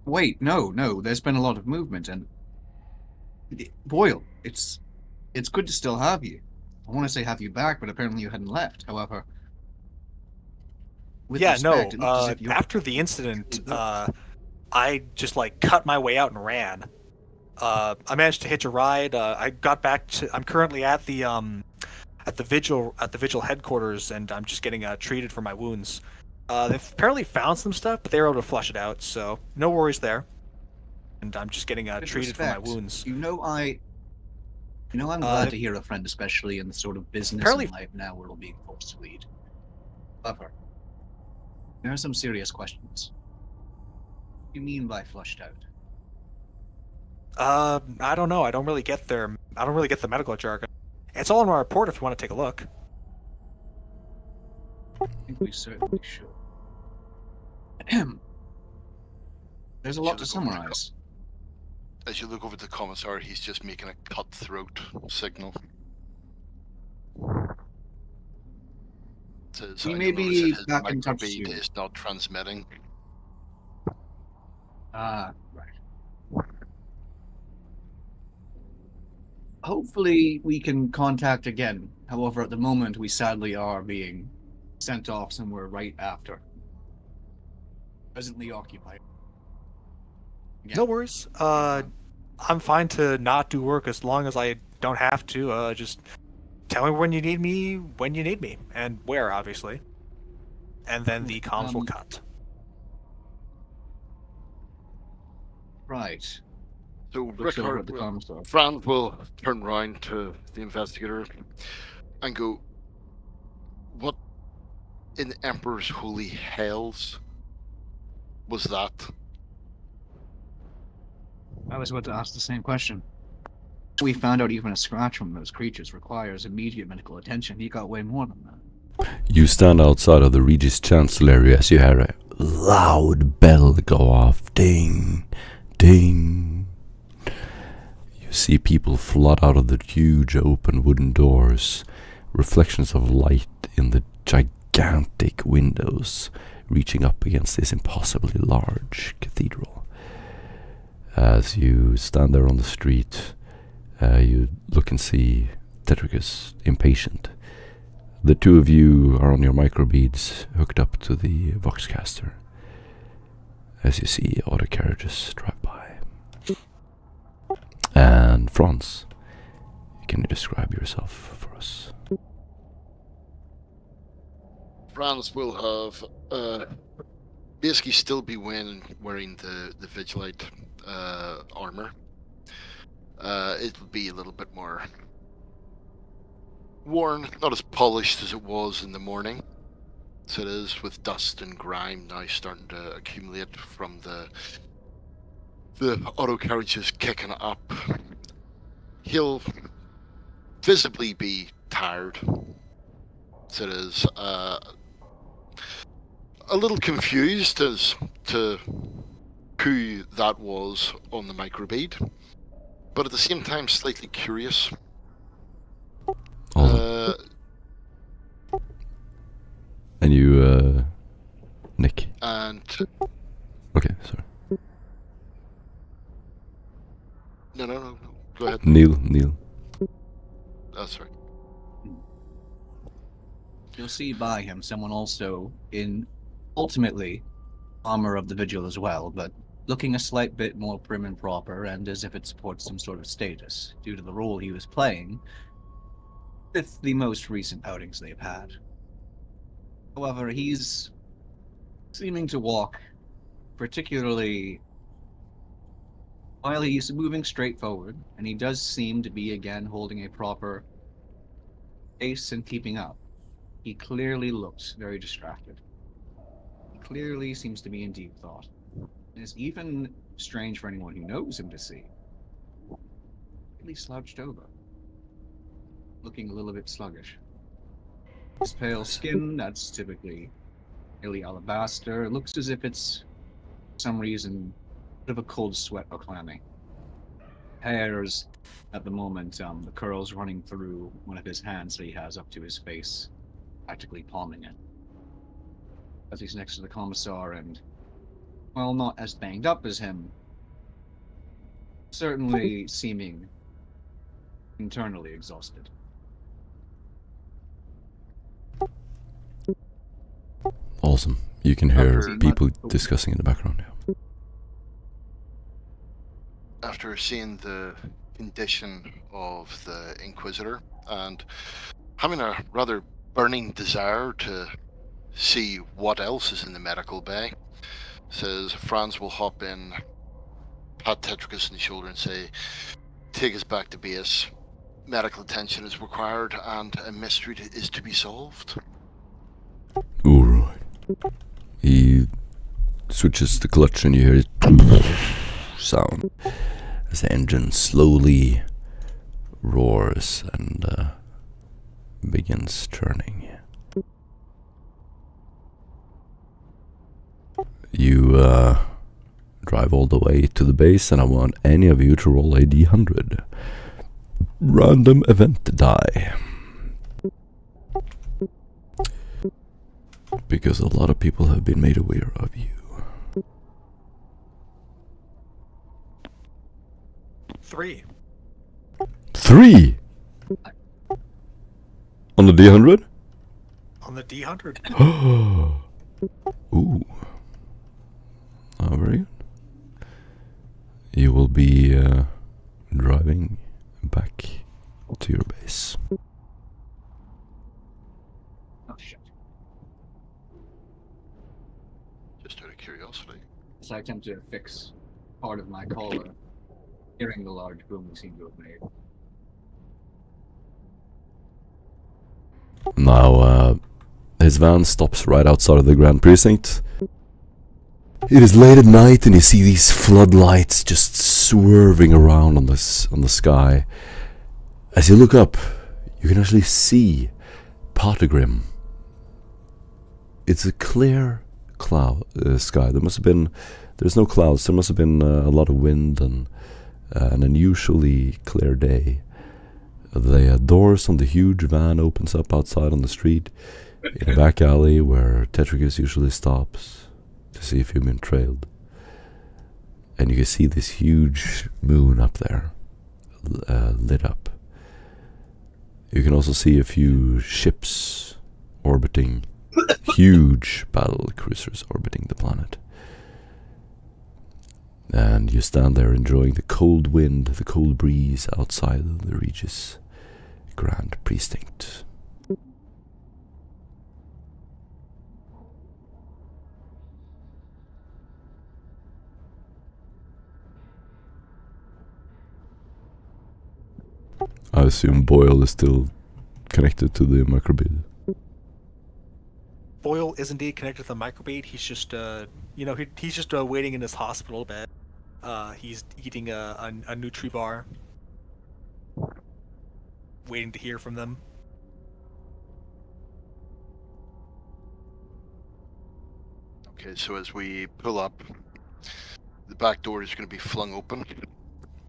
Wait, no, there's been a lot of movement, and Boyle, it's good to still have you. I want to say have you back, but apparently you hadn't left. However, with Yeah, respect, no. it looked as if your After the incident, I just like cut my way out and ran. I managed to hitch a ride. I got back to. I'm currently at the vigil headquarters, and I'm just getting treated for my wounds. They've apparently found some stuff, but they were able to flush it out, so no worries there. And I'm just getting with treated for my respect, wounds. I'm glad Uh, to hear a friend, especially in the sort of business and apparently, life now we're all being forced to lead. However, there are some serious questions. What do you mean by flushed out? I don't know. I don't really get their. I don't really get the medical jargon. It's all in my report if you want to take a look. I think we certainly should. There's a As you lot to look over summarize. as you look over the commissar, he's just making a cutthroat signal. Says, We and may you'll notice that be his back in touch microbead soon. is not transmitting. Ah, right. Hopefully we can contact again. However, at the moment we sadly are being sent off somewhere right after. Presently occupied. No Again. worries. I'm fine to not do work as long as I don't have to. Just tell me when you need me, and where, obviously. And then the comms will cut. Right. So Looks over Rickard at the will, commissar. Franz will turn round to the investigator and go, "What in the Emperor's holy hells was that?" I was about to ask the same question. We found out even a scratch from those creatures requires immediate medical attention. He got way more than that. You stand outside of the Regis Chancellery as you hear a loud bell go off. Ding, ding. You see people flood out of the huge open wooden doors, reflections of light in the gigantic windows reaching up against this impossibly large cathedral. As you stand there on the street, you look and see Tetricus, impatient. The two of you are on your microbeads hooked up to the Voxcaster as you see auto carriages drive by. And Franz, can you describe yourself for us? Franz will have basically still be wearing the Vigilite armor. It'll be a little bit more worn, not as polished as it was in the morning. So it is, with dust and grime now starting to accumulate from the auto carriages kicking up. He'll visibly be tired. So it is a little confused as to who that was on the microbead, but at the same time slightly curious. And you, Nick. And Okay, sorry. no. Go ahead. Neil. Oh, sorry. You'll see by him someone also in, ultimately, armor of the Vigil as well, but looking a slight bit more prim and proper and as if it supports some sort of status, due to the role he was playing with the most recent outings they've had. However, he's seeming to walk particularly while he's moving straight forward, and he does seem to be again holding a proper pace and keeping up. He clearly looks very distracted. He clearly seems to be in deep thought. It's even strange for anyone who knows him to see. Really slouched over, looking a little bit sluggish. His pale skin, that's typically nearly alabaster, looks as if it's, for some reason, a bit of a cold sweat or clammy. Hairs, at the moment, the curls running through one of his hands that he has up to his face, practically palming it. As he's next to the commissar and Well, not as banged up as him. Certainly seeming internally exhausted. Awesome. You can hear After- people discussing in the background. Yeah. After seeing the condition of the Inquisitor and having a rather burning desire to see what else is in the medical bay, says Franz will hop in, pat Tetricus on the shoulder and say, take us back to base. Medical attention is required and a mystery is to be solved. Alright. He switches the clutch and you hear it sound as the engine slowly roars and begins turning. You drive all the way to the base, and I want any of you to roll a d100. Random event die. Because a lot of people have been made aware of you. 3. 3! On the d100? On the D100. Ooh. Oh, very good. You will be driving back to your base. Oh, shit. Just out of curiosity. So I attempt to fix part of my collar, hearing the large boom we seem to have made. Now, his van stops right outside of the Grand Precinct. It is late at night, and you see these floodlights just swerving around on the sky. As you look up, you can actually see Pottergrim. It's a clear sky. There's no clouds. There must have been a lot of wind and an unusually clear day. The doors on the huge van opens up outside on the street in a back alley where Tetricus usually stops to see if you've been trailed. And you can see this huge moon up there, lit up. You can also see a few ships orbiting, huge battle cruisers orbiting the planet. And you stand there enjoying the cold wind, the cold breeze outside of the Regis Grand Precinct. I assume Boyle is still connected to the microbit. Boyle is indeed connected to the microbait. He's just, he's just waiting in his hospital bed. He's eating a Nutri-Bar, waiting to hear from them. Okay, so as we pull up, the back door is going to be flung open.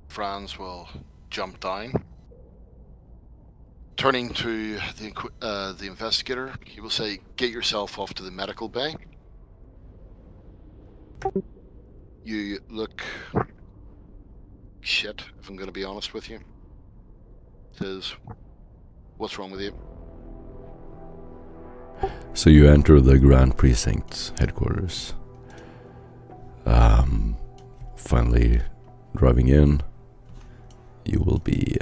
Franz will jump down. Turning to the investigator, he will say, get yourself off to the medical bay. You look shit, if I'm going to be honest with you. Says, what's wrong with you? So you enter the Grand Precinct headquarters. Finally driving in, you will be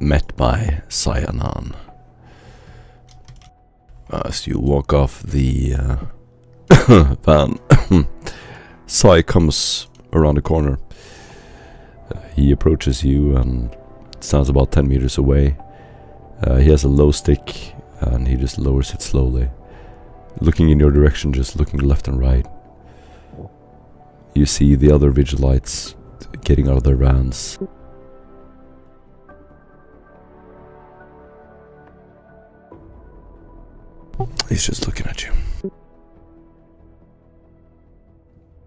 met by Cyanan. As you walk off the van, Cy comes around the corner. He approaches you and stands about 10 meters away. He has a low stick and he just lowers it slowly, looking in your direction, just looking left and right. You see the other Vigilites getting out of their vans. He's just looking at you.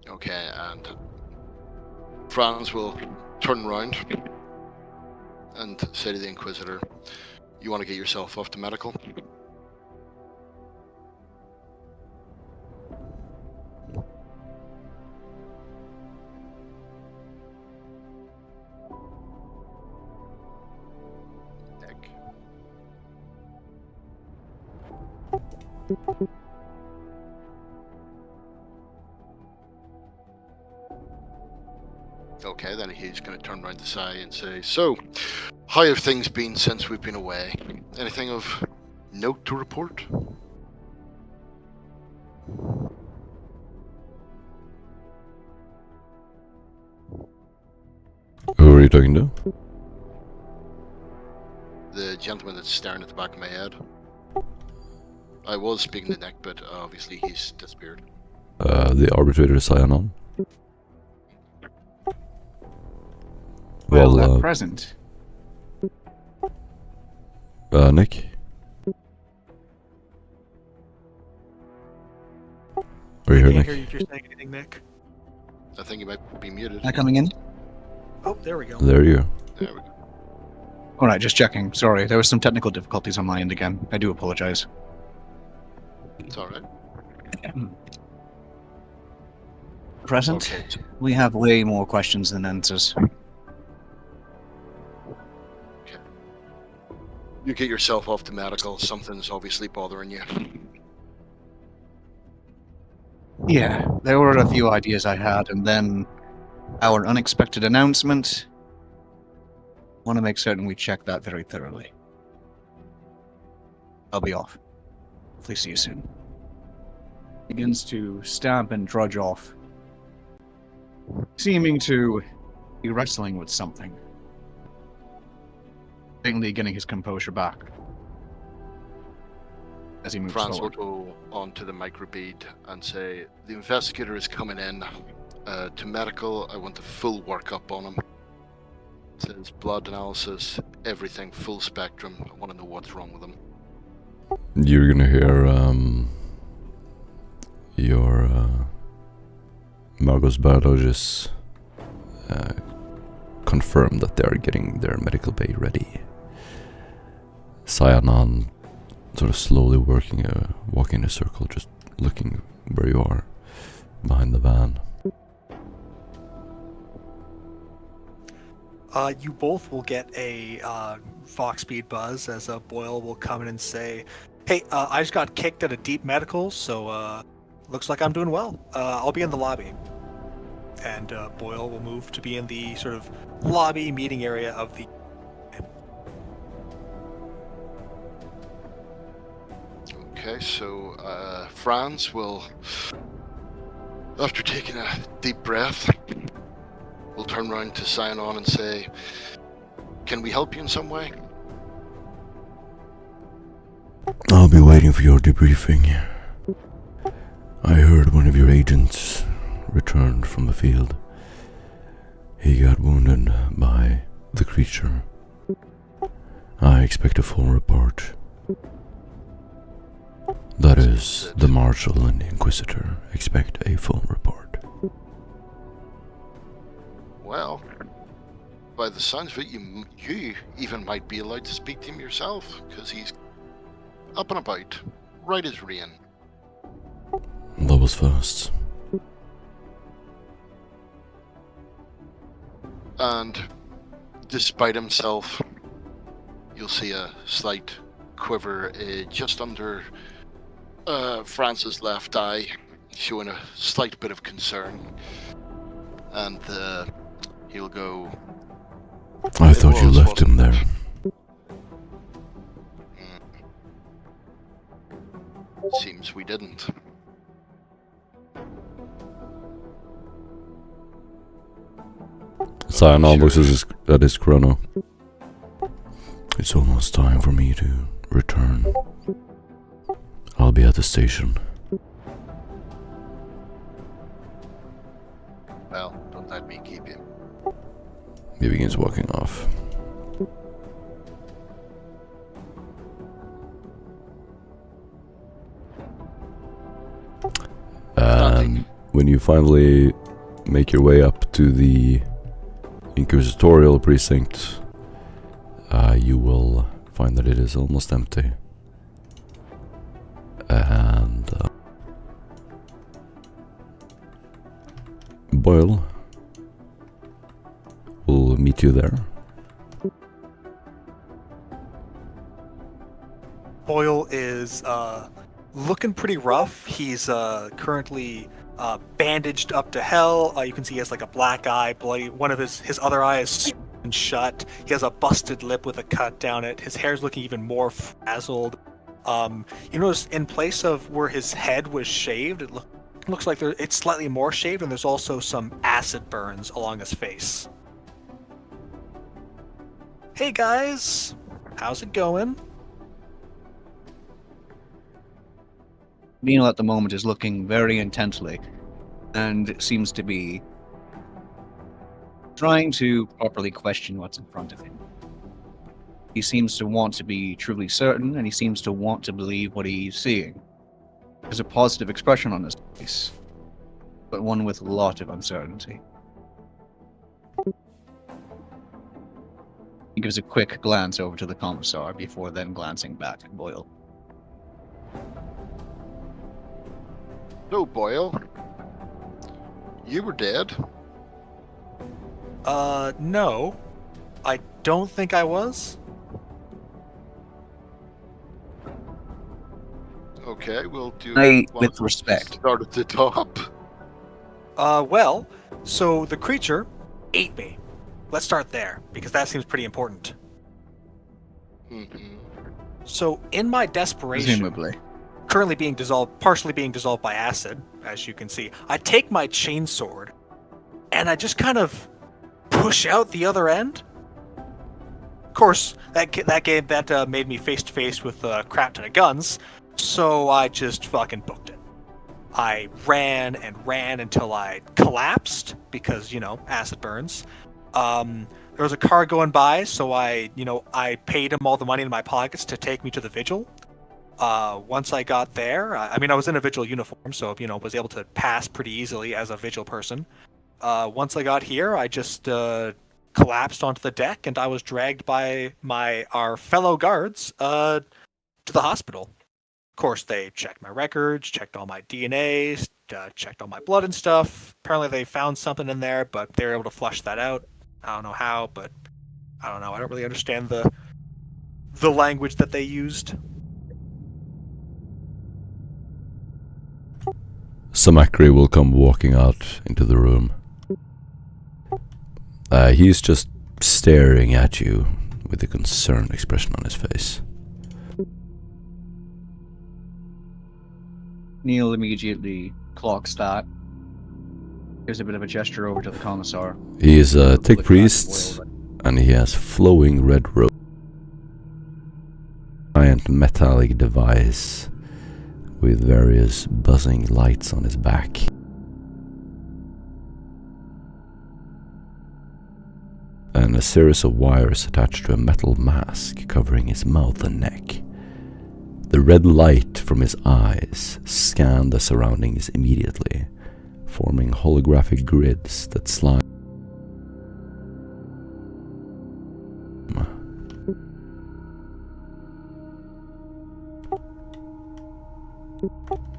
Okay, and Franz will turn around and say to the Inquisitor, you want to get yourself off to medical? Okay, then he's going to turn around to Sai and say, "So, how have things been since we've been away? Anything of note to report?" Who are you talking to? The gentleman that's staring at the back of my head. I was speaking to Nick, but obviously he's disappeared. The arbitrator Cyanon. Well, at present. Nick? Are you here, I can't Nick? hear you if you're saying anything, Nick. I think he might be muted. Am I coming in? Oh, there we go. There you are. There we go. All right, just checking. Sorry, there were some technical difficulties on my end again. I do apologize. It's alright. Present, Okay. we have way more questions than answers. You get yourself off to medical. Something's obviously bothering you. Yeah, there were a few ideas I had, and then our unexpected announcement. Want to make certain we check that very thoroughly. I'll be off. Hopefully see you soon. Begins to stamp and trudge off, seeming to be wrestling with something. Finally getting his composure back as he moves Franz will forward. go onto the microbead and say, "The investigator is coming in to medical. I want a full workup on him. Says blood analysis, everything, full spectrum. I want to know what's wrong with him." You're gonna hear your Margot's biologists confirm that they are getting their medical bay ready. Cyanon sort of slowly walking in a circle, just looking where you are, behind the van. You both will get a Fox Speed buzz as Boyle will come in and say, "Hey, I just got kicked at a deep medical, so looks like I'm doing well. I'll be in the lobby." And Boyle will move to be in the sort of lobby meeting area of the... Okay, so Franz will, after taking a deep breath, will turn around to Cyanon and say, "Can we help you in some way?" I'll be waiting for your debriefing. I heard one of your agents returned from the field. He got wounded by the creature. I expect a full report. That is, the Marshal and the Inquisitor expect a full report. Well, by the sounds of it, you even might be allowed to speak to him yourself, because he's up and about, right as rain. That was fast. And despite himself, you'll see a slight quiver just under Franz's left eye, showing a slight bit of concern. And he'll go, I thought you left him there. Seems we didn't. Cyanon looks at his chrono. It's almost time for me to return. I'll be at the station. Well, don't let me keep you. He begins walking off. When you finally make your way up to the Inquisitorial precinct, you will find that it is almost empty. And Boyle will meet you there. Boyle is looking pretty rough. He's currently bandaged up to hell. You can see he has like a black eye, bloody. One of his other eye is shut. He has a busted lip with a cut down it. His hair's looking even more frazzled. You notice in place of where his head was shaved, it looks like it's slightly more shaved, and there's also some acid burns along his face. Hey guys, how's it going? Neil at the moment is looking very intently and seems to be trying to properly question what's in front of him. He seems to want to be truly certain, and he seems to want to believe what he's seeing. There's a positive expression on his face, but one with a lot of uncertainty. He gives a quick glance over to the commissar before then glancing back at Boyle. So, Boyle, you were dead. No. I don't think I was. Okay, we'll do With respect. Start at the top. Well, so the creature ate me. Let's start there, because that seems pretty important. Mm-hmm. So, in my desperation, Presumably. currently partially being dissolved by acid, as you can see, I take my chainsword, and I just kind of push out the other end. Of course, that made me face to face with a crap ton of guns, so I just fucking booked it. I ran and ran until I collapsed because, acid burns. There was a car going by, so I paid him all the money in my pockets to take me to the vigil. Once I got there, I was in a vigil uniform, so, was able to pass pretty easily as a vigil person. Once I got here, I just collapsed onto the deck, and I was dragged by our fellow guards to the hospital. Of course, they checked my records, checked all my DNA, checked all my blood and stuff. Apparently they found something in there, but they were able to flush that out. I don't know how, but I don't know. I don't really understand the language that they used. Samakri will come walking out into the room. He's just staring at you with a concerned expression on his face. Neil immediately clocks that. Gives a bit of a gesture over to the commissar. He is a Tick Priest, and he has flowing red robe. Giant metallic device with various buzzing lights on his back. And a series of wires attached to a metal mask covering his mouth and neck. The red light from his eyes scanned the surroundings immediately, forming holographic grids that slide.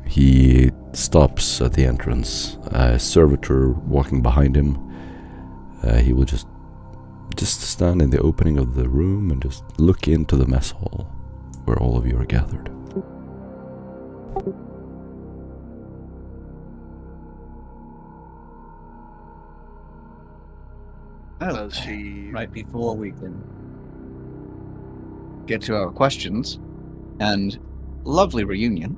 He stops at the entrance. A servitor walking behind him. He will just stand in the opening of the room and just look into the mess hall where all of you are gathered. Does he... Right before we can get to our questions, and lovely reunion.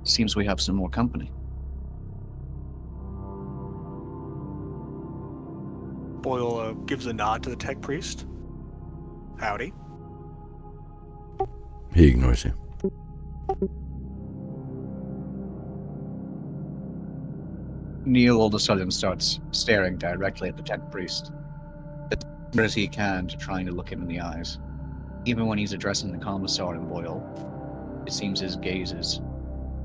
Seems we have some more company. Boyle gives a nod to the tech priest. Howdy. He ignores you. Neil all of a sudden starts staring directly at the tech priest, as hard as he can to trying to look him in the eyes. Even when he's addressing the commissar and Boyle, it seems his gaze is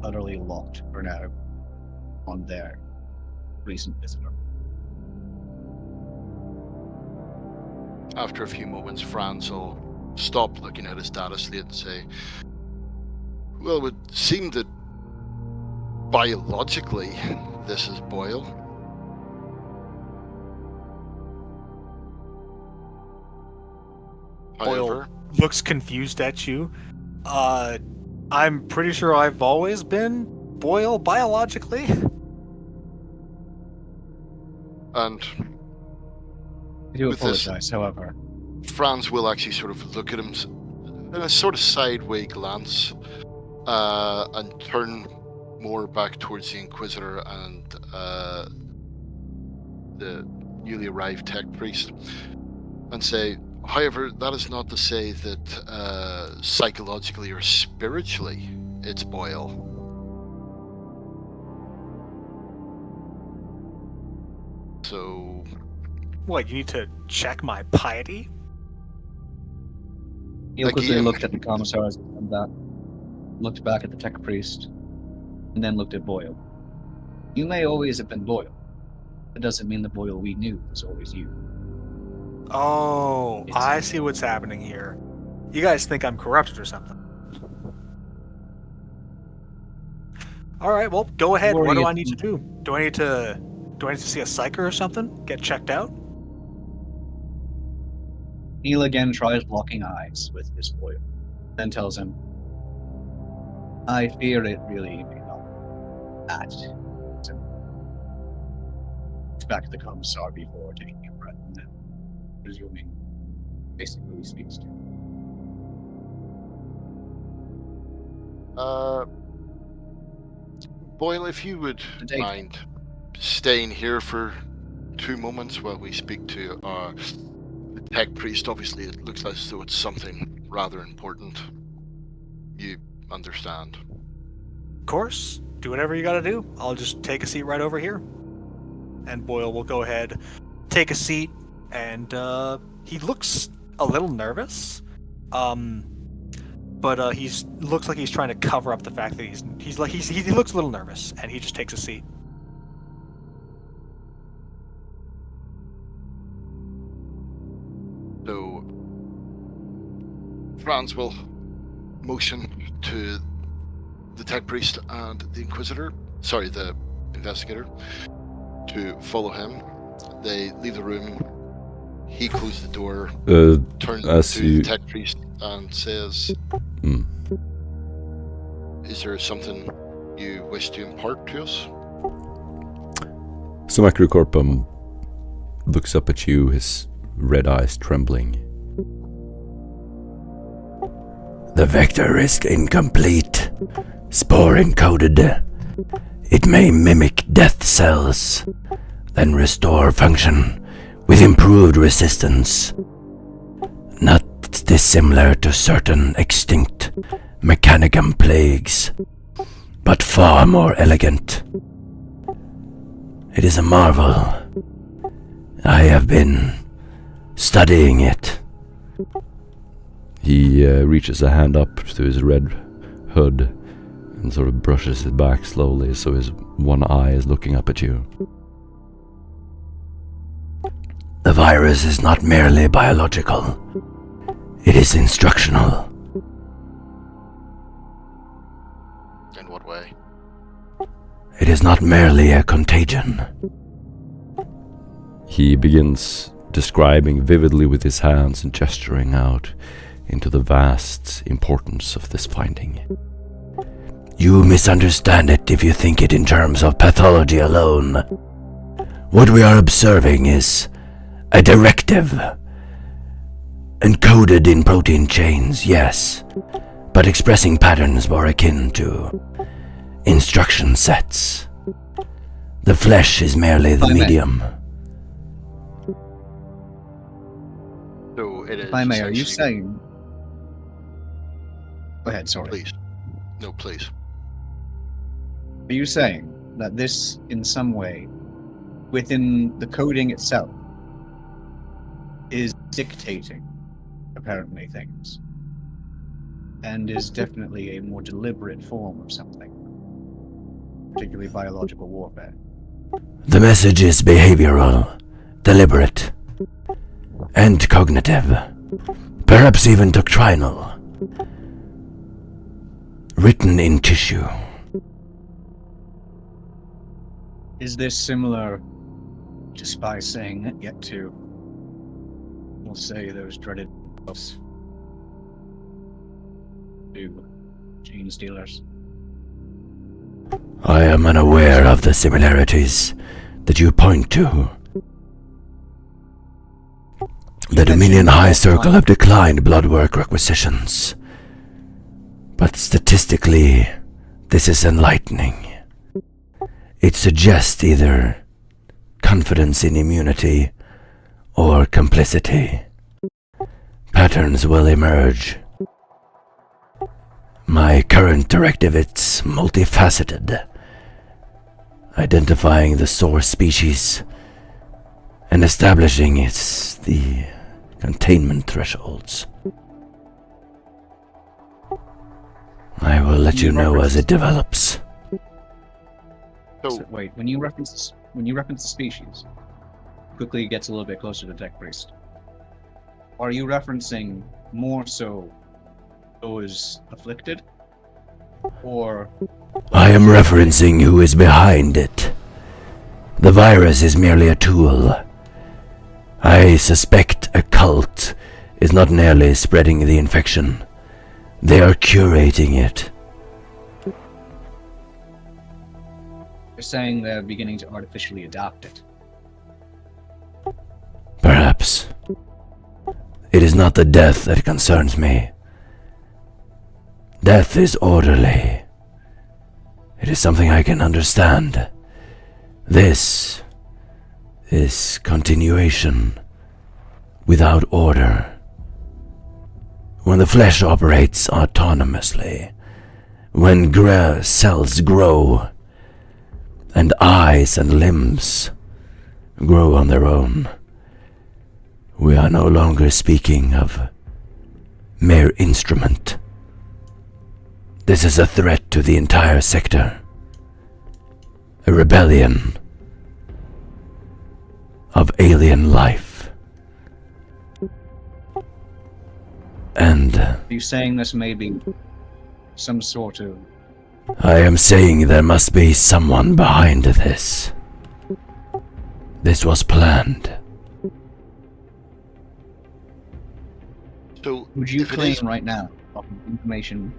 utterly locked for now on their recent visitor. After a few moments, Franz will stop looking at his data slate and say, well, it would seem that biologically this is Boyle. Boyle However, looks confused at you. I'm pretty sure I've always been Boyle biologically. And I do With this- apologize, however. Franz will actually sort of look at him in a sort of sideways glance and turn more back towards the Inquisitor and the newly arrived tech priest and say, however, that is not to say that psychologically or spiritually it's Boyle. So, What, you need to check my piety? Neil quickly Again. looked at the commissars and that, looked back at the tech priest, and then looked at Boyle. You may always have been Boyle. It doesn't mean the Boyle we knew was always you. Oh, It's- I see what's happening here. You guys think I'm corrupted or something. Alright, well, go ahead. What What are do you I need to do? Do I need to see a psyker or something? Get checked out? Neil again tries locking eyes with his Boyle, then tells him, I fear it really may not that. So, back to the commissar before taking a breath and then resuming basically he speaks to. Boyle, if you would Indeed. mind staying here for 2 moments while we speak to the tech priest. Obviously, it looks as though it's something rather important. You understand. Of course. Do whatever you gotta do. I'll just take a seat right over here. And Boyle will go ahead, take a seat, and he looks a little nervous. But he looks like he's trying to cover up the fact that he looks a little nervous, and he just takes a seat. So, Franz will motion to the tech priest and the Inquisitor, sorry, the investigator, to follow him. They leave the room. He closes the door, turns as to you- the tech priest and says, Hmm. Is there something you wish to impart to us? So Macrocorpum looks up at you, his red eyes trembling. The vector is incomplete. Spore encoded. It may mimic death cells, then restore function with improved resistance. Not dissimilar to certain extinct mechanicum plagues, but far more elegant. It is a marvel. I have been studying it. He reaches a hand up to his red hood and sort of brushes it back slowly, so his one eye is looking up at you. The virus is not merely biological. It is instructional. In what way? It is not merely a contagion. He begins describing vividly with his hands and gesturing out into the vast importance of this finding. You misunderstand it if you think it in terms of pathology alone. What we are observing is a directive. Encoded in protein chains, yes, but expressing patterns more akin to instruction sets. The flesh is merely the If I may. medium. So it is. If I may, are you essentially- saying... Go ahead, sorry. Please. No, please. Are you saying that this, in some way, within the coding itself, is dictating, apparently, things? And is definitely a more deliberate form of something, particularly biological warfare? The message is behavioral, deliberate, and cognitive, perhaps even doctrinal. Written in tissue. Is this similar to Spy saying yet to, we'll say, those dreaded books to chain stealers. I am unaware of the similarities that you point to. The Dominion High Circle have declined bloodwork requisitions. But statistically, this is enlightening. It suggests either confidence in immunity or complicity. Patterns will emerge. My current directive is multifaceted, identifying the source species and establishing the containment thresholds. I will let you know as it develops. So, Wait, when you reference the species, quickly gets a little bit closer to Tech Priest. Are you referencing more so those afflicted, or I am referencing who is behind it. The virus is merely a tool. I suspect a cult is not nearly spreading the infection. They are curating it. you're saying they're beginning to artificially adapt it? Perhaps. It is not the death that concerns me. Death is orderly. It is something I can understand. This is continuation without order. When the flesh operates autonomously, when cells grow, and eyes and limbs grow on their own, we are no longer speaking of mere instrument. This is a threat to the entire sector. A rebellion of alien life. And Are you saying this may be some sort of... I am saying there must be someone behind this. This was planned. so Would you if it claim is- right now, of the information...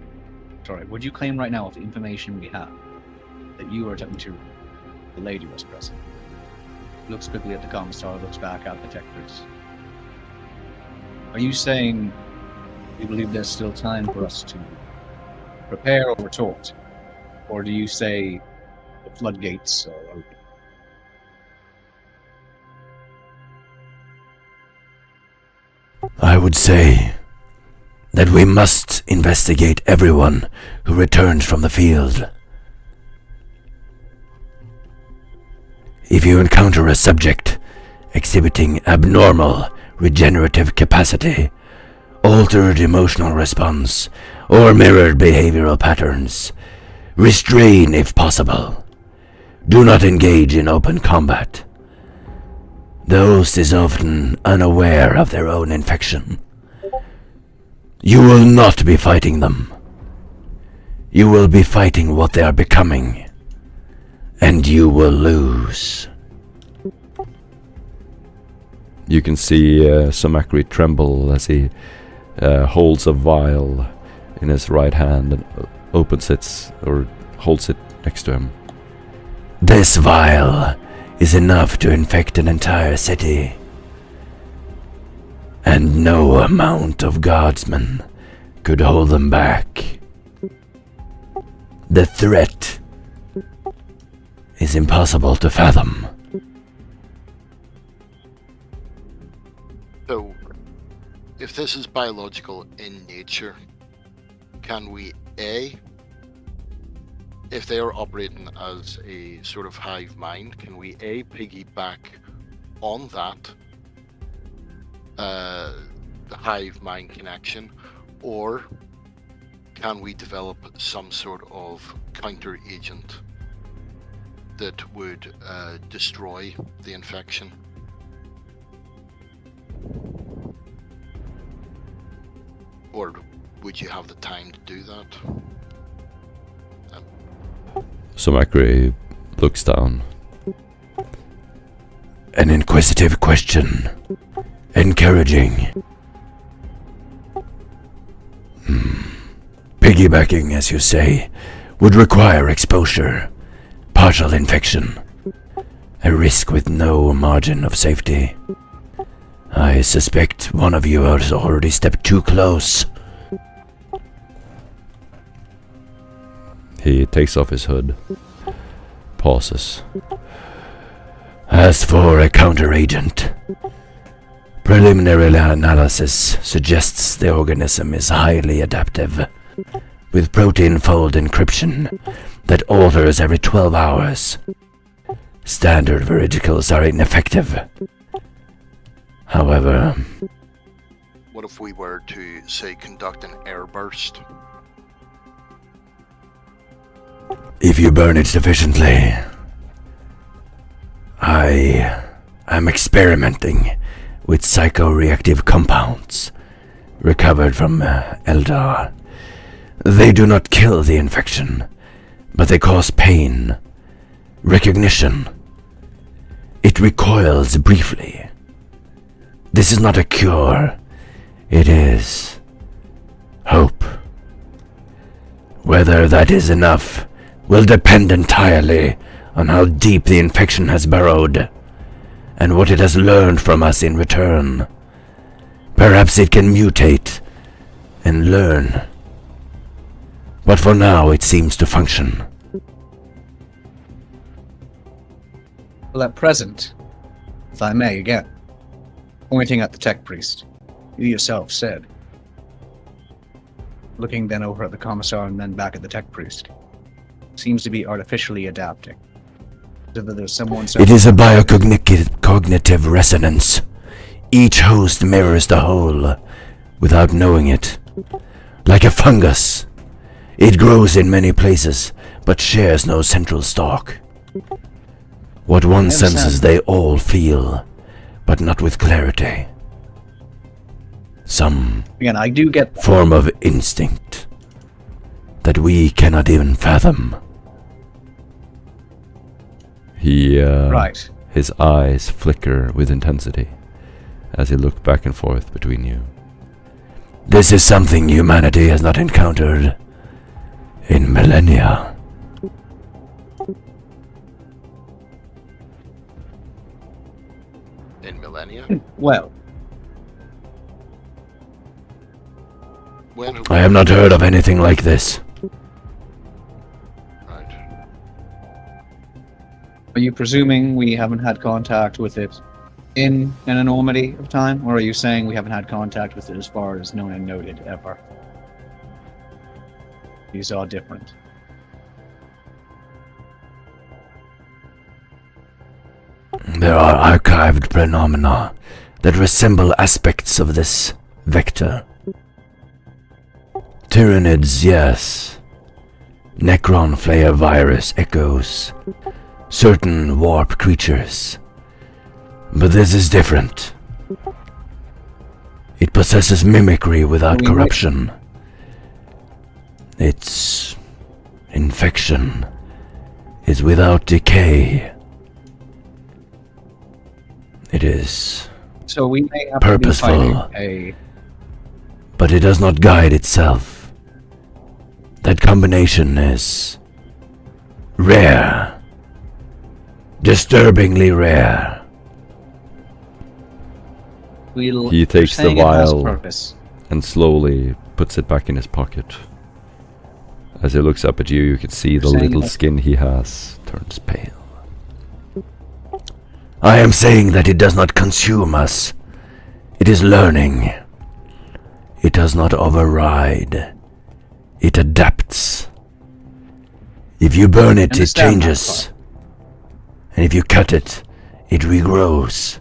Sorry, would you claim right now of the information we have that you are talking to the lady was present? Looks quickly at the commissar, looks back at the detectives. Are you saying you believe there's still time for us to prepare or retort? Or do you say the floodgates are open? I would say that we must investigate everyone who returns from the field. If you encounter a subject exhibiting abnormal regenerative capacity, altered emotional response, or mirrored behavioral patterns, restrain if possible. Do not engage in open combat. The host is often unaware of their own infection. You will not be fighting them. You will be fighting what they are becoming. And you will lose. You can see Samakri tremble as he holds a vial in his right hand and opens it, or holds it next to him. This vial is enough to infect an entire city. And no amount of guardsmen could hold them back. The threat is impossible to fathom. So, if this is biological in nature, can we if they are operating as a sort of hive mind, can we piggyback on that the hive mind connection, or can we develop some sort of counter agent that would destroy the infection? Or would you have the time to do that? Samakri looks down. An inquisitive question. Encouraging. Piggybacking, as you say, would require exposure, partial infection, a risk with no margin of safety. I suspect one of you has already stepped too close. He takes off his hood. Pauses. As for a counteragent, preliminary analysis suggests the organism is highly adaptive, with protein fold encryption that alters every 12 hours. Standard veridicals are ineffective. However, What if we were to, say, conduct an airburst? if you burn it sufficiently, I am experimenting with psychoreactive compounds recovered from Eldar. They do not kill the infection, but they cause pain, recognition. It recoils briefly. This is not a cure. It is hope. Whether that is enough will depend entirely on how deep the infection has burrowed, and what it has learned from us in return. Perhaps it can mutate and learn, but for now it seems to function. Well, at present, if I may again, pointing at the tech priest, you yourself said, looking then over at the commissar and then back at the tech priest, seems to be artificially adapting. So that there's someone It is a biocognitive resonance. Each host mirrors the whole, without knowing it. Like a fungus. It grows in many places, but shares no central stalk. What one senses they all feel, but not with clarity. Some Again, I do get that. form of instinct that we cannot even fathom. Right. His eyes flicker with intensity as he looks back and forth between you. This is something humanity has not encountered in millennia. In millennia? Well, When have I have not heard of anything like this. Right. are you presuming we haven't had contact with it in an enormity of time, or are you saying we haven't had contact with it as far as known and noted ever? These are different. There are archived phenomena that resemble aspects of this vector. Tyranids, yes. Necron Flare virus echoes. Certain warp creatures. But this is different. It possesses mimicry without corruption. Its infection is without decay. It is So we may have Purposeful. to be fighting a but it does not guide itself. That combination is rare. Disturbingly rare. we'll, He you're takes the saying it has vial. purpose. And slowly puts it back in his pocket. As he looks up at you, you can see the Saying little that- skin he has turns pale. I am saying that it does not consume us. It is learning. It does not override. It adapts. If you burn it, it Understand that changes. And if you cut it, it regrows.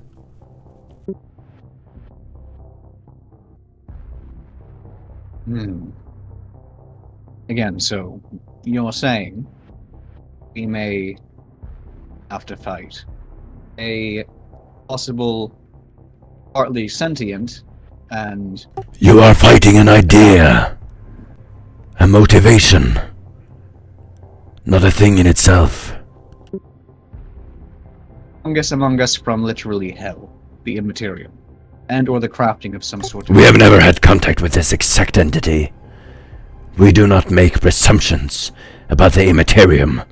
Again, so you're saying we may have to fight a possible partly sentient and You are fighting an idea. A motivation. Not a thing in itself. fungus among us from literally hell, the immaterial, and or the crafting of some sort of... We have never had contact with this exact entity. We do not make presumptions about the immaterium.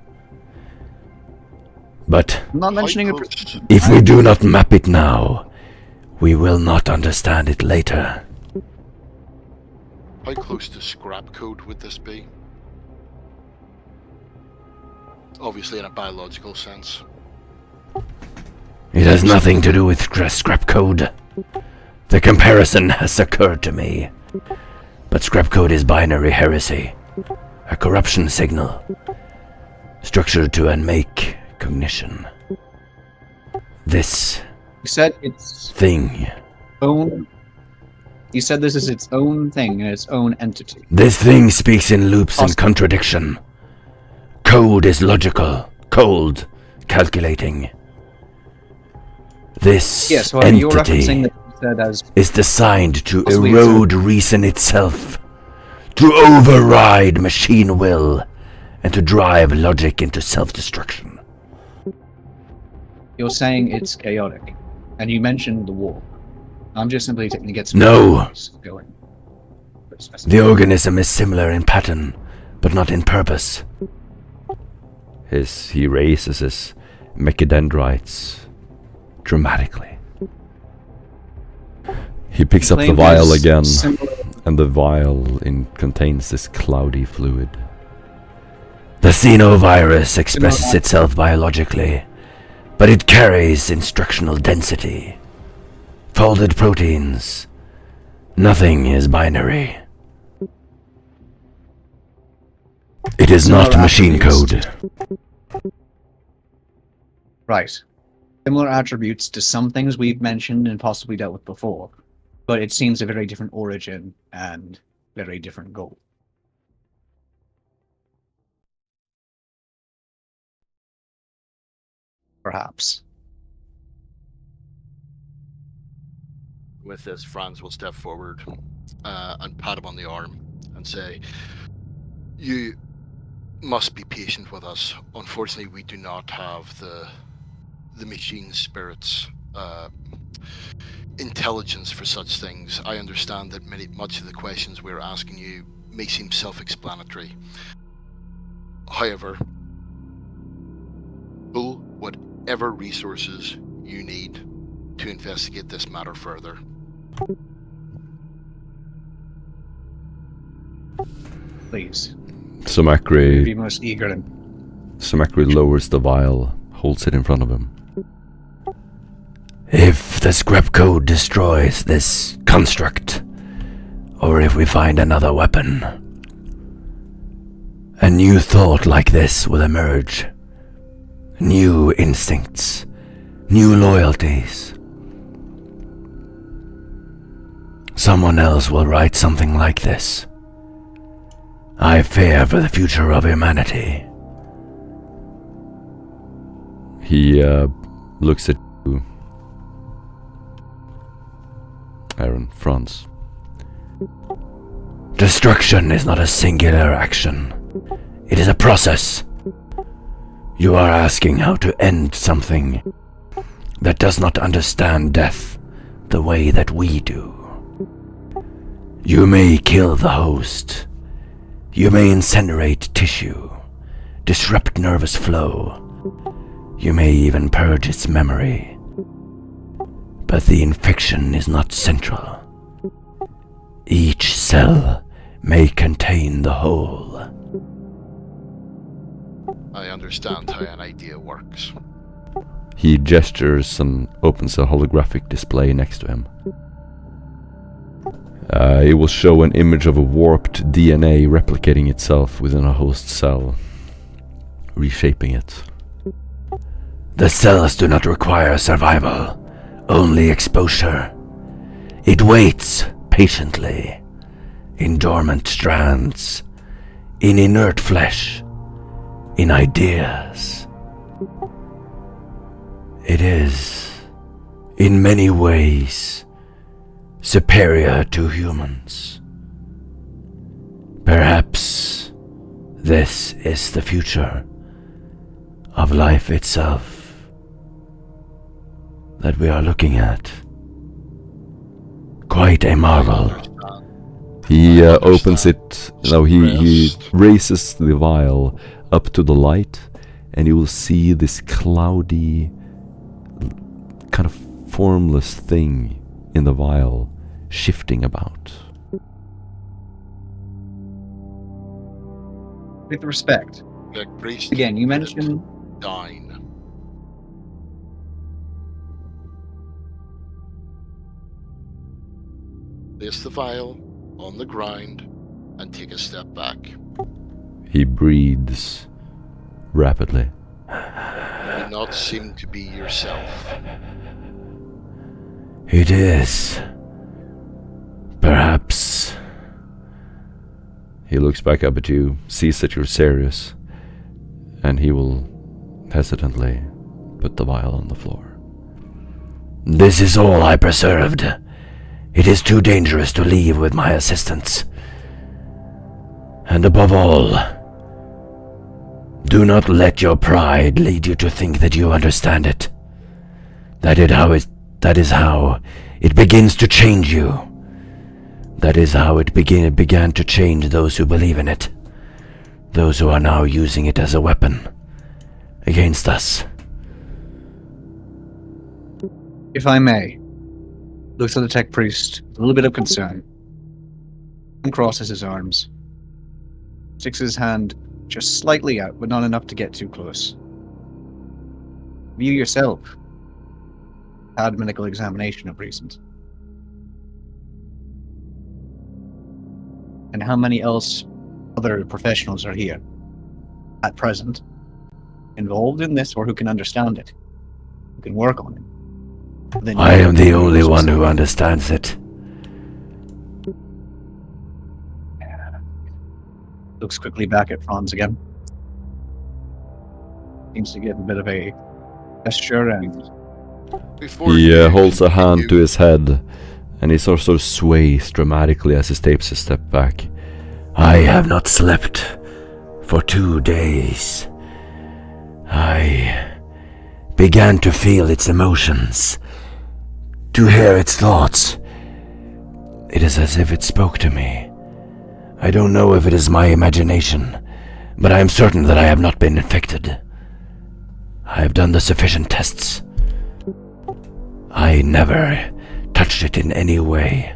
But I'm not mentioning How a... close- if we do not map it now, we will not understand it later. How close to scrap code would this be? Obviously in a biological sense. It has nothing to do with scrap code. The comparison has occurred to me. But scrap code is binary heresy. A corruption signal. Structured to unmake cognition. This You said it's thing. own... You said this is its own thing and its own entity. This thing speaks in loops and contradiction. Code is logical, cold, calculating. This Yes, well, you're referencing entity that you said as... is designed to Possibly erode reason itself, to override machine will, and to drive logic into self-destruction. You're saying it's chaotic. And you mentioned the war. I'm just simply taking to get some... No. ideas going. The organism is similar in pattern, but not in purpose. He raises his mechadendrites dramatically. He picks up the Claim vial is again, similar- and the vial contains this cloudy fluid. The xenovirus expresses itself biologically, but it carries instructional density. Folded proteins. Nothing is binary. It is not Similar machine attributes. code. Right. Similar attributes to some things we've mentioned and possibly dealt with before, but it seems a very different origin and very different goal. Perhaps. With this, Franz will step forward and pat him on the arm and say, "You must be patient with us. Unfortunately, we do not have the machine spirit's intelligence for such things. I understand that much of the questions we're asking you may seem self-explanatory. However, pull whatever resources you need to investigate this matter further." Please. Samakri Be most eager and lowers the vial, holds it in front of him. If the scrap code destroys this construct, or if we find another weapon, a new thought like this will emerge. New instincts, new loyalties. Someone else will write something like this. I fear for the future of humanity. He looks at you, Aaron, Franz. Destruction is not a singular action. It is a process. You are asking how to end something that does not understand death the way that we do. You may kill the host. You may incinerate tissue, disrupt nervous flow. You may even purge its memory. But the infection is not central. Each cell may contain the whole. I understand how an idea works. He gestures and opens a holographic display next to him. It will show an image of a warped DNA replicating itself within a host cell, reshaping it. The cells do not require survival, only exposure. It waits patiently, in dormant strands, in inert flesh, in ideas. It is, in many ways, superior to humans. Perhaps this is the future of life itself that we are looking at. Quite a marvel. He I opens understand. it. No, he Stressed. raises the vial up to the light, and you will see this cloudy, kind of formless thing in the vial shifting about. With respect, The priest again, you put it mentioned down. Place the vial on the ground and take a step back. He breathes rapidly. You do not seem to be yourself. It is. Perhaps. He looks back up at you, sees that you're serious, and he will hesitantly put the vial on the floor. This is all I preserved. It is too dangerous to leave with my assistants. And above all, do not let your pride lead you to think that you understand it. That is how it begins to change you. That is how it began to change those who believe in it. Those who are now using it as a weapon against us. if I may, looks at the tech priest, a little bit of concern, and crosses his arms, sticks his hand just slightly out, but not enough to get too close. You yourself had a medical examination of recent. And how many other professionals are here at present involved in this, or who can understand it, who can work on it? Then I am the you only one who yourself. understands it. Looks quickly back at Franz again. Seems to give a bit of a gesture, and Before He you holds a hand to continue, his head, and he sort of sways dramatically as he takes a step back. I have not slept for 2 days. I began to feel its emotions, to hear its thoughts. It is as if it spoke to me. I don't know if it is my imagination, but I am certain that I have not been infected. I have done the sufficient tests. I never touched it in any way.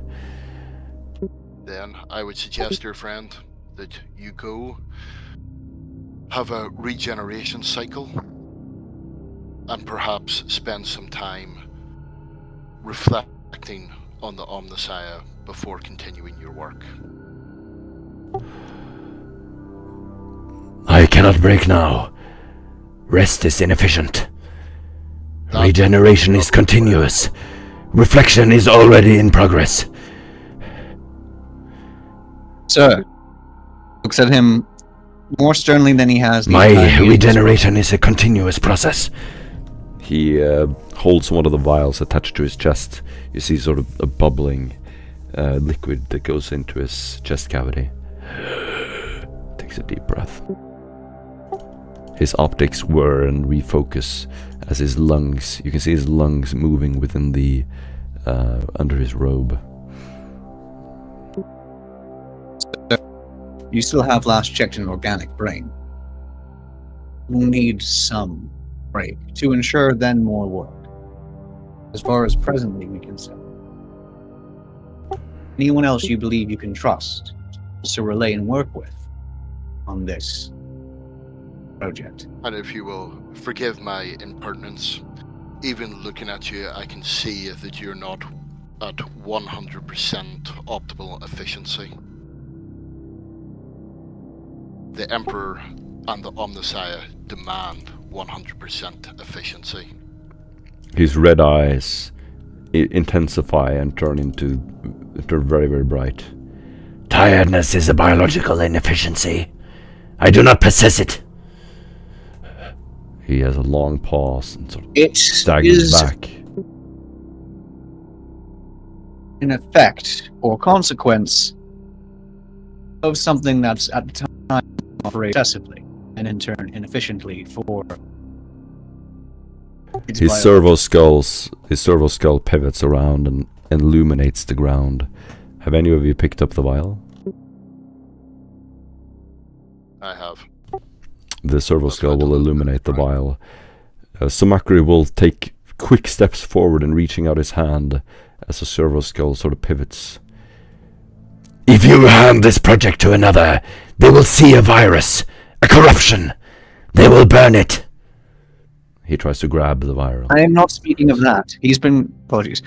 then I would suggest, dear friend, that you go have a regeneration cycle and perhaps spend some time reflecting on the Omnissiah before continuing your work. I cannot break now. Rest is inefficient. That Regeneration is continuous. Reflection is already in progress. Sir looks at him more sternly than he has. these My times. regeneration is a continuous process. He holds one of the vials attached to his chest. You see sort of a bubbling liquid that goes into his chest cavity. Takes a deep breath. His optics whir and refocus as his lungs, you can see his lungs moving within the, under his robe. You still have last checked an organic brain. We'll need some break to ensure then more work. As far as presently we can say. Anyone else you believe you can trust to relay and work with on this project? And if you will forgive my impertinence, even looking at you, I can see that you're not at 100% optimal efficiency. The Emperor and the Omnissiah demand 100% efficiency. His red eyes intensify and turn very, very bright. Tiredness is a biological inefficiency. I do not possess it. He has a long pause and sort of It staggers is back. an effect or consequence of something that's at the time operates excessively and in turn inefficiently for its His bio- servo skull pivots around and illuminates the ground, Have any of you picked up the vial? I have. The servo That's skull right, will a little bit, illuminate the right. vial. Samakri will take quick steps forward and reaching out his hand as the servo skull sort of pivots. If you hand this project to another, they will see a virus, a corruption. They will burn it. He tries to grab the vial. I am not speaking of that. Apologies.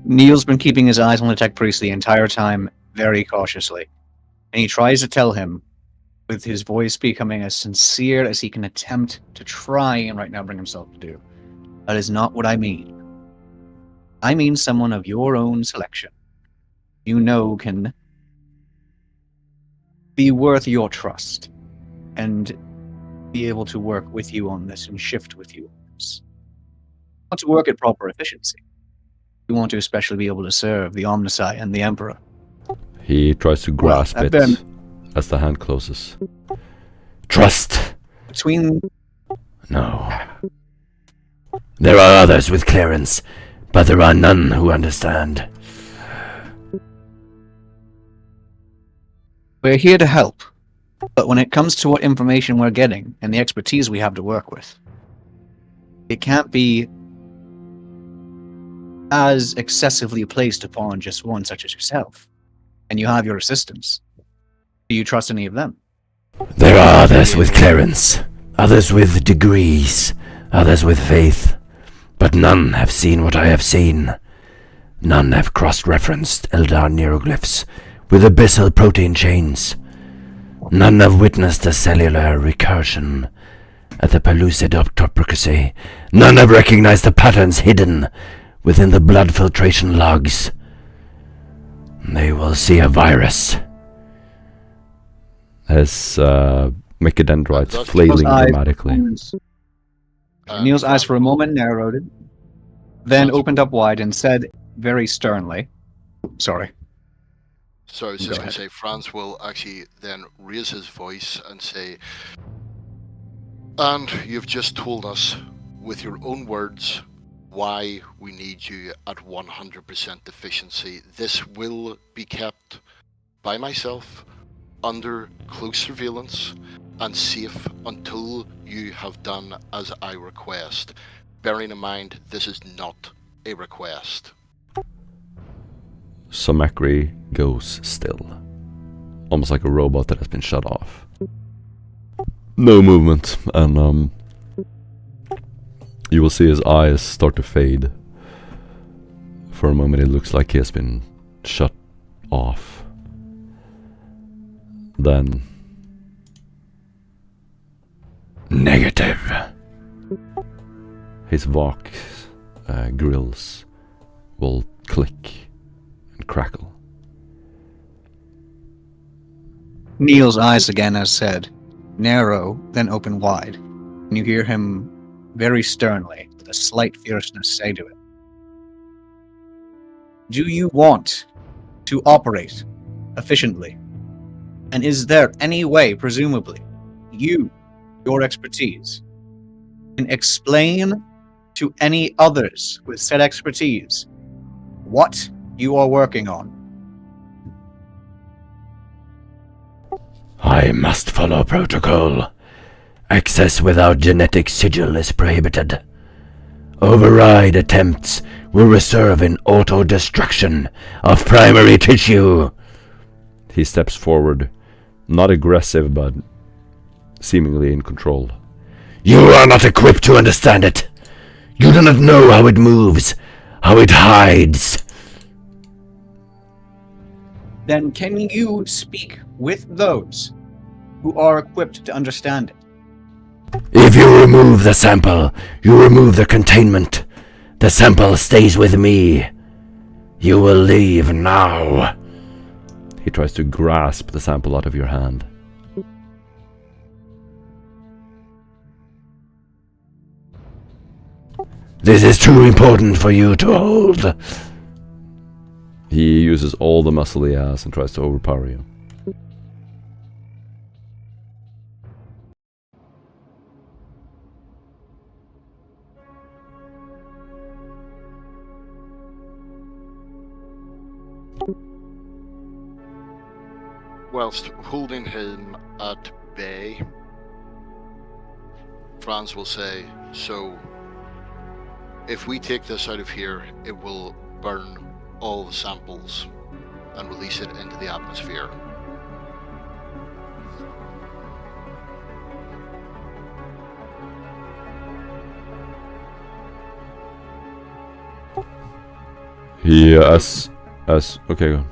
Neil's been keeping his eyes on the tech priest the entire time, very cautiously. And he tries to tell him, with his voice becoming as sincere as he can attempt to try and right now bring himself to do. That is not what I mean. I mean someone of your own selection. You know can be worth your trust and be able to work with you on this and shift with you on this. You want to work at proper efficiency. You want to especially be able to serve the Omnisci and the Emperor. He tries to grasp it then- as the hand closes. Trust. Between No. There are others with clearance, but there are none who understand. we're here to help, but when it comes to what information we're getting and the expertise we have to work with, it can't be as excessively placed upon just one such as yourself. And you have your assistants. Do you trust any of them? There are others with clearance, others with degrees, others with faith, but none have seen what I have seen. None have cross-referenced Eldar neuroglyphs with abyssal protein chains. None have witnessed a cellular recursion at the pellucid octopocracy. None have recognized the patterns hidden within the blood filtration logs. They will see a virus. As mechadendrites That's- flailing Eyes- dramatically. Neil's eyes for a moment narrowed, then Franz- opened up wide and said very sternly, sorry, So I was Go just going ahead. to say, Franz will actually then raise his voice and say, and you've just told us with your own words why we need you at 100% efficiency. This will be kept by myself under close surveillance and safe until you have done as I request. Bearing in mind, this is not a request. Samakri goes still. Almost like a robot that has been shut off. No movement, and you will see his eyes start to fade. For a moment it looks like he has been shut off. Then Negative. his Vox grills will click and crackle. Neil's eyes again, as said, narrow, then open wide, and you hear him very sternly, with a slight fierceness, say to it, do you want to operate efficiently? And is there any way, presumably, your expertise, can explain to any others with said expertise what you are working on? I must follow protocol. Access without genetic sigil is prohibited. Override attempts will reserve in auto-destruction of primary tissue. He steps forward, not aggressive but seemingly in control. You are not equipped to understand it. You do not know how it moves, how it hides. Then can you speak with those who are equipped to understand it? If you remove the sample, you remove the containment. The sample stays with me. You will leave now. He tries to grasp the sample out of your hand. This is too important for you to hold. He uses all the muscle he has and tries to overpower you. whilst holding him at bay, Franz will say, so, if we take this out of here, it will burn all the samples and release it into the atmosphere. Yes. Okay, go on.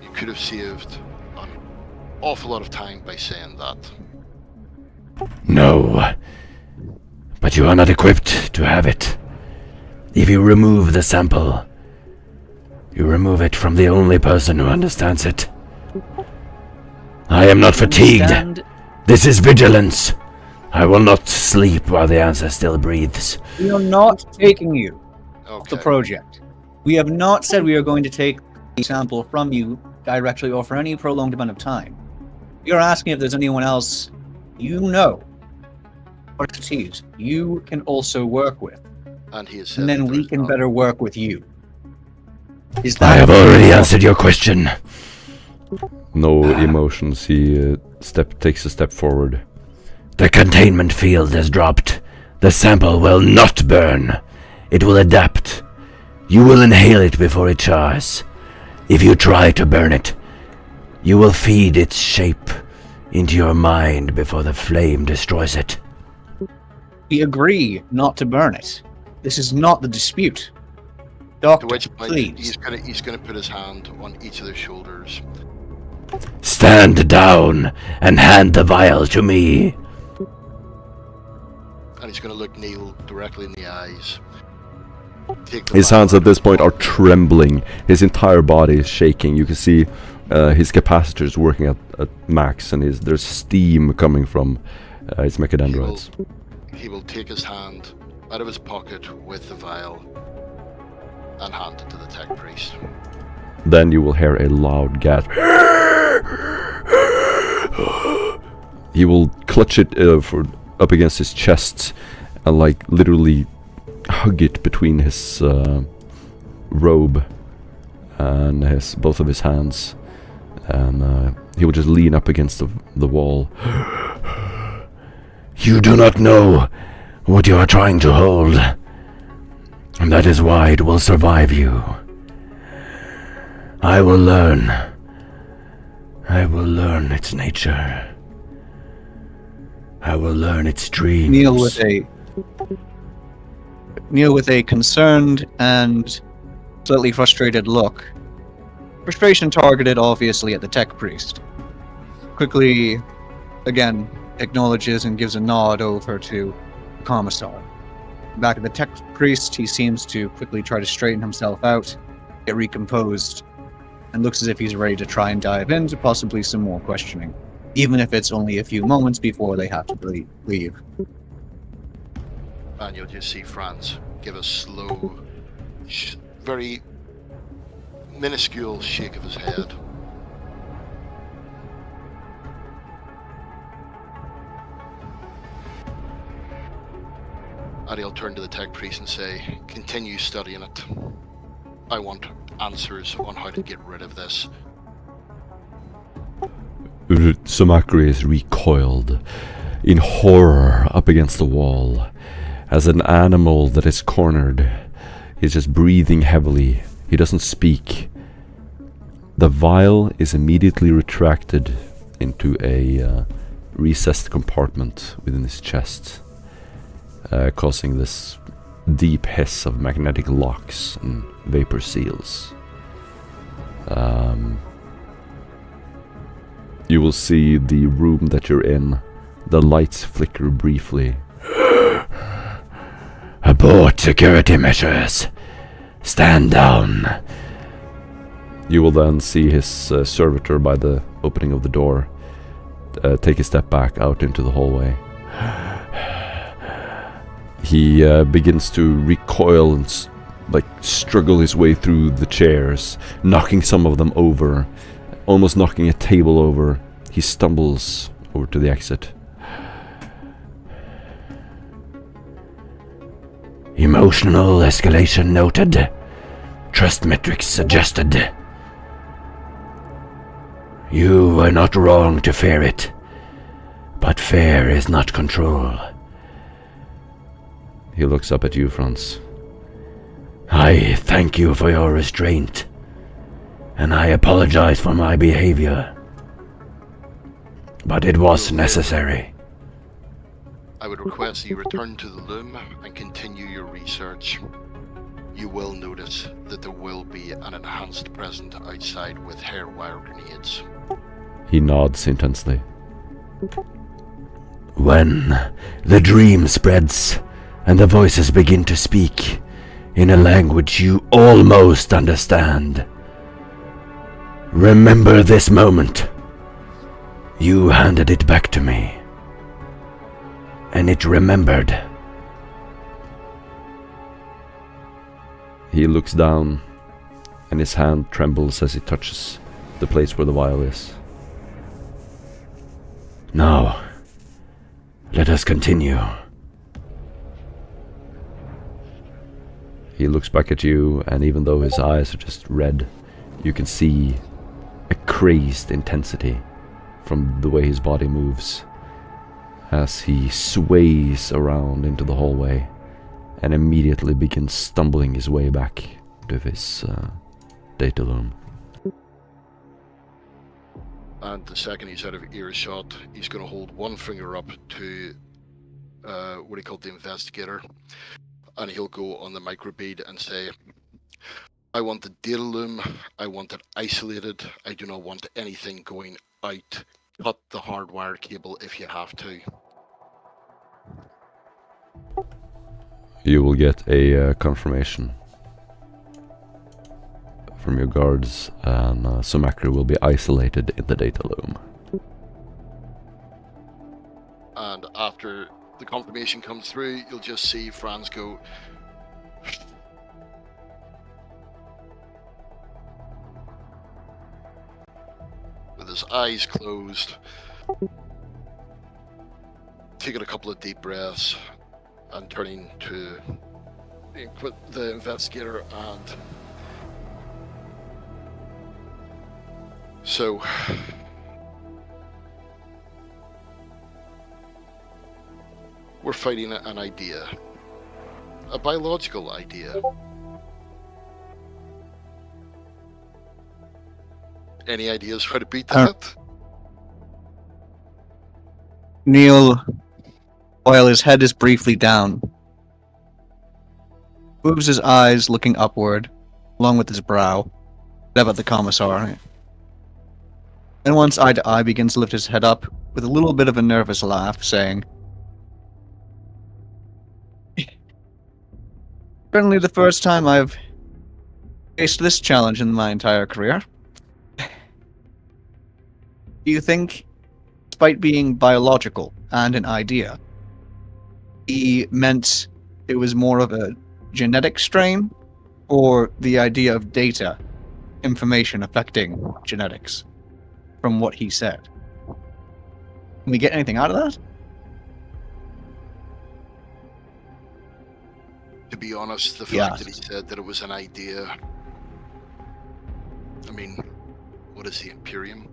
You could have saved an awful lot of time by saying that. No. But you are not equipped to have it. If you remove the sample, you remove it from the only person who understands it. I am not fatigued. This is vigilance. I will not sleep while the answer still breathes. We are not taking you off the Okay. project. We have not said we are going to take the sample from you directly or for any prolonged amount of time. You're asking if there's anyone else you know or expertise you can also work with, And he has said and then that we there's can none. better work with you. Is I that have already answered your question. No emotions. He takes a step forward. The containment field has dropped. The sample will not burn. It will adapt. You will inhale it before it chars. If you try to burn it, you will feed its shape into your mind before the flame destroys it. we agree not to burn it? This is not the dispute. To Doctor, which point please. he's gonna put his hand on each of their shoulders. Stand down and hand the vial to me. And he's gonna look Neil directly in the eyes. Take the His vial hands out at this of point his are pocket. trembling. His entire body is shaking. You can see his capacitors working at max, and there's steam coming from his mechadendrites. He will take his hand out of his pocket with the vial and hand it to the tech priest. Then you will hear a loud gasp. He will clutch it up against his chest and like literally hug it between his robe and both of his hands, and he will just lean up against the wall. You do not know what you are trying to hold, and that is why it will survive you. I will learn. I will learn its nature. I will learn its dreams. Neil with a concerned and slightly frustrated look. Frustration targeted obviously at the tech priest. Quickly, again, acknowledges and gives a nod over to the commissar. Back at the tech priest, he seems to quickly try to straighten himself out, get recomposed, and looks as if he's ready to try and dive into possibly some more questioning, even if it's only a few moments before they have to leave. And you'll just see Franz give a slow, very minuscule shake of his head. And he'll turn to the tech priest and say, continue studying it. I want answers on how to get rid of this. Sumakri is recoiled in horror up against the wall as an animal that is cornered. He's just breathing heavily. He doesn't speak. The vial is immediately retracted into a recessed compartment within his chest, causing this deep hiss of magnetic locks and vapor seals. You will see the room that you're in. The lights flicker briefly. Abort security measures. Stand down. You will then see his servitor by the opening of the door take a step back out into the hallway. He begins to recoil and struggle his way through the chairs, knocking some of them over, almost knocking a table over. He stumbles over to the exit. Emotional escalation noted. Trust metrics adjusted. You were not wrong to fear it, but fear is not control. He looks up at you, Franz. I thank you for your restraint, and I apologize for my behavior. But it was necessary. I would request that you return to the loom and continue your research. You will notice that there will be an enhanced presence outside with hair wire grenades. He nods intensely. When the dream spreads and the voices begin to speak in a language you almost understand, remember this moment. You handed it back to me, and it remembered. He looks down, and his hand trembles as he touches the place where the vial is. Now, let us continue. He looks back at you, and even though his eyes are just red, you can see a crazed intensity from the way his body moves as he sways around into the hallway and immediately begins stumbling his way back to his data loom. And the second he's out of earshot, he's going to hold one finger up to what he called the investigator, and he'll go on the microbead and say, I want the data loom, I want it isolated, I do not want anything going out. Cut the hardwire cable if you have to. You will get a confirmation from your guards, and Sumakri will be isolated in the data loom. And after the confirmation comes through, you'll just see Franz go, with his eyes closed, taking a couple of deep breaths and turning to the investigator. And so we're fighting an idea, a biological idea. Any ideas how to beat that? Neil, while his head is briefly down, moves his eyes looking upward, along with his brow, up at the commissar. And once eye to eye begins to lift his head up with a little bit of a nervous laugh, saying, certainly the first time I've faced this challenge in my entire career. Do you think, despite being biological and an idea, he meant it was more of a genetic strain, or the idea of data, information affecting genetics, from what he said? Can we get anything out of that? To be honest, the fact that he said that it was an idea, I mean, what is the Imperium?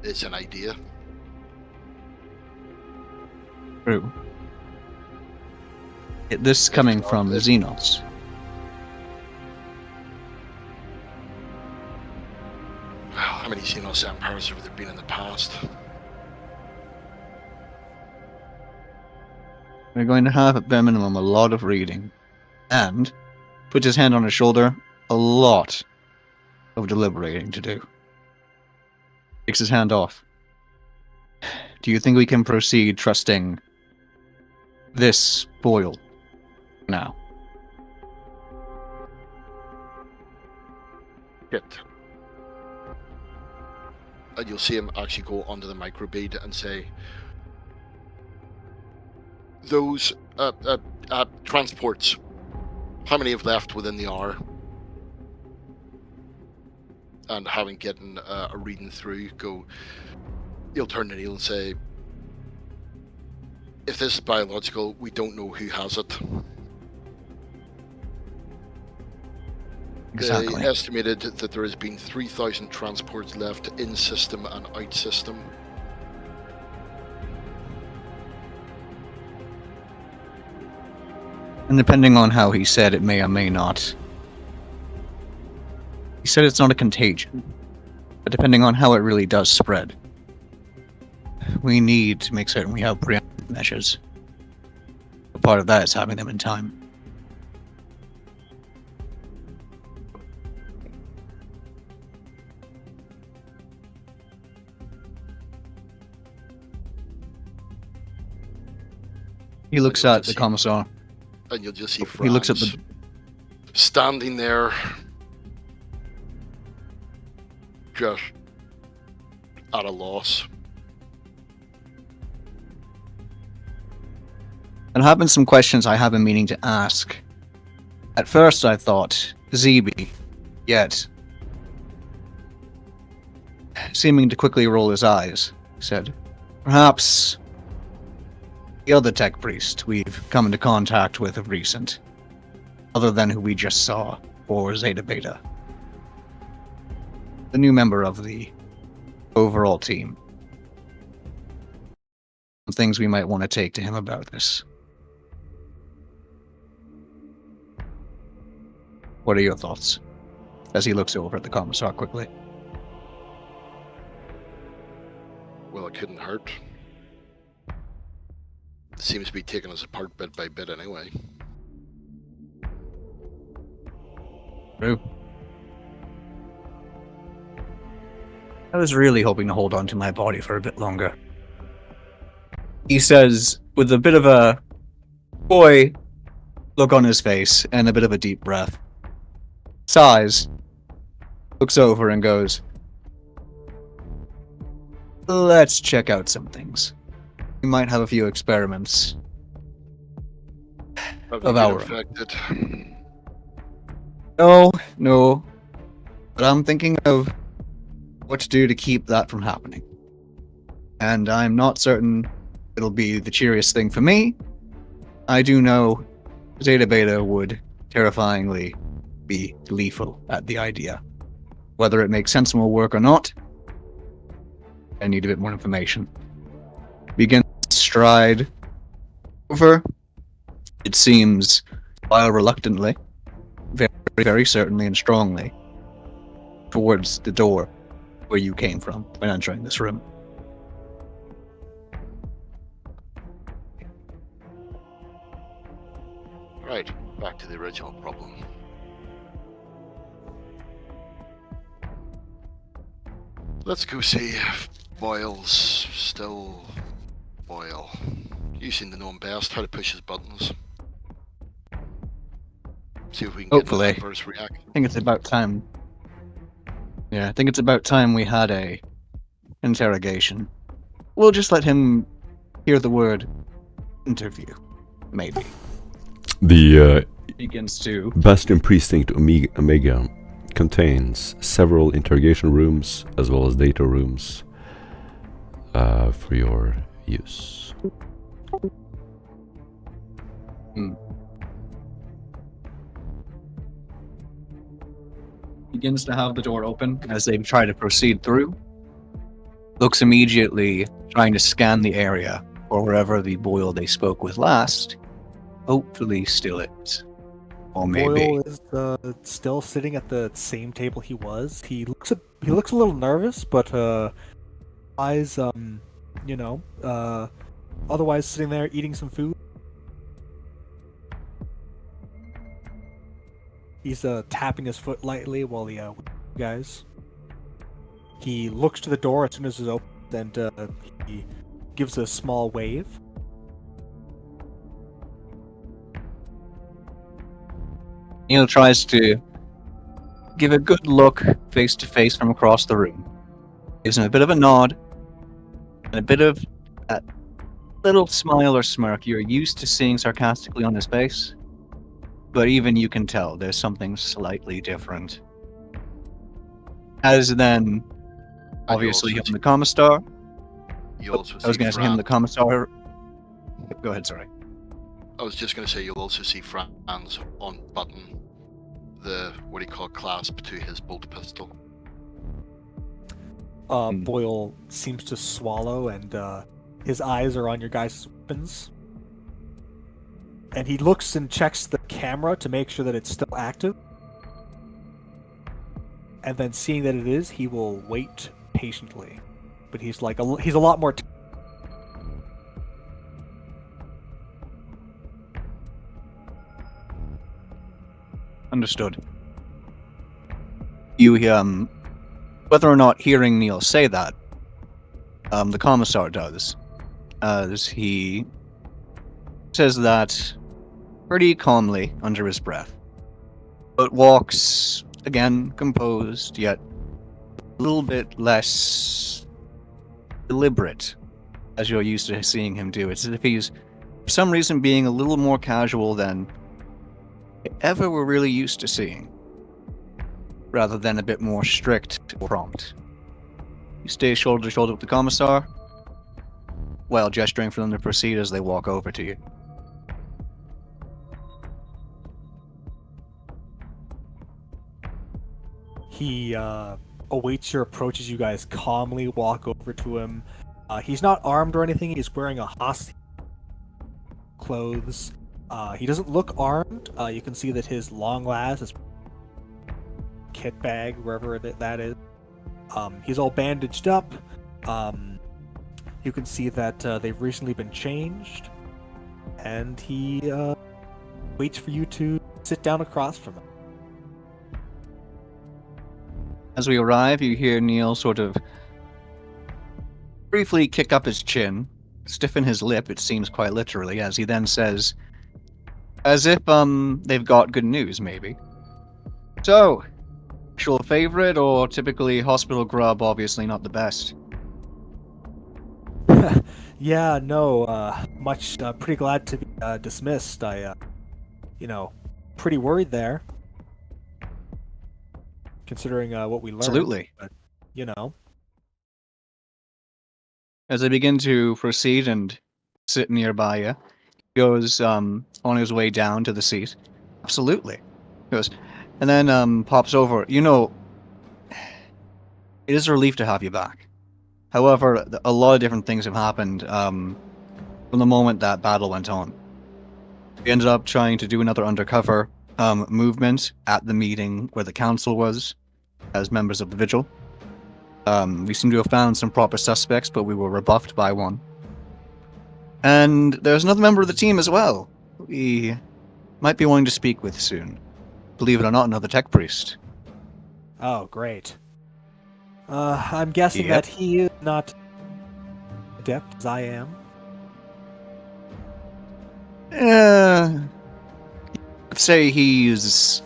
It's an idea. True. This coming from Xenos. How many Xenos empires have there been in the past? We're going to have, at bare minimum, a lot of reading. And, puts his hand on his shoulder, a lot of deliberating to do. Takes his hand off. Do you think we can proceed trusting this Boyle now? Yet. And you'll see him actually go onto the microbead and say, those transports, how many have left within the hour? And having gotten a reading through, he'll turn to Neil and say, if this is biological, we don't know who has it. Exactly. They estimated that there has been 3,000 transports left in system and out system. And depending on how he said, it may or may not. He said it's not a contagion, but depending on how it really does spread, we need to make certain we have preemptive measures. A part of that is having them in time. He looks at the commissar. And you'll just see Franz He looks at the standing there, just at a loss. And have been some questions I have been meaning to ask. At first I thought ZB, yet seeming to quickly roll his eyes, said, perhaps the other tech priest we've come into contact with of recent, other than who we just saw, or Zeta Beta. The new member of the overall team. Some things we might want to take to him about this. What are your thoughts? As he looks over at the commissar quickly. Well, it couldn't hurt. It seems to be taking us apart bit by bit anyway. True. I was really hoping to hold on to my body for a bit longer. He says, with a bit of a boy look on his face and a bit of a deep breath, sighs, looks over and goes, let's check out some things. We might have a few experiments Have of you our been own. affected? No. But I'm thinking of what to do to keep that from happening. And I'm not certain it'll be the cheeriest thing for me. I do know Zeta Beta would terrifyingly be lethal at the idea. Whether it makes sense and will work or not, I need a bit more information. Begins to stride over. It seems, while reluctantly, very, very certainly and strongly, towards the door where you came from when entering this room. Right, back to the original problem. Let's go see if Boyle's still Boyle. You seem to know him best, how to push his buttons. See if we can Hopefully. get the first reaction. I think it's about time. Yeah, I think it's about time we had a interrogation. We'll just let him hear the word interview, maybe. The Begins to Bastion Precinct Omega contains several interrogation rooms as well as data rooms for your use. begins to have the door open as they try to proceed through. Looks immediately trying to scan the area or wherever the Boyle they spoke with last. Hopefully still is. Or maybe. Boyle is still sitting at the same table he was. He looks a little nervous, but eyes otherwise sitting there eating some food. He's tapping his foot lightly while the guys. He looks to the door as soon as it's open, and he gives a small wave. Neil tries to give a good look face to face from across the room. Gives him a bit of a nod and a bit of that little smile or smirk you're used to seeing sarcastically on his face. But even you can tell there's something slightly different. As then, obviously, him the commissar. You also I was going to say him the commissar. Go ahead, sorry. I was just going to say you'll also see Franz on button the what do you call clasp to his bolt pistol. Boyle seems to swallow, and his eyes are on your guys' weapons. And he looks and checks the camera to make sure that it's still active. And then seeing that it is, he will wait patiently. But he's like he's a lot more. Understood. You whether or not hearing Neil say that, the commissar does, as he says that pretty calmly under his breath, but walks again composed, yet a little bit less deliberate, as you're used to seeing him do. It's as if he's, for some reason, being a little more casual than ever were really used to seeing, rather than a bit more strict or prompt. You stay shoulder to shoulder with the commissar, while gesturing for them to proceed as they walk over to you. He awaits your approach as you guys calmly walk over to him. He's not armed or anything. He's wearing a hostage clothes. He doesn't look armed. You can see that his long last, his kit bag, wherever that is. He's all bandaged up. You can see that they've recently been changed. And he waits for you to sit down across from him. As we arrive, you hear Neil sort of briefly kick up his chin, stiffen his lip, it seems quite literally, as he then says, as if they've got good news, maybe. So, actual favorite, or typically hospital grub, obviously not the best? Yeah, no, much, pretty glad to be dismissed. I, pretty worried there. Considering what we learned. Absolutely. But, As they begin to proceed and sit nearby you, he goes on his way down to the seat. Absolutely. He goes, and then pops over. It is a relief to have you back. However, a lot of different things have happened from the moment that battle went on. We ended up trying to do another undercover movement at the meeting where the council was, as members of the Vigil. We seem to have found some proper suspects, but we were rebuffed by one. And there's another member of the team as well. We might be wanting to speak with soon. Believe it or not, another tech priest. Oh, great. I'm guessing Yep. that he is not adept as I am. I'd say he's,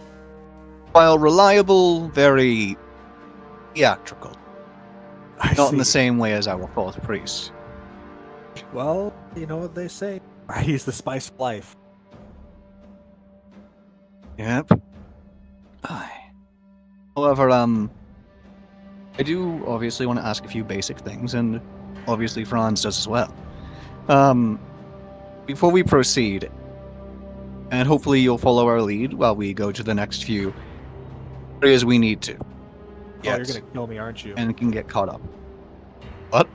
while reliable, very theatrical. Not in the same way as our fourth priest. Well, you know what they say. He's the spice of life. Yep. However, I do obviously want to ask a few basic things, and obviously Franz does as well. Before we proceed, and hopefully you'll follow our lead while we go to the next few areas we need to. Oh, you're gonna kill me, aren't you? And can get caught up. What?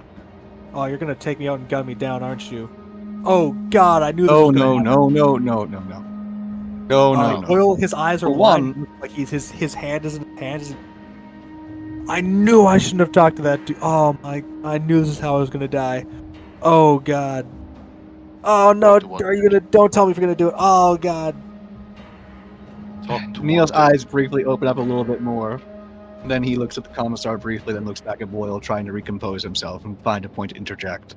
Oh, you're gonna take me out and gun me down, aren't you? Oh God, I knew this Oh was gonna happen. No. Oil, his eyes are For wide, one- like his hand is in his hand. I knew I shouldn't have talked to that dude. Oh my! I knew this is how I was gonna die. Oh God. Oh no! Are you gonna? Don't tell me if you're gonna do it. Oh God. Talk to Neil's one. eyes briefly open up a little bit more. Then he looks at the commissar briefly, then looks back at Boyle, trying to recompose himself and find a point to interject.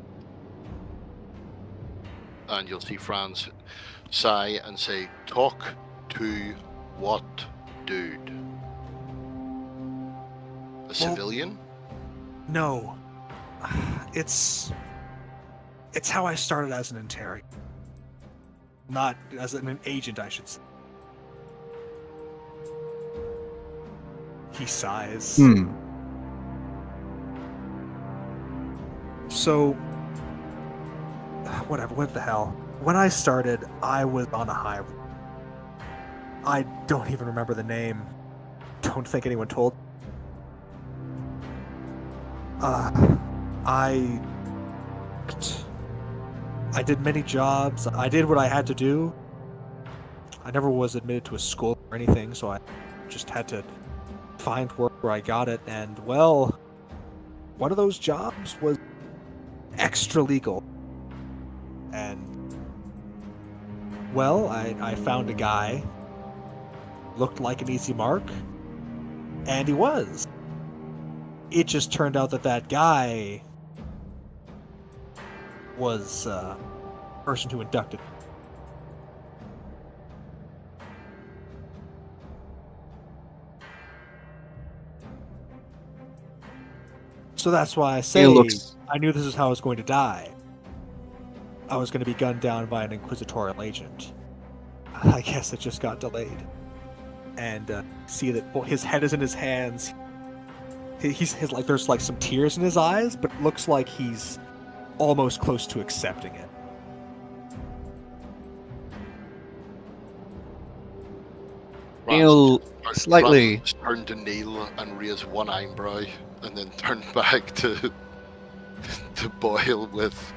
And you'll see Franz sigh and say, talk to what dude? A civilian? No. It's how I started as an interrogator. Not as an agent, I should say. He sighs. So, whatever, what the hell. When I started, I was on a high. I don't even remember the name. Don't think anyone told. I did many jobs. I did what I had to do. I never was admitted to a school or anything, so I just had to find work where I got it. And, well, one of those jobs was extra legal. And, well, I found a guy, looked like an easy mark, and he was. It just turned out that guy was the person who inducted me. So that's why I say I knew this is how I was going to die. I was going to be gunned down by an inquisitorial agent. I guess it just got delayed. And see that his head is in his hands. He's like, there's like some tears in his eyes, but it looks like he's almost close to accepting it. Neil slightly turned to Neil and raised one eyebrow, and then turned back to Boyle with.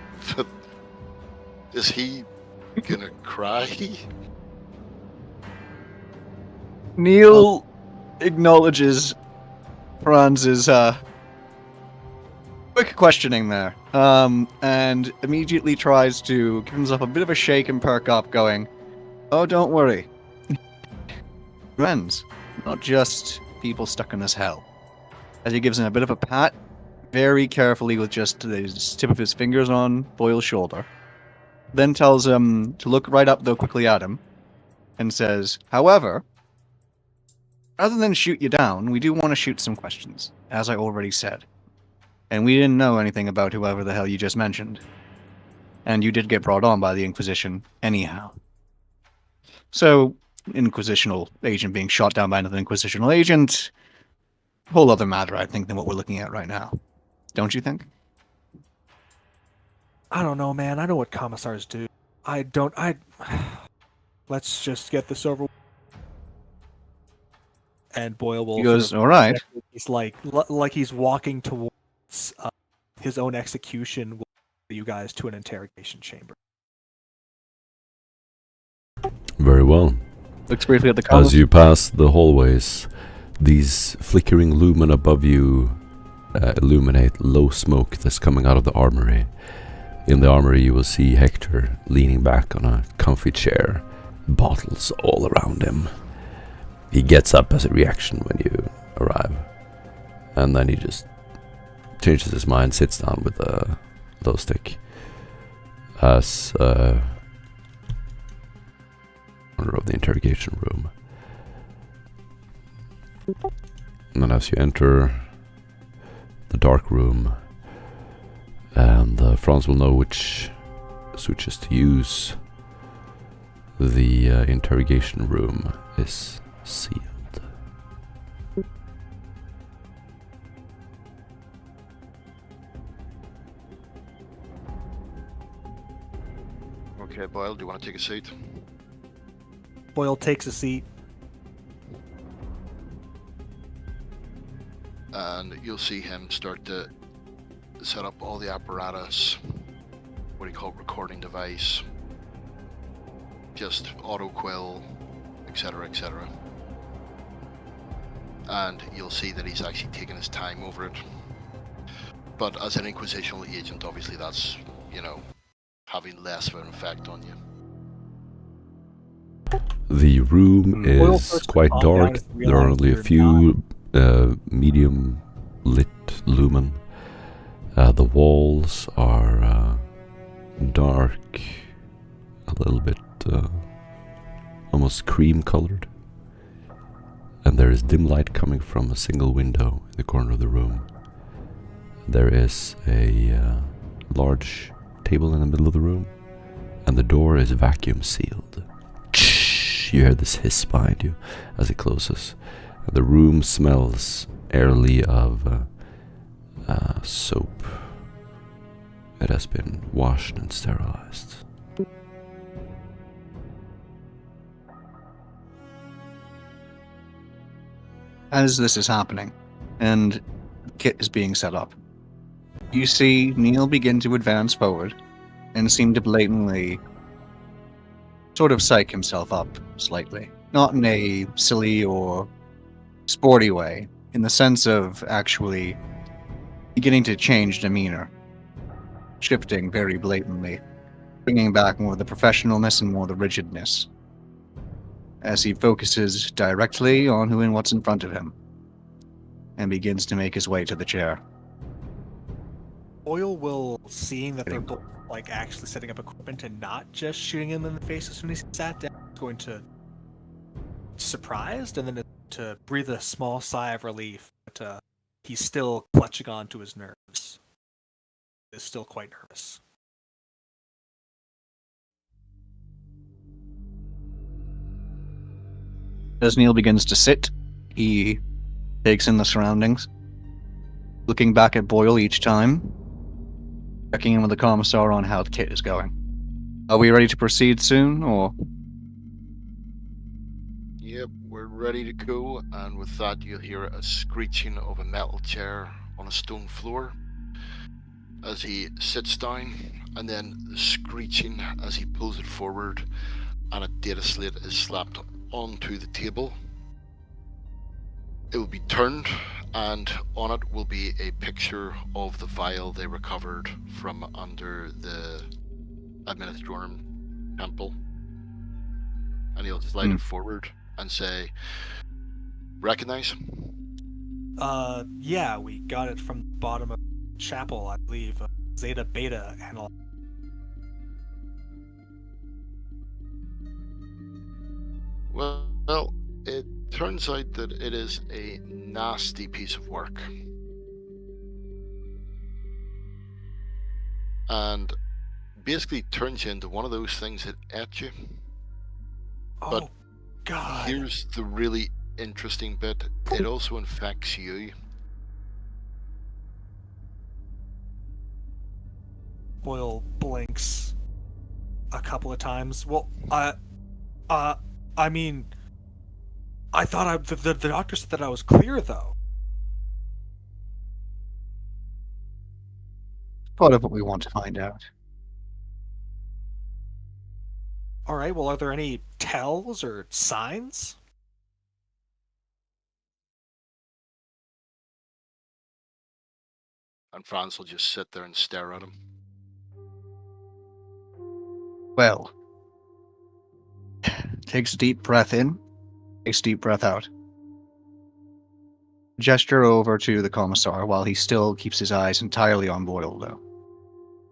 Is he gonna cry? Neil acknowledges Franz's quick questioning there, and immediately tries to give himself a bit of a shake and perk up, going, "Oh, don't worry. Friends, not just people stuck in this hell." As he gives him a bit of a pat, very carefully with just the tip of his fingers on Boyle's shoulder, then tells him to look right up though quickly at him, and says, "However, rather than shoot you down, we do want to shoot some questions, as I already said. And we didn't know anything about whoever the hell you just mentioned. And you did get brought on by the Inquisition anyhow. So, Inquisitional agent being shot down by another Inquisitional agent, whole other matter, I think, than what we're looking at right now. Don't you think?" I don't know, man. I know what commissars do. Let's just get this over. And Boyle will. He goes, "All right." He's like he's walking towards his own execution. Will you guys to an interrogation chamber. Very well. Looks briefly at the As column. you pass the hallways, these flickering lumen above you illuminate low smoke that's coming out of the armory. In the armory you will see Hector leaning back on a comfy chair, bottles all around him. He gets up as a reaction when you arrive, and then he just changes his mind, sits down with a glow stick as owner of the interrogation room. And then as you enter the dark room, and Franz will know which switches to use, the interrogation room is sealed. Okay, Boyle, do you want to take a seat? Boyle takes a seat. And you'll see him start to set up all the apparatus, what do you call it, recording device, just auto quill, etc., etc. And you'll see that he's actually taken his time over it. But as an Inquisitional agent, obviously that's, having less of an effect on you. The room is quite dark. There are only a few medium lit lumen. The walls are dark, a little bit almost cream colored, and there is dim light coming from a single window in the corner of the room. There is a large table in the middle of the room, and the door is vacuum sealed. You hear this hiss behind you as it closes. The room smells airily of soap. It has been washed and sterilized. as this is happening, and kit is being set up, you see Neil begin to advance forward and seem to blatantly sort of psych himself up slightly. Not in a silly or sporty way, in the sense of actually beginning to change demeanor, shifting very blatantly, bringing back more of the professionalness and more of the rigidness, as he focuses directly on who and what's in front of him, and begins to make his way to the chair. Oil will, seeing that they're both like actually setting up equipment and not just shooting him in the face as soon as he sat down, is going to surprised and then to breathe a small sigh of relief. But he's still clutching on to his nerves. He's still quite nervous. As Neil begins to sit, he takes in the surroundings, looking back at Boyle each time, checking in with the commissar on how the kit is going. Are we ready to proceed soon, or? Yep, we're ready to go, and with that you'll hear a screeching of a metal chair on a stone floor as he sits down, and then the screeching as he pulls it forward, and a data slate is slapped onto the table. It will be turned, and on it will be a picture of the vial they recovered from under the Administrorum temple. And he'll slide it forward and say, "Recognize?" Yeah, we got it from the bottom of the chapel, I believe. Zeta Beta analog. Well, it turns out that it is a nasty piece of work. And basically turns you into one of those things that ate you. Oh, But God. here's the really interesting bit. It also infects you. Boyle blinks a couple of times. Well, I mean, I thought the doctor said that I was clear, though. Part of what we want to find out. All right, well, are there any tells or signs? And Franz will just sit there and stare at him. Well, takes a deep breath in, takes a deep breath out. Gesture over to the commissar while he still keeps his eyes entirely on Boyle, though,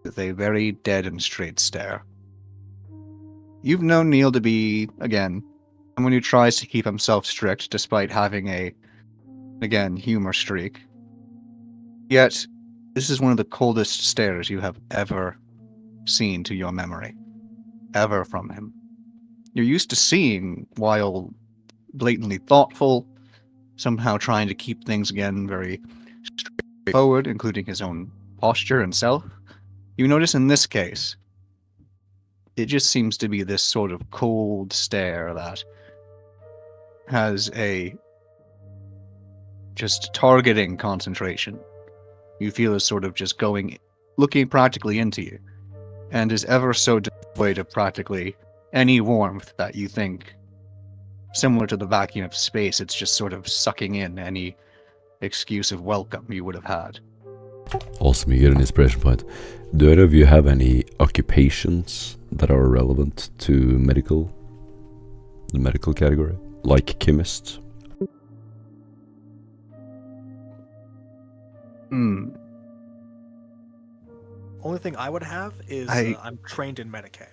with a very dead and straight stare. You've known Neil to be, again, someone who tries to keep himself strict despite having a, again, humor streak. Yet, this is one of the coldest stares you have ever seen to your memory. Ever from him. You're used to seeing, while blatantly thoughtful, somehow trying to keep things again very straightforward, including his own posture and self. You notice in this case, it just seems to be this sort of cold stare that has a just targeting concentration. You feel is sort of just looking practically into you, and is ever so devoid of practically any warmth that you think, similar to the vacuum of space, it's just sort of sucking in any excuse of welcome you would have had. Awesome, you get an inspiration point. Do either of you have any occupations that are relevant to the medical category? Like chemists? Only thing I would have is I'm trained in Medicaid.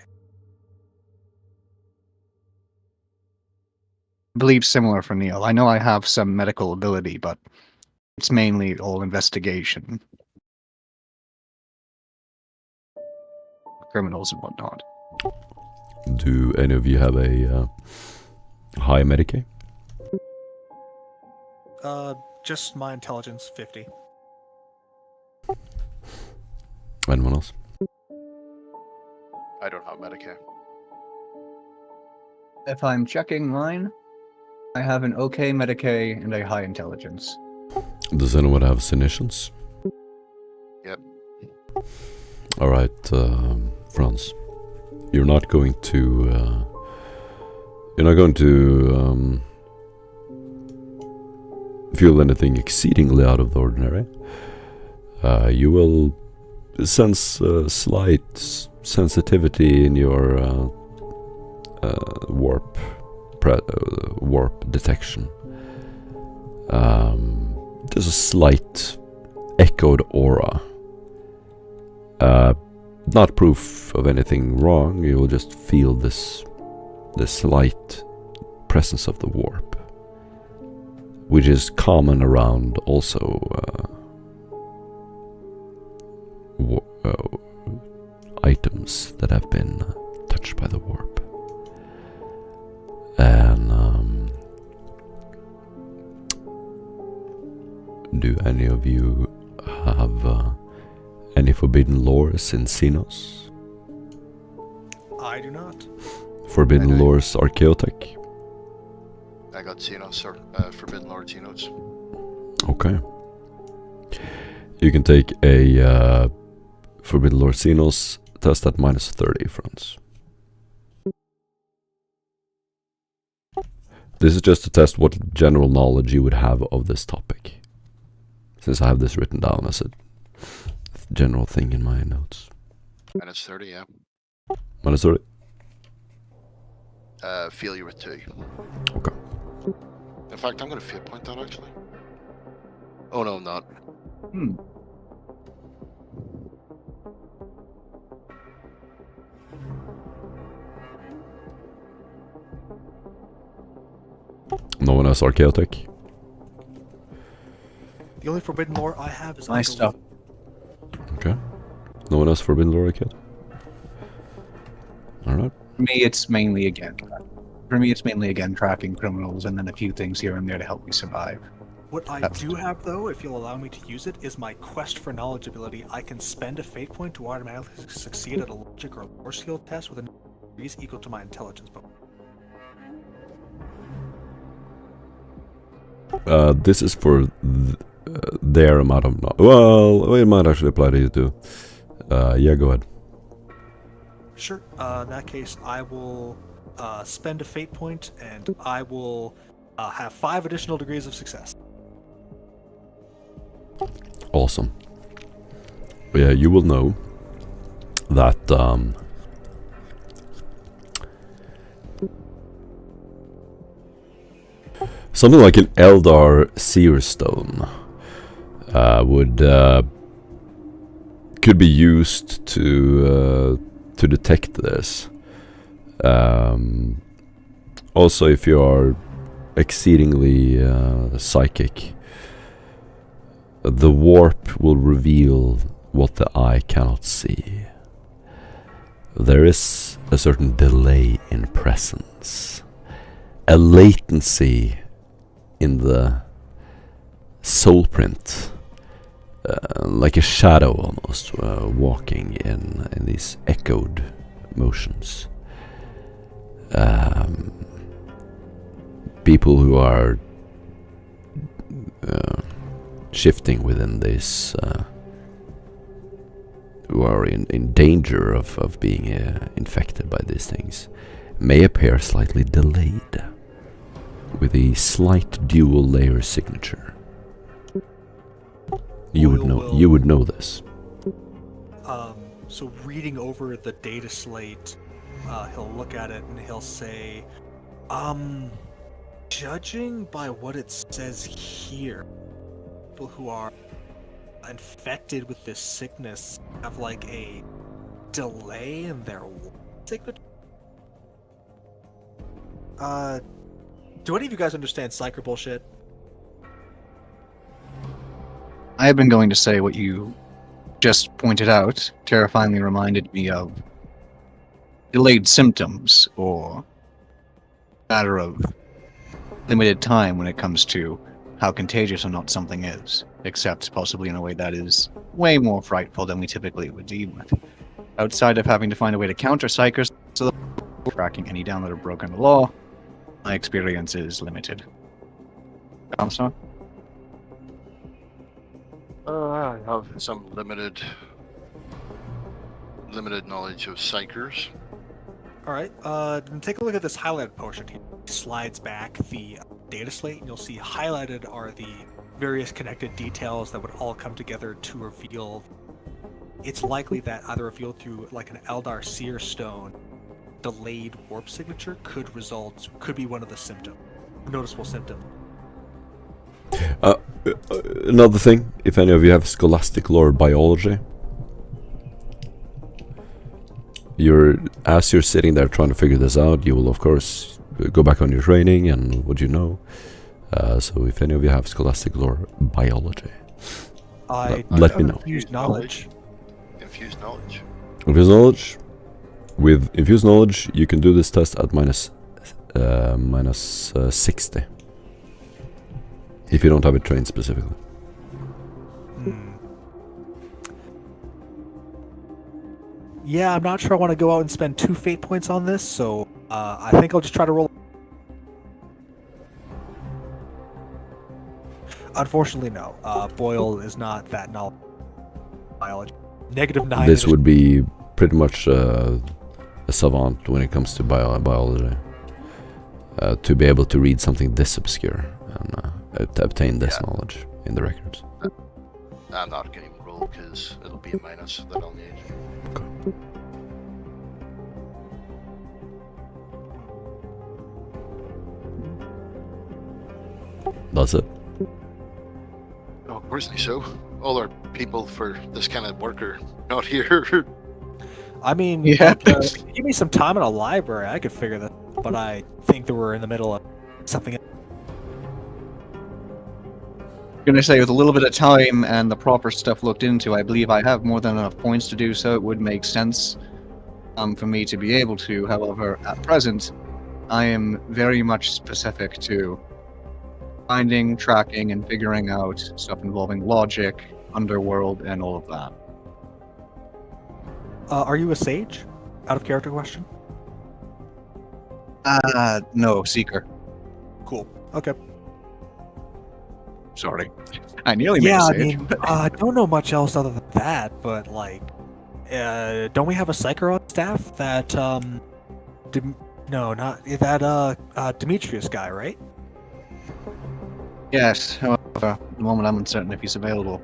I believe similar for Neil. I know I have some medical ability, but it's mainly all investigation. Criminals and whatnot. Do any of you have a high Medicaid? Just my intelligence 50. Anyone else? I don't have Medicare. If I'm checking mine, I have an okay Medicaid and a high intelligence. Does anyone have senescence? Yep. Alright, Franz. You're not going to... feel anything exceedingly out of the ordinary. You will sense slight sensitivity in your warp detection. There's a slight echoed aura. Not proof of anything wrong. You will just feel this slight presence of the warp, which is common around also items that have been touched by the warp. And do any of you have any forbidden lores in Xenos? I do not. Forbidden lores Archaeotech? I got Xenos, or Forbidden Lord Xenos. Okay. You can take a Forbidden Lore Xenos test at -30, friends. This is just to test what general knowledge you would have of this topic, since I have this written down as a general thing in my notes. -30, yeah. -30? Failure with 2. Okay. In fact, I'm going to fate point that, actually. Oh, no, I'm not. No one has Archaeotech? The only forbidden lore I have is My stuff. Okay. No one has Forbidden Lore Archaeotech? Alright. For me, it's mainly again tracking criminals and then a few things here and there to help me survive. What I do have, though, if you'll allow me to use it, is my Quest for Knowledge ability. I can spend a fate point to automatically succeed at a logic or lore skill test with a degrees equal to my intelligence bonus. This is for their amount of well, it might actually apply to you too. Yeah, go ahead. Sure. In that case, I will spend a fate point, and I will have 5 additional degrees of success. Awesome. Yeah, you will know that something like an Eldar Seer Stone could be used to detect this. Also, if you are exceedingly psychic, the warp will reveal what the eye cannot see. There is a certain delay in presence, a latency in the soul print, like a shadow almost, walking in these echoed motions. People who are shifting within this, who are in danger of being infected by these things, may appear slightly delayed, with a slight dual layer signature. You would know this. So reading over the data slate, he'll look at it and he'll say, judging by what it says here, people who are infected with this sickness have like a delay in their signature. Do any of you guys understand psyker bullshit? I have been going to say what you just pointed out terrifyingly reminded me of delayed symptoms, or matter of limited time when it comes to how contagious or not something is, except possibly in a way that is way more frightful than we typically would deal with. Outside of having to find a way to counter psychers, so tracking any down that have broken the law, my experience is limited. Counselor? I have some limited knowledge of psychers. All right. Take a look at this highlighted portion here. Slides back the data slate, and you'll see highlighted are the various connected details that would all come together to reveal. It's likely that either revealed through like an Eldar Seer stone, delayed warp signature could be one of the noticeable symptoms. Another thing, if any of you have scholastic lore biology, as you're sitting there trying to figure this out, you will of course go back on your training and what you know. So if any of you have scholastic lore biology, let me know. Infused knowledge. Infused knowledge. Infused knowledge. With infused knowledge, you can do this test at minus 60. If you don't have it trained specifically. Yeah, I'm not sure I want to go out and spend 2 fate points on this, so I think I'll just try to roll. Unfortunately, no. Boyle is not that knowledgeable biology. -9. This would be pretty much a savant when it comes to biology. To be able to read something this obscure and obtain this knowledge in the records. I'm not getting roll because it'll be a minus that I'll need. Okay. That's it. Oh, of course so. All our people for this kind of work are not here. I mean, Yeah. Give me some time in a library, I could figure this. But I think that we're in the middle of something. I'm gonna say with a little bit of time and the proper stuff looked into, I believe I have more than enough points to do so. It would make sense for me to be able to. However, at present, I am very much specific to finding, tracking, and figuring out stuff involving logic, underworld, and all of that. Are you a sage? Out of character question. No, seeker. Cool. Okay. Sorry. I nearly made a Yeah, I sage. mean, I don't know much else other than that, but like, don't we have a psyker on staff that, Demetrius guy, right? Yes, however, at the moment I'm uncertain if he's available.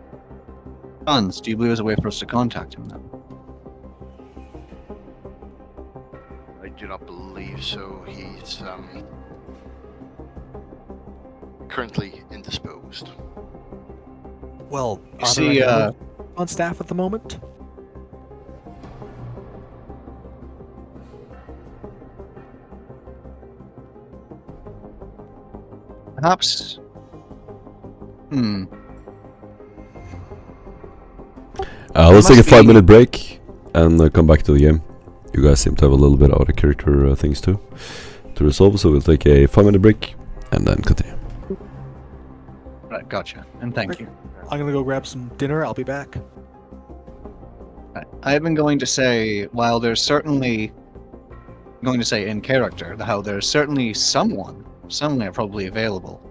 Hans, do you believe there's a way for us to contact him then? I do not believe so. He's currently indisposed. Well, You are see, there any on staff at the moment? Perhaps. Let's take a must 5-minute break and come back to the game. You guys seem to have a little bit out of character things too to resolve, so we'll take a 5-minute break and then continue. Right, gotcha. And thank you. I'm gonna go grab some dinner. I'll be back. Right. I've been going to say, while there's certainly going to say in character, how there's certainly someone somewhere probably available,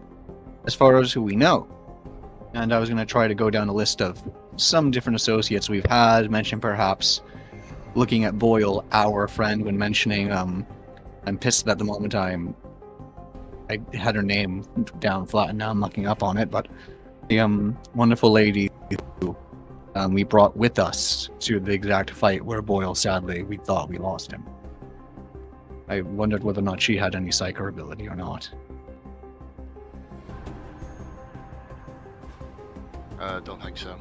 as far as who we know. And I was going to try to go down a list of some different associates we've had, mention perhaps looking at Boyle, our friend, when mentioning, I'm pissed at the moment I had her name down flat and now I'm looking up on it, but the wonderful lady who we brought with us to the exact fight where Boyle, sadly, we thought we lost him. I wondered whether or not she had any psycho ability or not. Don't think so.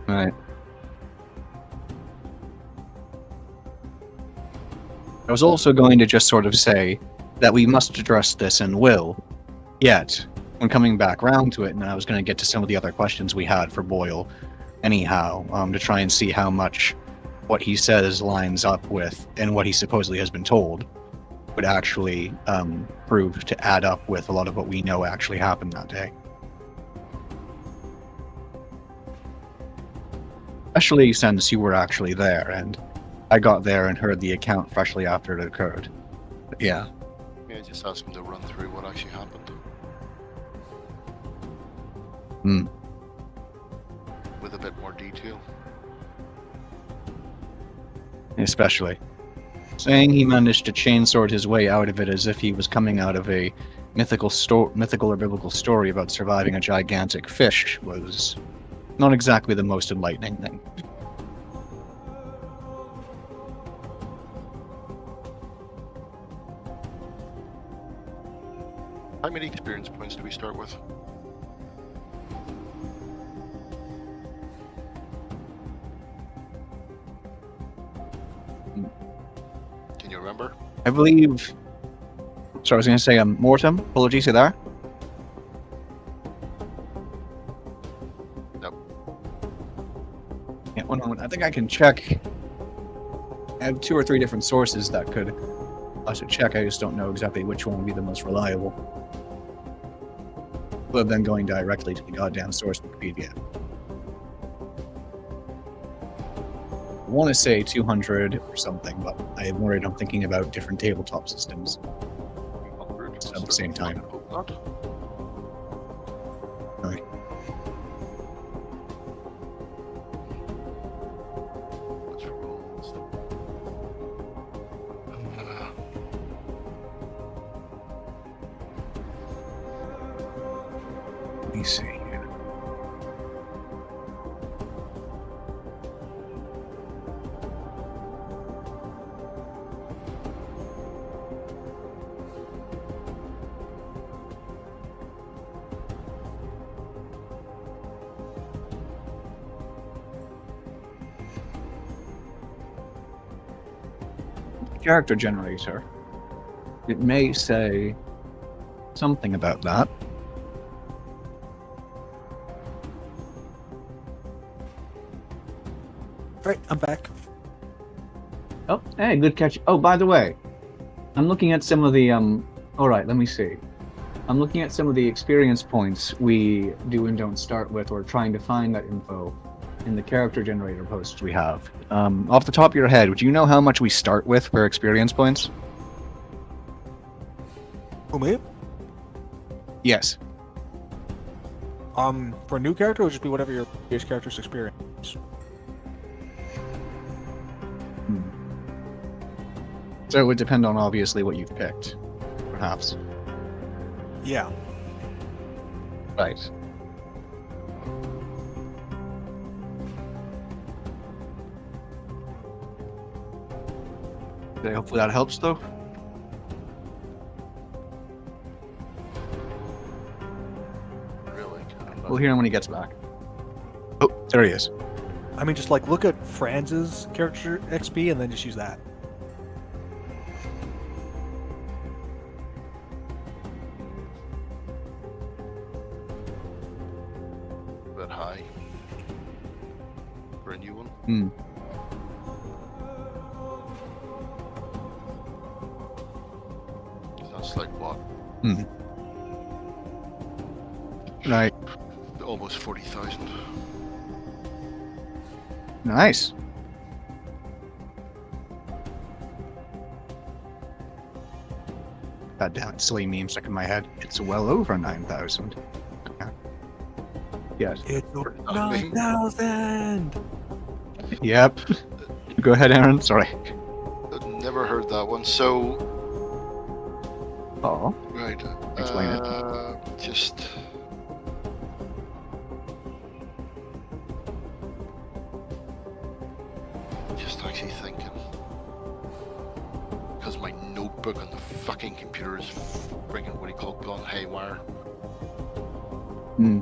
Right. I was also going to just sort of say that we must address this and will. Yet, when coming back round to it, and I was going to get to some of the other questions we had for Boyle anyhow, to try and see how much what he says lines up with and what he supposedly has been told would actually prove to add up with a lot of what we know actually happened that day. Especially since you were actually there, and I got there and heard the account freshly after it occurred. Yeah. Yeah, just ask him to run through what actually happened. Hmm. With a bit more detail. Especially saying he managed to chainsword his way out of it as if he was coming out of a mythical or biblical story about surviving a gigantic fish was not exactly the most enlightening thing. How many experience points do we start with? Can you remember? I believe. Sorry, I was going to say Mortem. Apologies, you there? Nope. Yeah, one moment. I think I can check. I have 2 or 3 different sources that could. I should check. I just don't know exactly which one would be the most reliable. Rather than going directly to the goddamn source Wikipedia. I want to say 200 or something, but I'm worried I'm thinking about different tabletop systems at the same time. Right. Let's roll. Let me see here. Character generator. It may say something about that. Right, I'm back. Oh, hey, good catch. Oh, by the way, I'm looking at some of the all right, let me see. I'm looking at some of the experience points we do and don't start with, or trying to find that info in the character generator posts we have. Off the top of your head, would you know how much we start with for experience points? Who, me? Yes. For a new character, it would just be whatever your previous character's experience. So it would depend on obviously what you've picked, perhaps. Yeah. Right. Okay, hopefully that helps, though. Really? We'll hear him when he gets back. Oh, there he is. I mean, just like look at Franz's character XP and then just use that. A bit high. For a new one? Hmm. That's like what? Hmm. Right. Almost 40,000. Nice. That damn silly meme stuck in my head. It's well over 9,000. Yes. It's 9,000! Yep. Go ahead, Aaron. Sorry. I've never heard that one. So, Oh. right. Explain it. Just. Just actually thinking. Because my notebook on the fucking computer is freaking what do you call it, gone haywire. Hmm.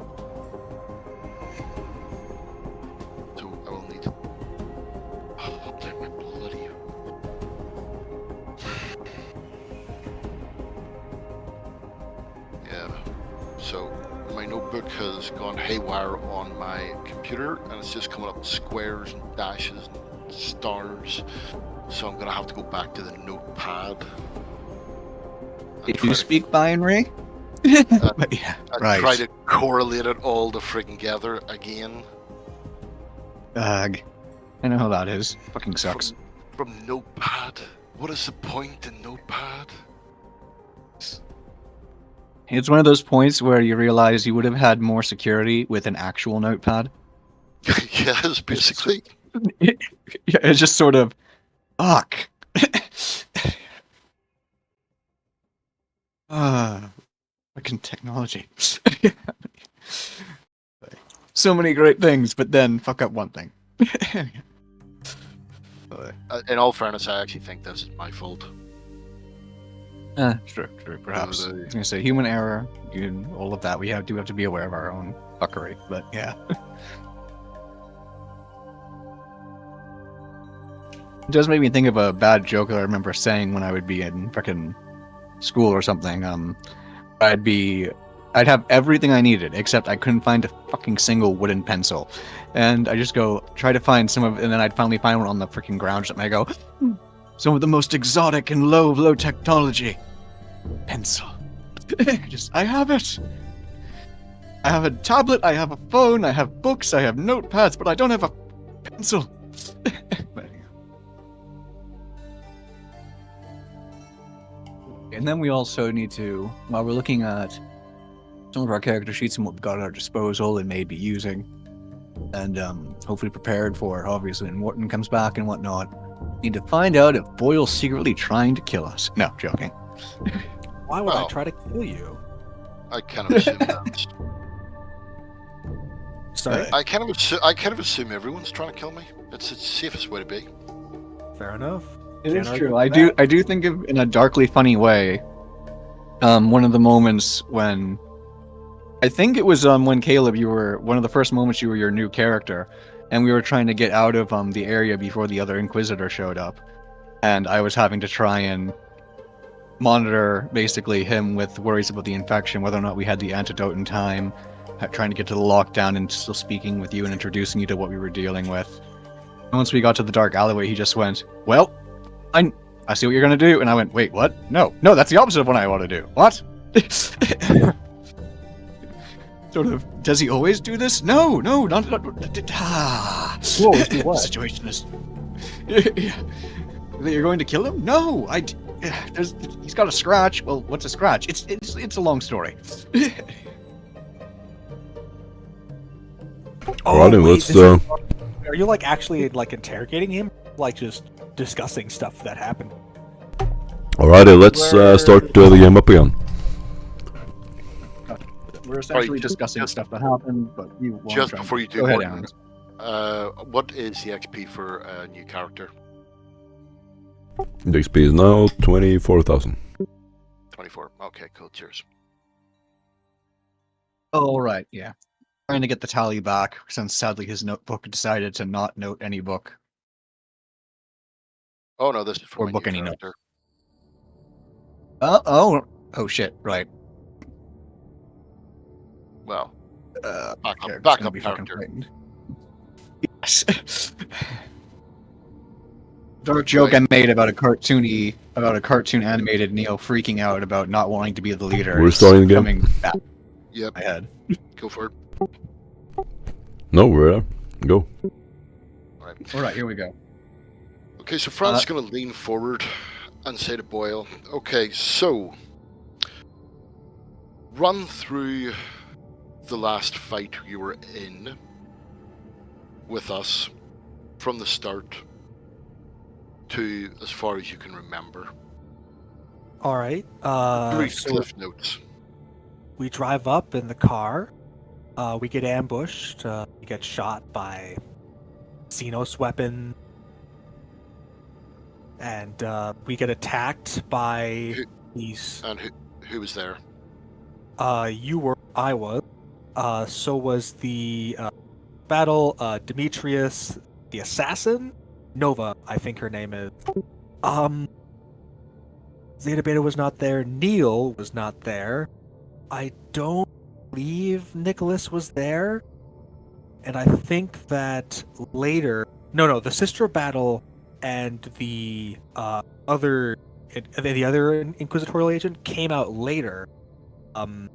So I will need. Oh, damn my bloody. Yeah. So my notebook has gone haywire on my computer, and it's just coming up with squares and dashes and stars. So I'm gonna have to go back to the notepad. and Did try you to- speak binary? But yeah, and right. try to correlate it all to friggin' together again. Ugh. I know how that is. Fucking sucks. From notepad What is the point in Notepad? It's one of those points where you realize you would have had more security with an actual notepad. Yes, basically. It's just sort of, fuck. Fucking technology. So many great things, but then fuck up one thing. In all fairness, I actually think this is my fault. True, perhaps. I was gonna say human error, all of that. We do have to be aware of our own fuckery, but yeah. It does make me think of a bad joke that I remember saying when I would be in frickin' school or something. I'd have everything I needed, except I couldn't find a fucking single wooden pencil. And I just go, try to find some of, and then I'd finally find one on the freaking ground or something. I go, some of the most exotic and low technology. Pencil. I have it. I have a tablet, I have a phone, I have books, I have notepads, but I don't have a pencil. And then we also need to, while we're looking at some of our character sheets and what we've got at our disposal and may be using, and hopefully prepared for, obviously, when Morton comes back and whatnot, need to find out if Boyle's secretly trying to kill us. No, joking. Why would I try to kill you? I kind of assume that. Sorry? I kind of assume everyone's trying to kill me. It's the safest way to be. Fair enough. It is true. I do think of, in a darkly funny way, one of the moments when, I think it was when Caleb, you were one of the first moments you were your new character, and we were trying to get out of the area before the other Inquisitor showed up, and I was having to try and monitor basically him with worries about the infection, whether or not we had the antidote in time, trying to get to the lockdown and still speaking with you and introducing you to what we were dealing with. And once we got to the dark alleyway, he just went, well, I see what you're gonna do, and I went, wait, what? No, that's the opposite of what I want to do. What? Sort of, does he always do this? No, not Whoa, do what? The situation is... That you're going to kill him? No, he's got a scratch. Well, what's a scratch? It's a long story. Alrighty, let's Are you like actually like interrogating him? Like just discussing stuff that happened? Alrighty, let's start the game up again. We're essentially discussing stuff that happened, but you want just to before you do, go ahead, Morton, what is the XP for a new character? The XP is now 24,000. 24. Okay, cool. Cheers. Oh, right, yeah. Trying to get the tally back, since sadly his notebook decided to not note any book. Oh no, this is for Or my book new any note. character. Oh shit, right. Well, Character's backup gonna be fucking character. frightened. Yes. Dark joke I made about a cartoon animated Neo freaking out about not wanting to be the leader. We're is starting the game. coming back Yep. in my head. Go for it. No, we're there. Go. Alright, here we go. Okay, so Fran's going to lean forward and say to Boyle, okay, so run through the last fight you were in with us from the start to as far as you can remember. All right. Brief So cliff notes. we drive up in the car. We get ambushed. We get shot by Xenos weapon. And we get attacked by these... And who was there? You were... I was. So was the battle, Demetrius, the assassin? Nova, I think her name is. Zeta Beta was not there. Neil was not there. I don't believe Nicholas was there. And I think that later... No, the sister battle and the other inquisitorial agent came out later. And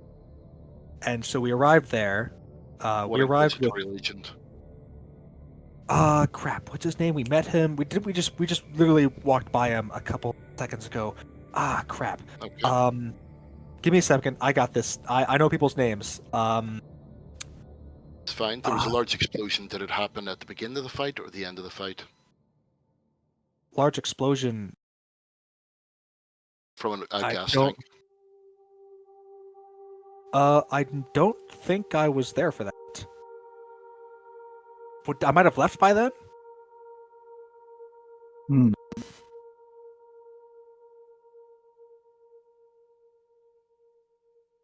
so we arrived there. What We arrived with inquisitorial agent? Crap. What's his name? We met him. We just literally walked by him a couple seconds ago. Crap. Okay. Give me a second. I got this. I know people's names. It's fine. There was a large explosion. Did it happen at the beginning of the fight or the end of the fight? Large explosion. From a I gas don't- tank. I don't think I was there for that. I might have left by then.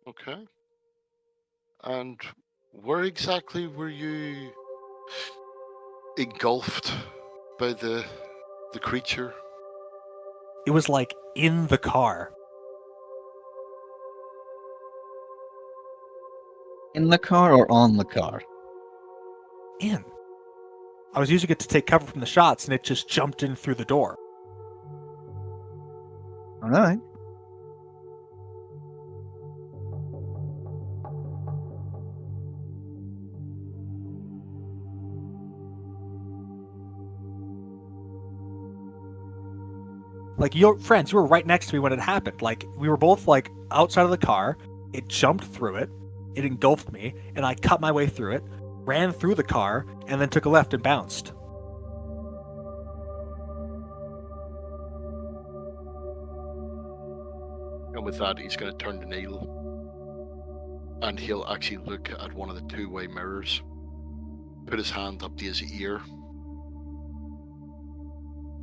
Okay. And where exactly were you engulfed by the creature? It was like in the car. In the car or on the car? In. I was using it to take cover from the shots, and it just jumped in through the door. All right. Like, your friends, you were right next to me when it happened. Like, we were both, like, outside of the car. It jumped through it. It engulfed me, and I cut my way through it, ran through the car, and then took a left and bounced. And with that, he's going to turn to Neil. And he'll actually look at one of the two-way mirrors. Put his hand up to his ear.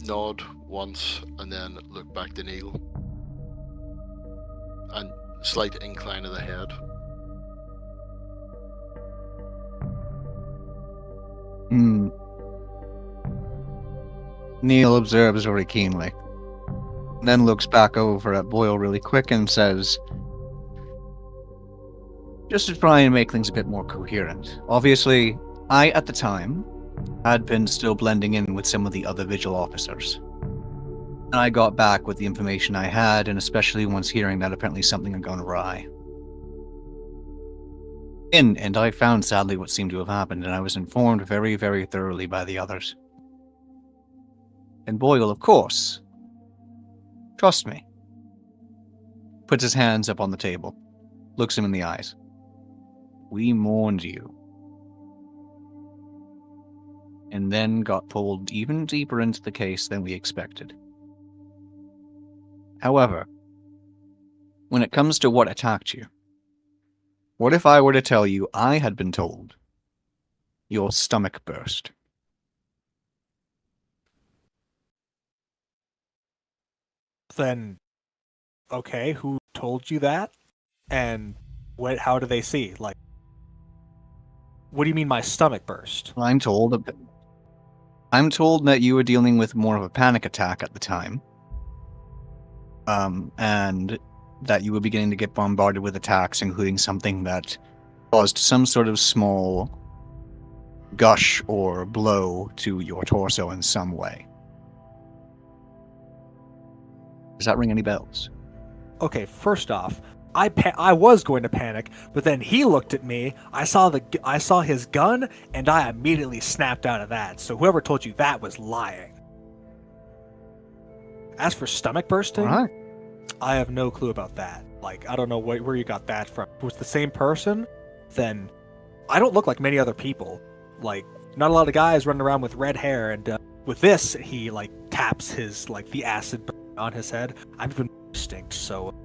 Nod once, and then look back to Neil. And slight incline of the head. Neil observes very keenly, then looks back over at Boyle really quick and says, just to try and make things a bit more coherent. Obviously, I, at the time, had been still blending in with some of the other vigil officers. And I got back with the information I had, and especially once hearing that apparently something had gone awry. And I found sadly what seemed to have happened, and I was informed very, very thoroughly by the others. And Boyle, of course, trust me, puts his hands up on the table, looks him in the eyes. We mourned you. And then got pulled even deeper into the case than we expected. However, when it comes to what attacked you, what if I were to tell you I had been told your stomach burst? Then, okay, who told you that? And how do they see? Like, what do you mean my stomach burst? I'm told that you were dealing with more of a panic attack at the time. And that you were beginning to get bombarded with attacks, including something that caused some sort of small gush or blow to your torso in some way. Does that ring any bells? Okay, first off, I was going to panic, but then he looked at me. I saw his gun, and I immediately snapped out of that. So whoever told you that was lying. As for stomach bursting, All right. I have no clue about that. Like, I don't know where you got that from. If it was the same person, then I don't look like many other people. Like, not a lot of guys running around with red hair, and with this, he like taps his the acid on his head. I'm even more distinct. So,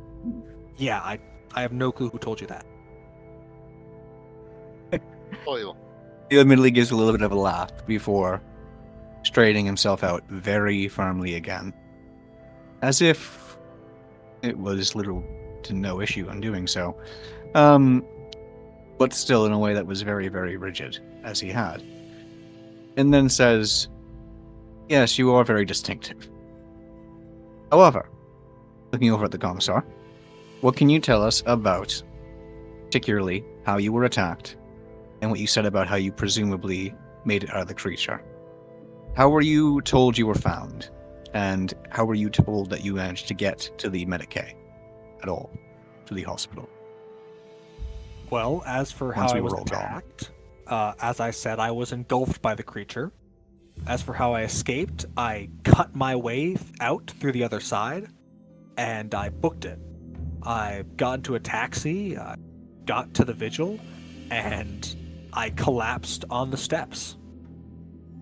yeah, I have no clue who told you that. Boyle. He admittedly gives a little bit of a laugh before straightening himself out very firmly again, as if it was little to no issue in doing so, but still in a way that was very, very rigid, as he had. And then says, yes, you are very distinctive. However, looking over at the commissar, what can you tell us about, particularly, how you were attacked, and what you said about how you presumably made it out of the creature? How were you told you were found? And how were you told that you managed to get to the Medicaid at all, to the hospital? Well, as for Once how we I was were all gone. attacked, as I said, I was engulfed by the creature. As for how I escaped, I cut my way out through the other side, and I booked it. I got into a taxi, got to the vigil, and I collapsed on the steps.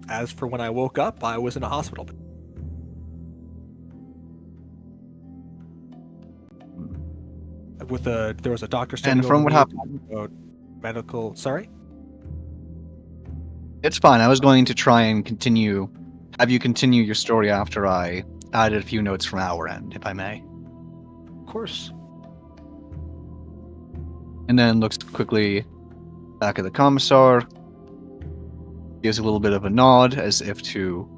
As for when I woke up, I was in a hospital. There was a doctor standing And from over what me happened? about medical. Sorry. It's fine. I was going to try and have you continue your story after I added a few notes from our end, if I may. Of course. And then looks quickly back at the commissar, gives a little bit of a nod as if to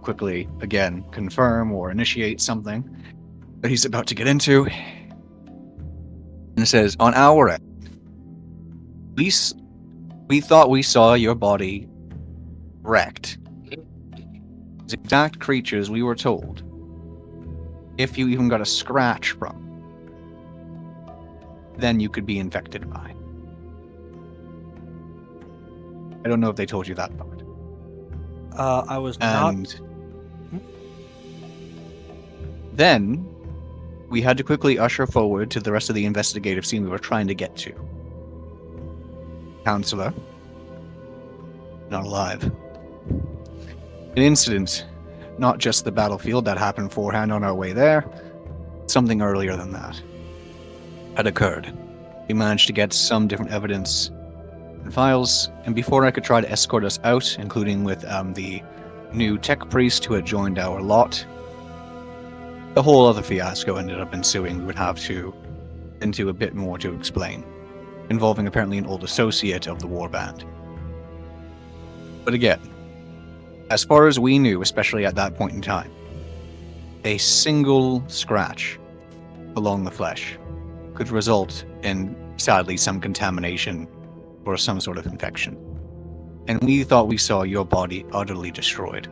quickly, again, confirm or initiate something that he's about to get into. And it says, on our end, we thought we saw your body wrecked. These exact creatures we were told, if you even got a scratch from, then you could be infected by. I don't know if they told you that part. I was not. And then we had to quickly usher forward to the rest of the investigative scene we were trying to get to. Counselor, not alive. An incident, not just the battlefield that happened beforehand on our way there, something earlier than that had occurred. We managed to get some different evidence and files, and before I could try to escort us out, including with the new tech priest who had joined our lot, the whole other fiasco ended up ensuing. We would have to into a bit more to explain, involving apparently an old associate of the warband. But again, as far as we knew, especially at that point in time, a single scratch along the flesh could result in, sadly, some contamination or some sort of infection. And we thought we saw your body utterly destroyed.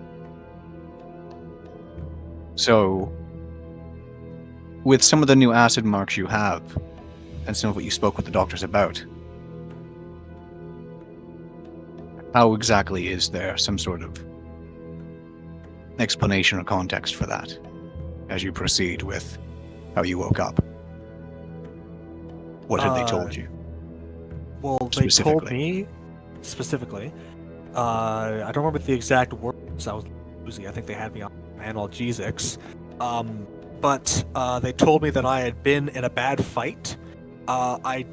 So, with some of the new acid marks you have, and some of what you spoke with the doctors about, how exactly is there some sort of explanation or context for that as you proceed with how you woke up? What had they told you? Well, they told me specifically. I don't remember the exact words I was using. I think they had me on analgesics. But they told me that I had been in a bad fight. I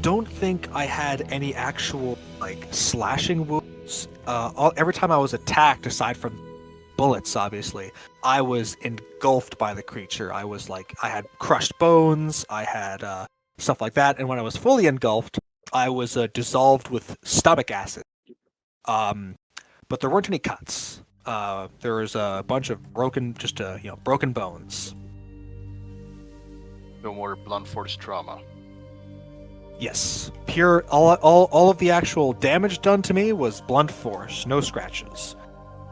don't think I had any actual slashing wounds. Every time I was attacked, aside from bullets, obviously, I was engulfed by the creature. I had crushed bones. I had stuff like that. And when I was fully engulfed, I was dissolved with stomach acid. But there weren't any cuts. There was a bunch of broken bones. No more blunt force trauma. Yes, pure. All of the actual damage done to me was blunt force, no scratches.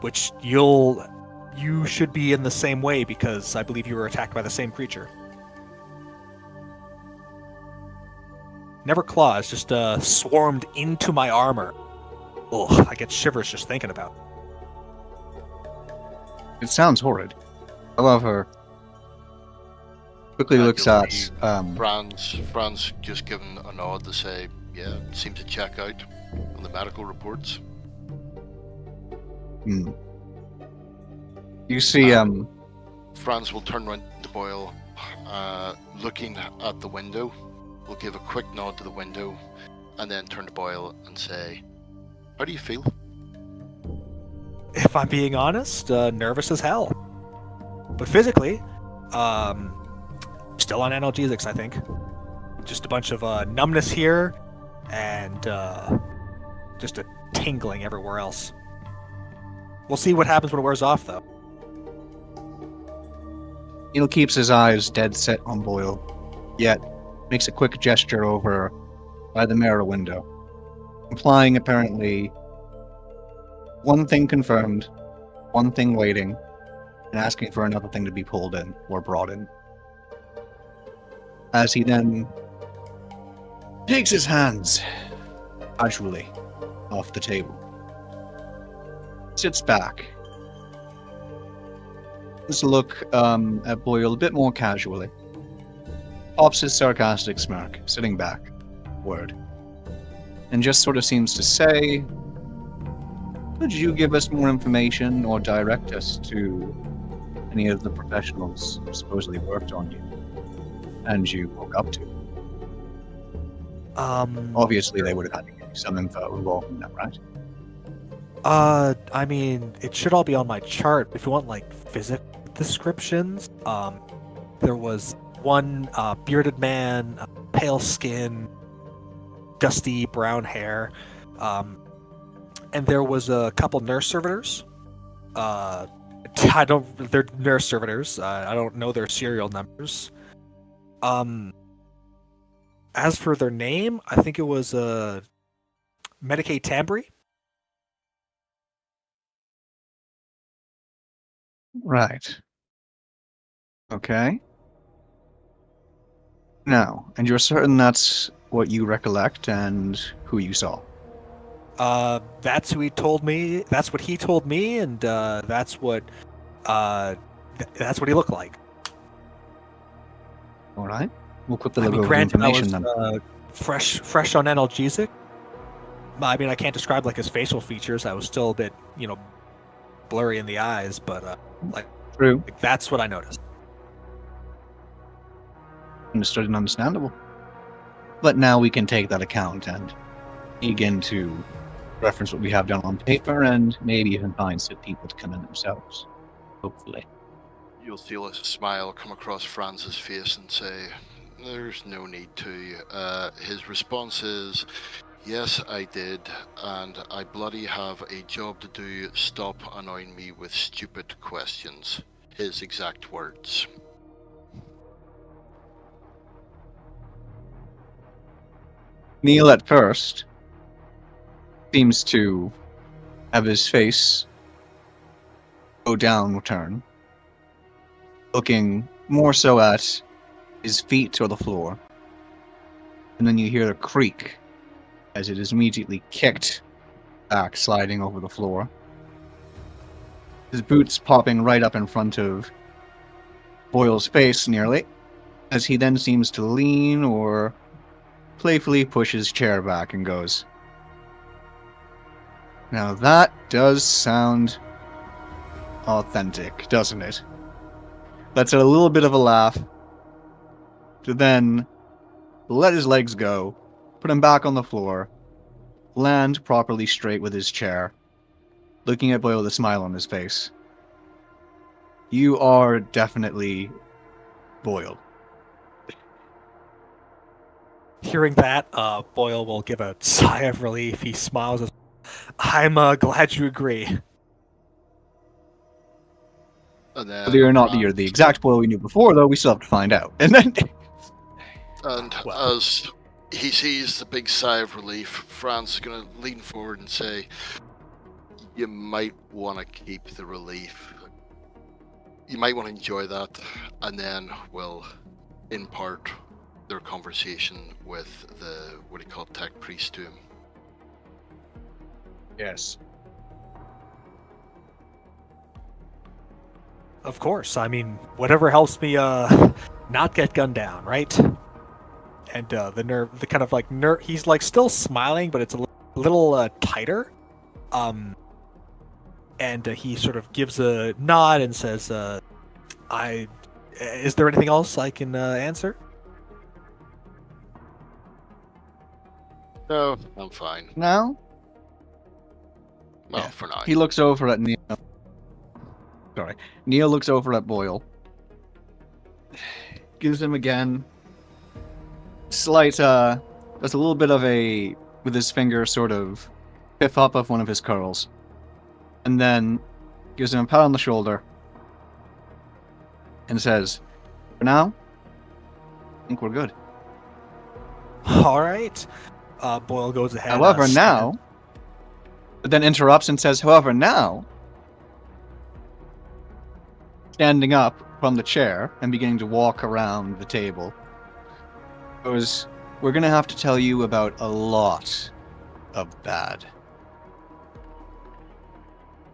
Which you should be in the same way because I believe you were attacked by the same creature. Never claws, just swarmed into my armor. Ugh, I get shivers just thinking about it. It sounds horrid. However, quickly looks at Franz just given a nod to say, yeah, seems to check out on the medical reports. You see, Franz will turn around to Boyle, looking at the window, will give a quick nod to the window, and then turn to Boyle and say, how do you feel? If I'm being honest, nervous as hell. But physically, still on analgesics, I think. Just a bunch of numbness here, and just a tingling everywhere else. We'll see what happens when it wears off, though. Neil keeps his eyes dead set on Boyle, yet makes a quick gesture over by the mirror window, implying apparently one thing confirmed, one thing waiting, and asking for another thing to be pulled in or brought in. As he then takes his hands casually off the table. Sits back. Let's look at Boyle a bit more casually. Pops his sarcastic smirk, sitting back. Word. And just sort of seems to say, could you give us more information or direct us to any of the professionals who supposedly worked on you and you woke up to? Obviously, they would have had to give you some info involving them, right? I mean, it should all be on my chart. If you want, like, physical descriptions, there was one bearded man, pale skin, dusty brown hair, and there was a couple nurse servitors. They're nurse servitors. I don't know their serial numbers. As for their name, I think it was Medicaid Tambry. Right. Okay. Now, and you're certain that's what you recollect and who you saw? That's who he told me. That's what he told me, and that's what he looked like. All right. We'll put the I mean, little granted, I information was then. fresh on analgesic. I mean, I can't describe like his facial features. I was still a bit, blurry in the eyes, but True. that's what I noticed. Understood and understandable. But now we can take that account and begin to reference what we have down on paper and maybe even find some people to come in themselves. Hopefully. You'll feel a smile come across Franz's face and say, there's no need to. His response is, yes, I did, and I bloody have a job to do. Stop annoying me with stupid questions. His exact words. Neil at first seems to have his face go down turn, looking more so at his feet or the floor. And then you hear a creak as it is immediately kicked back, sliding over the floor. His boots popping right up in front of Boyle's face nearly, as he then seems to lean or playfully push his chair back and goes, now that does sound authentic, doesn't it? Lets out a little bit of a laugh, to then let his legs go, put him back on the floor, land properly straight with his chair, looking at Boyle with a smile on his face. You are definitely Boyle. Hearing that, Boyle will give a sigh of relief. He smiles. I'm glad you agree. And then Whether or not you're the exact Boyle we knew before, though, we still have to find out. And then, as he sees the big sigh of relief, Franz is going to lean forward and say, you might want to keep the relief. You might want to enjoy that, and then we'll impart their conversation with the, what do you call it, tech priest to him. yes. Of course. I mean, whatever helps me not get gunned down, right? And the kind of like he's like still smiling, but it's a little tighter. And he sort of gives a nod and says, is there anything else I can answer? No, I'm fine. Now? Well, Yeah. for now. He looks over at Neil. Sorry. Neil looks over at Boyle. Gives him again slight, just a little bit of a, with his finger, sort of piff up of one of his curls. And then gives him a pat on the shoulder. And says, for now, I think we're good. All right. Boyle goes ahead. However, now, but then interrupts and says, however, now, standing up from the chair and beginning to walk around the table, goes, we're going to have to tell you about a lot of bad.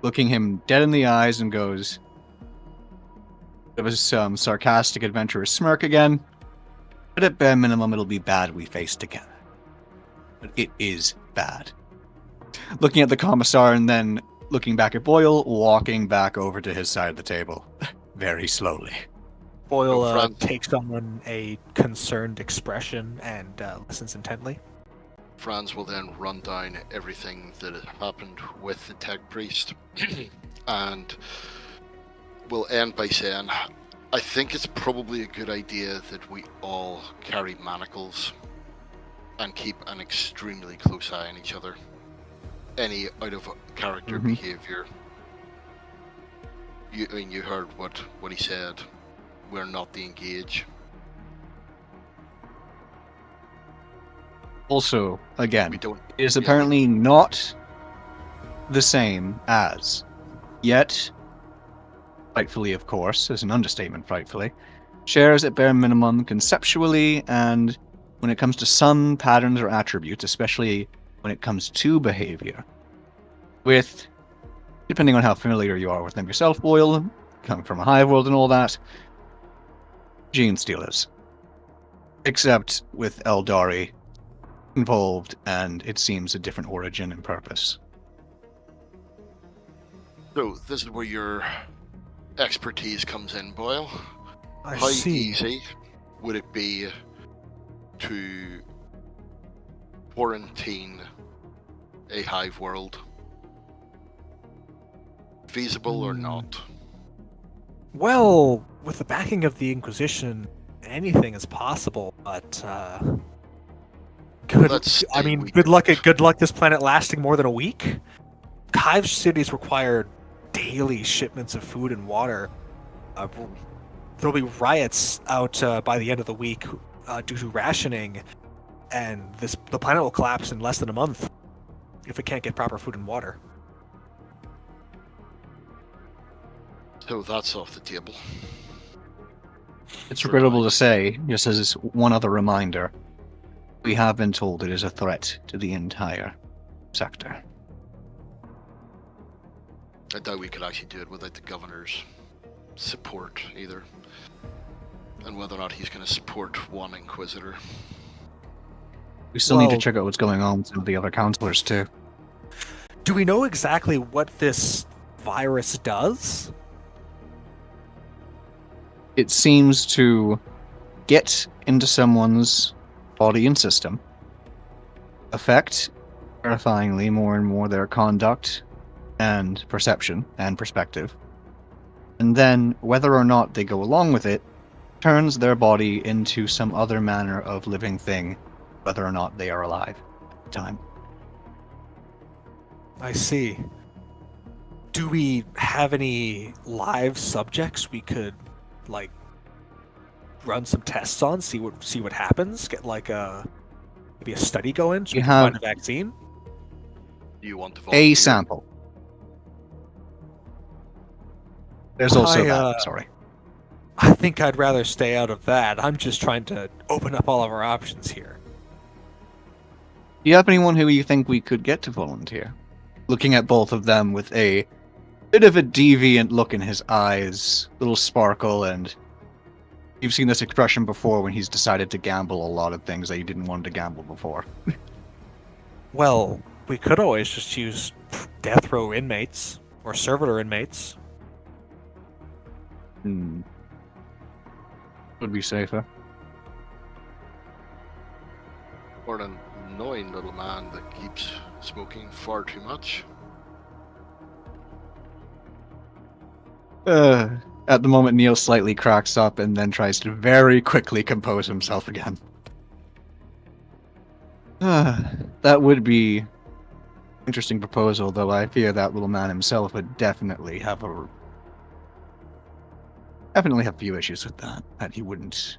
looking him dead in the eyes and goes, "It was some sarcastic, adventurous smirk again. But at bare minimum, it'll be bad we face together. But it is bad." Looking at the commissar and then looking back at Boyle, walking back over to his side of the table, very slowly. Boyle takes on a concerned expression and listens intently. Franz will then run down everything that has happened with the tech priest and will end by saying, I think it's probably a good idea that we all carry manacles and keep an extremely close eye on each other. Any out of character behavior. You heard what he said. We're not the engage. Also, again, We don't. it is apparently not the same as, yet, frightfully, of course, is an understatement, frightfully, shares at bare minimum conceptually, and when it comes to some patterns or attributes, especially when it comes to behavior, with, depending on how familiar you are with them yourself, Boyle, coming from a hive world and all that, gene stealers. Except with Eldari involved, and it seems a different origin and purpose. So this is where your expertise comes in, Boyle. I How see. easy would it be to quarantine a hive world? Feasible or not? Well, with the backing of the Inquisition, anything is possible, but Let's say good luck this planet lasting more than a week. Hive cities require daily shipments of food and water. There'll be riots out by the end of the week due to rationing, and the planet will collapse in less than a month if it can't get proper food and water. So that's off the table. It's regrettable to say, just as one other reminder, we have been told it is a threat to the entire sector. I doubt we could actually do it without the governor's support either. And whether or not he's going to support one Inquisitor. We still need to check out what's going on with some of the other counselors too. Do we know exactly what this virus does? It seems to get into someone's body and system, affect terrifyingly more and more their conduct and perception and perspective, and then whether or not they go along with it, turns their body into some other manner of living thing, whether or not they are alive at the time. I see. Do we have any live subjects we could, like, run some tests on, see what happens? Get like maybe a study going so we can find a vaccine? Do you want to volunteer? A sample. There's also that, sorry. I think I'd rather stay out of that. I'm just trying to open up all of our options here. Do you have anyone who you think we could get to volunteer? Looking at both of them with a bit of a deviant look in his eyes, little sparkle, and you've seen this expression before when he's decided to gamble a lot of things that he didn't want to gamble before. Well, we could always just use death row inmates or servitor inmates. Would be safer. Or an annoying little man that keeps smoking far too much. At the moment, Neil slightly cracks up and then tries to very quickly compose himself again. That would be an interesting proposal, though I fear that little man himself would definitely have a few issues with that he wouldn't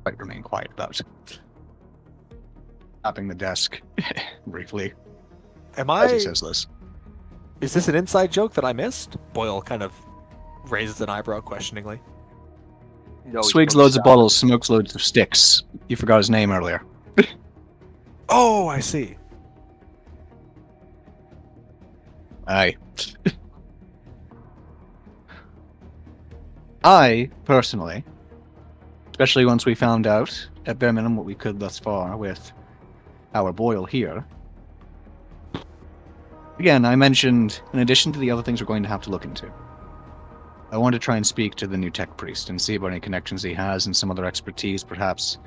quite remain quiet about. Tapping the desk briefly as he says this. Is this an inside joke that I missed? Boyle kind of raises an eyebrow questioningly. No, Swigs loads of bottles, smokes loads of sticks. You forgot his name earlier. Oh, I see. Aye. I, personally, especially once we found out, at bare minimum, what we could thus far with our Boyle here. Again, I mentioned, in addition to the other things we're going to have to look into, I want to try and speak to the new tech priest and see about any connections he has and some other expertise perhaps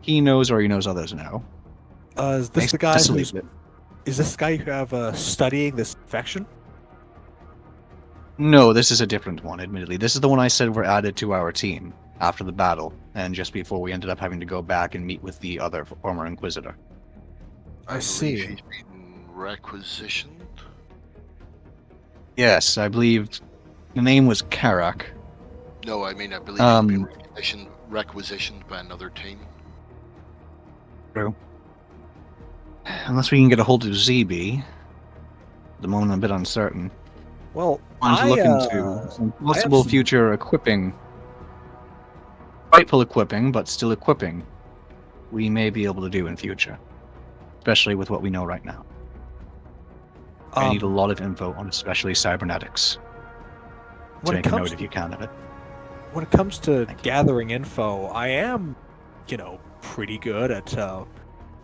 he knows or he knows others know. Is this the guy who's... Is this the guy you have studying this infection? No, this is a different one, admittedly. This is the one I said were added to our team after the battle, and just before we ended up having to go back and meet with the other former Inquisitor. I see. She's been requisitioned. Yes, I believe the name was Karak. No, I mean I believe she's been requisitioned by another team. True. Unless we can get a hold of ZB. At the moment, I'm a bit uncertain. Well, I want to look into some possible future equipping. Rightful equipping, but still equipping. We may be able to do in future. Especially with what we know right now. I need a lot of info on especially cybernetics. So make a note if you can of it. When it comes to gathering info, I am, pretty good at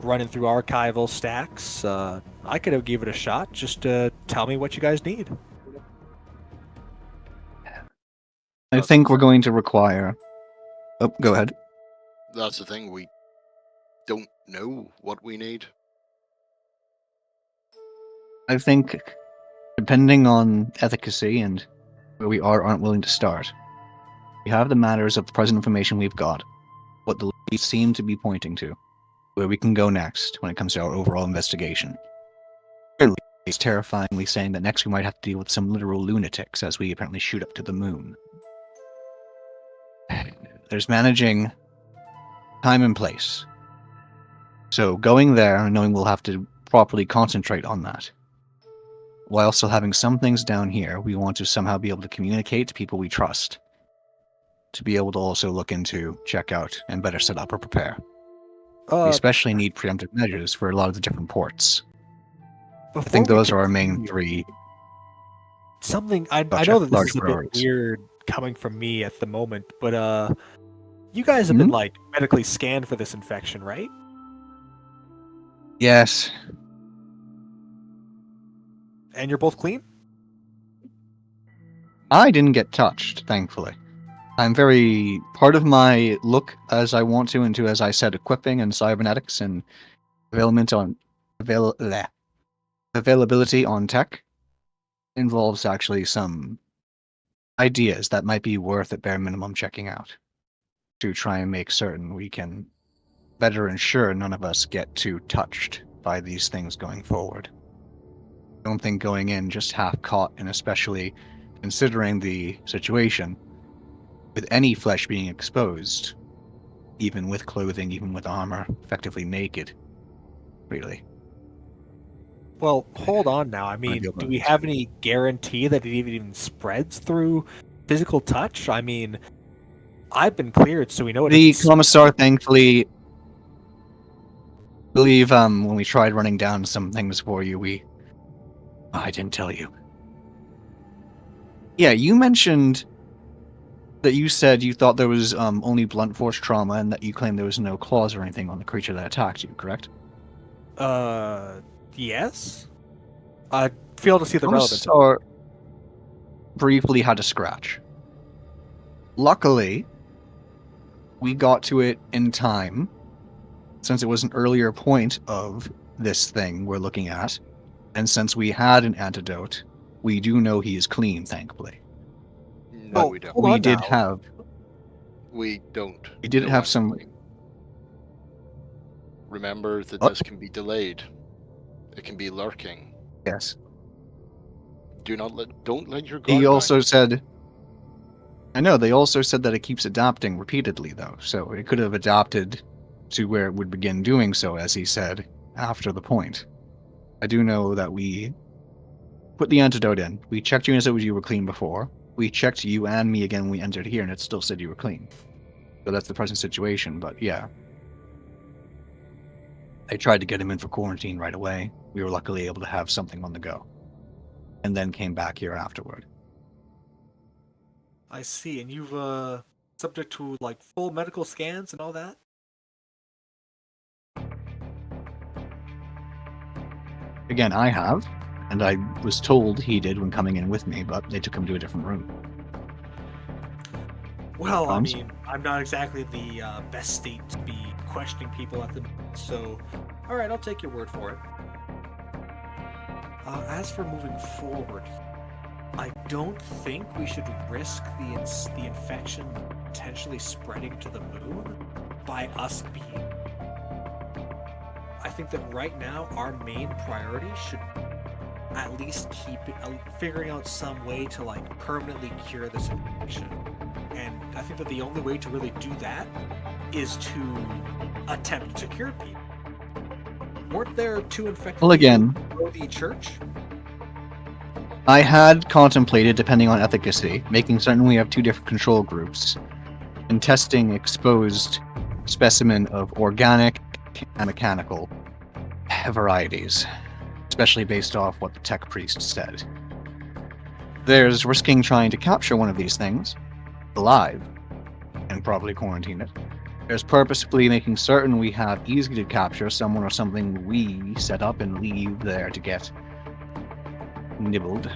running through archival stacks. I could give it a shot. Just tell me what you guys need. I think we're going to require... Oh, go ahead. That's the thing, we don't know what we need. I think, depending on efficacy and where we aren't willing to start, we have the matters of the present information we've got, what the leads seem to be pointing to, where we can go next when it comes to our overall investigation. Clearly, it's terrifyingly saying that next we might have to deal with some literal lunatics as we apparently shoot up to the moon. There's managing time and place. So going there and knowing we'll have to properly concentrate on that. While still having some things down here, we want to somehow be able to communicate to people we trust. To be able to also look into, check out, and better set up or prepare. We especially need preemptive measures for a lot of the different ports. I think those are our main three. I know that this is a bit weird coming from me at the moment, but you guys have been medically scanned for this infection, right? Yes. And you're both clean? I didn't get touched, thankfully. I'm very... Part of my look as I want to into, as I said, equipping and cybernetics and availability on tech involves actually some ideas that might be worth at bare minimum checking out to try and make certain we can better ensure none of us get too touched by these things going forward. I don't think going in just half caught, and especially considering the situation with any flesh being exposed, even with clothing, even with armor, effectively naked, really. Well, hold on now. I mean, do we have any guarantee that it even spreads through physical touch? I mean, I've been cleared, so we know it. The commissar, thankfully, believe when we tried running down some things for you, I didn't tell you. Yeah, you mentioned that you said you thought there was only blunt force trauma and that you claimed there was no claws or anything on the creature that attacked you, correct? Yes? I fail to see the relevance. Commissar briefly had a scratch. Luckily, we got to it in time, since it was an earlier point of this thing we're looking at, and since we had an antidote, we do know he is clean, thankfully. No, we don't. We did have... We don't. We did have some... Remember that this can be delayed. It can be lurking. Yes. Don't let your guard He also down. said... I know, they also said that it keeps adapting repeatedly, though, so it could have adapted to where it would begin doing so, as he said, after the point. I do know that we put the antidote in. We checked you and it said you were clean before. We checked you and me again when we entered here, and it still said you were clean. So that's the present situation, but yeah. I tried to get him in for quarantine right away. We were luckily able to have something on the go. And then came back here afterward. I see. And you've subject to like full medical scans and all that? Again, I have, and I was told he did when coming in with me, but they took him to a different room. Well, I Arms? mean, I'm not exactly the best state to be questioning people at the moment, so alright, I'll take your word for it. As for moving forward, I don't think we should risk the infection potentially spreading to the moon by us being. I think that right now our main priority should at least keep it, figuring out some way to like permanently cure this infection. And I think that the only way to really do that is to attempt to cure people. Weren't there 2 infected Well, again, people in the church? I had contemplated, depending on efficacy, making certain we have 2 different control groups and testing exposed specimen of organic and mechanical varieties, especially based off what the tech priest said. There's risking trying to capture one of these things alive and probably quarantine it. There's purposefully making certain we have easy to capture someone or something we set up and leave there to get nibbled.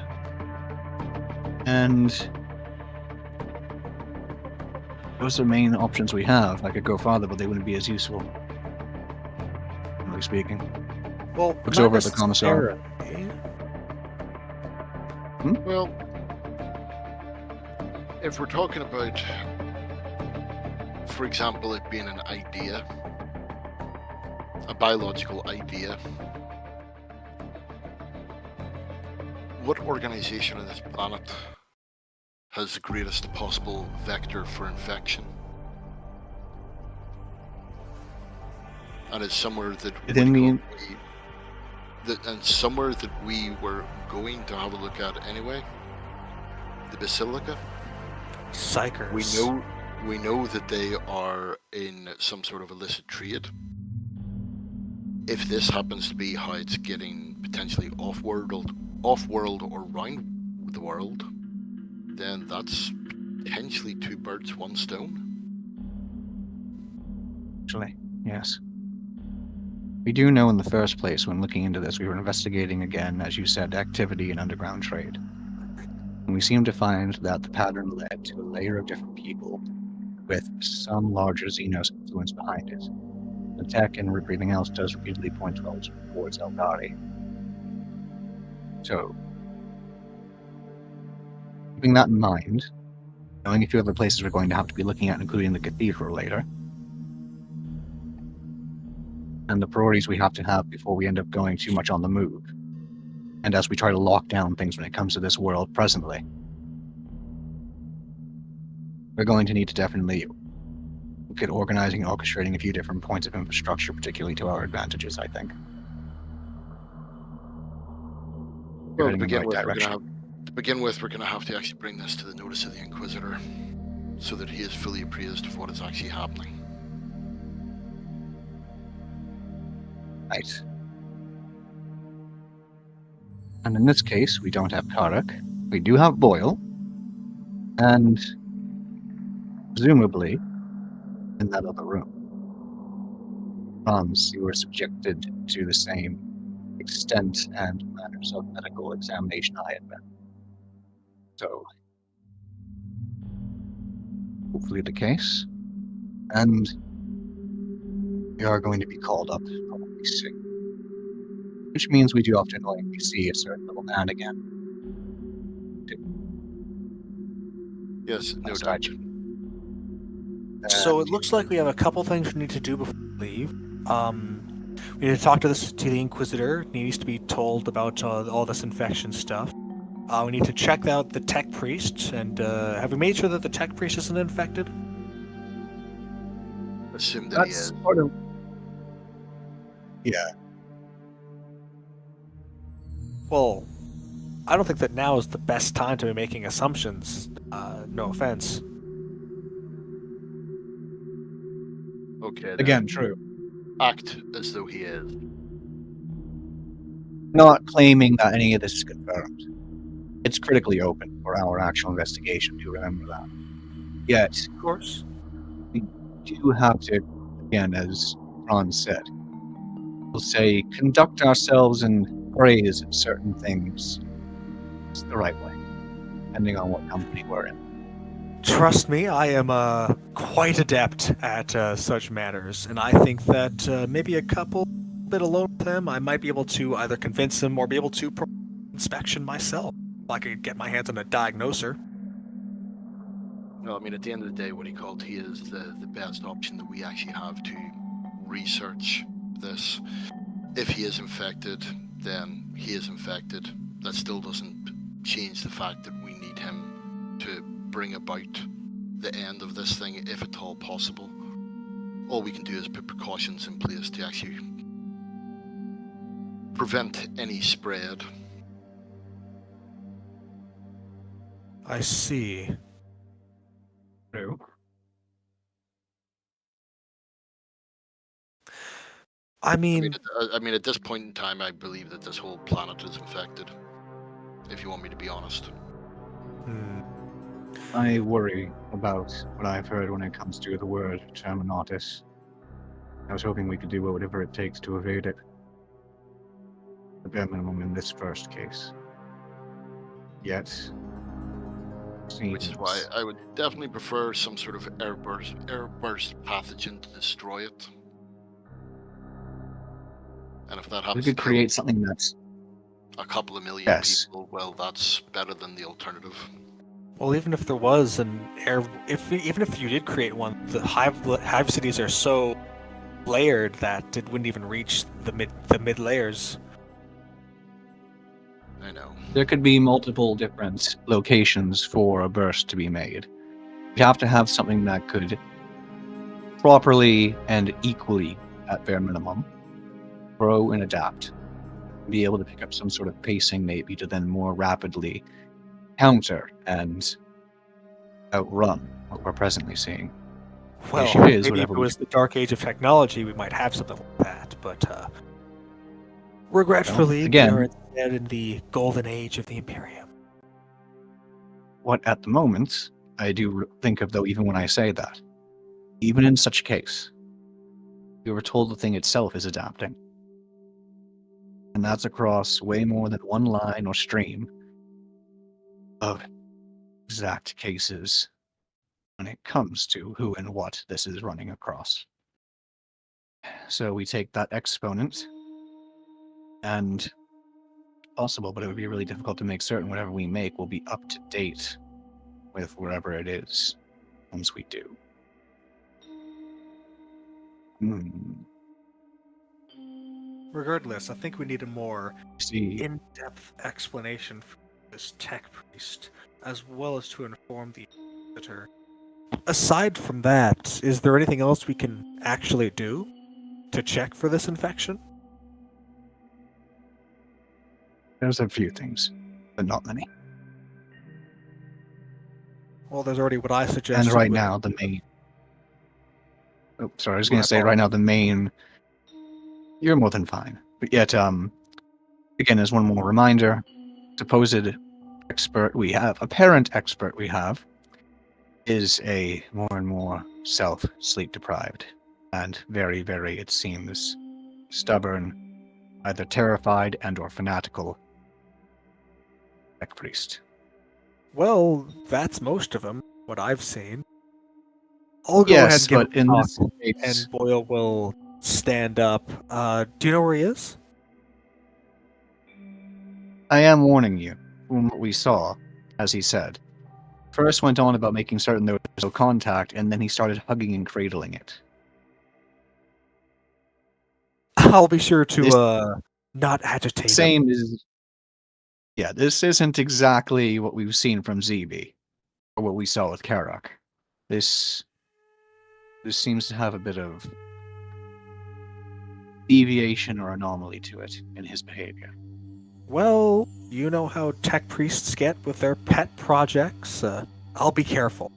And those are the main options we have. I could go farther, but they wouldn't be as useful, generally speaking. Well, Looks not over at the commissar. necessarily. Well, if we're talking about, for example, it being an idea, a biological idea, what organization on this planet has the greatest possible vector for infection? And it's somewhere that somewhere that we were going to have a look at anyway. The Basilica. Psychers. We know that they are in some sort of illicit trade. If this happens to be how it's getting potentially off-world or around the world, then that's potentially 2 birds, 1 stone. Actually, yes. We do know in the first place, when looking into this, we were investigating again, as you said, activity in underground trade. And we seem to find that the pattern led to a layer of different people with some larger Xenos influence behind it. The tech and everything else does repeatedly point towards Elgari. So, keeping that in mind, knowing a few other places we're going to have to be looking at, including the cathedral later, and the priorities we have to have before we end up going too much on the move, and as we try to lock down things when it comes to this world presently, we're going to need to definitely look at organizing and orchestrating a few different points of infrastructure, particularly to our advantages, I think. Well, Heading in the right direction. to begin with, we're going to have to actually bring this to the notice of the Inquisitor, so that he is fully appraised of what is actually happening. Right. And in this case, we don't have Karak. We do have Boyle. And presumably, in that other room, you were subjected to the same extent and manners of medical examination I had been. So, hopefully the case. And we are going to be called up probably soon. Which means we do have to annoyingly see a certain little man again. Yes, no That's doubt. So it looks like we have a couple things we need to do before we leave. We need to talk to the Inquisitor. He needs to be told about all this infection stuff. We need to check out the tech priest, and have we made sure that the tech priest isn't infected? Assume that he is. Part of... Yeah. Well, I don't think that now is the best time to be making assumptions. No offense. Okay. then. Again, true. Act as though he is. Not claiming that any of this is confirmed. It's critically open for our actual investigation, do remember that. Yet, Of course. we do have to, again, as Ron said, we'll say, conduct ourselves and phrase certain things the right way, depending on what company we're in. Trust me, I am quite adept at such matters, and I think that maybe a couple bit alone with him, I might be able to either convince him or be able to inspection myself. I could get my hands on a diagnoser. No, I mean, at the end of the day, what he called, he is the best option that we actually have to research this. If he is infected, then he is infected. That still doesn't change the fact that we need him to bring about the end of this thing, if at all possible. All we can do is put precautions in place to actually prevent any spread. I see. True. I mean, I mean, at this point in time, I believe that this whole planet is infected. If you want me to be honest. I worry about what I've heard when it comes to the word Terminatus. I was hoping we could do whatever it takes to evade it. The bare minimum in this first case. Yet, Which is why I would definitely prefer some sort of airburst pathogen to destroy it. And if that we happens could to create something that's a couple of million Yes. people, well, that's better than the alternative. well, even if there was an air, even if you did create one, the hive cities are so layered that it wouldn't even reach the mid layers. I know. there could be multiple different locations for a burst to be made. You have to have something that could properly and equally, at bare minimum, grow and adapt. Be able to pick up some sort of pacing, maybe, to then more rapidly counter and outrun what we're presently seeing. Well, issue is, maybe if whatever it we- was the dark age of technology, we might have something like that. But regretfully, again- we are instead in the golden age of the Imperium. What at the moment, I do think of, though, even when I say that, even in such a case, we were told the thing itself is adapting. And that's across way more than one line or stream of exact cases when it comes to who and what this is running across. So we take that exponent, and possible, but it would be really difficult to make certain whatever we make will be up to date with wherever it is once we do. Regardless, I think we need a more See, in-depth explanation for this tech priest, as well as to inform the visitor. Aside from that, is there anything else we can actually do to check for this infection? there's a few things, but not many. Well, there's already what I suggested. And right with- now, the main. Oh, sorry, I was My going to say right now, the main. You're more than fine. But yet, again, as one more reminder, supposed expert we have, apparent expert we have, is a more and more sleep deprived, and very, very, it seems, stubborn, either terrified and or fanatical tech priest. Well, that's most of them, what I've seen. I'll go ahead Yes, and give but him in a this talk, case, and Boyle will stand up. Do you know where he is? I am warning you from what we saw, as he said. First went on about making certain there was no contact, and then he started hugging and cradling it. I'll be sure to This- not agitate him. Same is. Yeah, this isn't exactly what we've seen from ZB, or what we saw with Karak. This seems to have a bit of deviation or anomaly to it in his behavior. Well, you know how tech priests get with their pet projects. I'll be careful.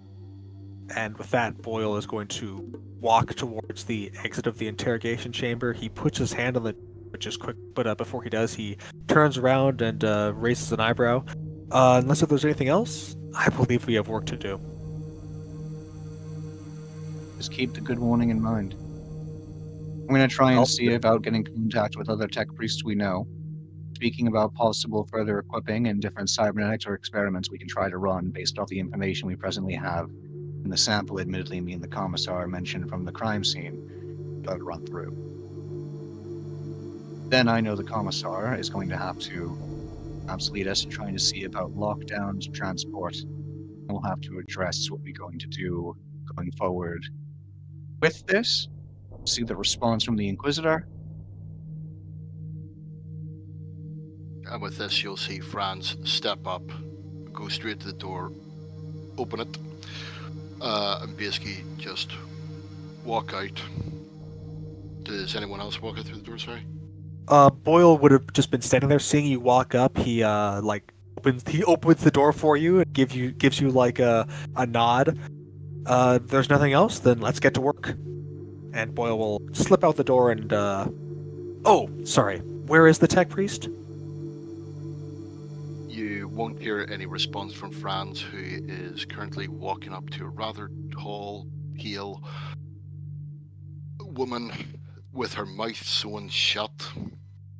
And with that, Boyle is going to walk towards the exit of the interrogation chamber. He puts his hand on the just quick, but before he does, he turns around and raises an eyebrow. Unless if there's anything else, I believe we have work to do. Just keep the good warning in mind. I'm going to try and see about getting contact with other tech priests we know, speaking about possible further equipping and different cybernetics or experiments we can try to run based off the information we presently have in the sample, admittedly me and the commissar mentioned from the crime scene, to run through. Then I know the commissar is going to have to perhaps lead us in trying to see about lockdowns, transport. We'll have to address what we're going to do going forward with this. See the response from the Inquisitor. And with this, you'll see Franz step up, go straight to the door, open it, and basically just walk out. Does anyone else walk out through the door, sorry? Boyle would have just been standing there seeing you walk up. He opens the door for you and gives you like a nod. There's nothing else, then let's get to work. And Boyle will slip out the door and oh, sorry. Where is the tech priest? You won't hear any response from Franz, who is currently walking up to a rather tall, pale woman with her mouth sewn shut,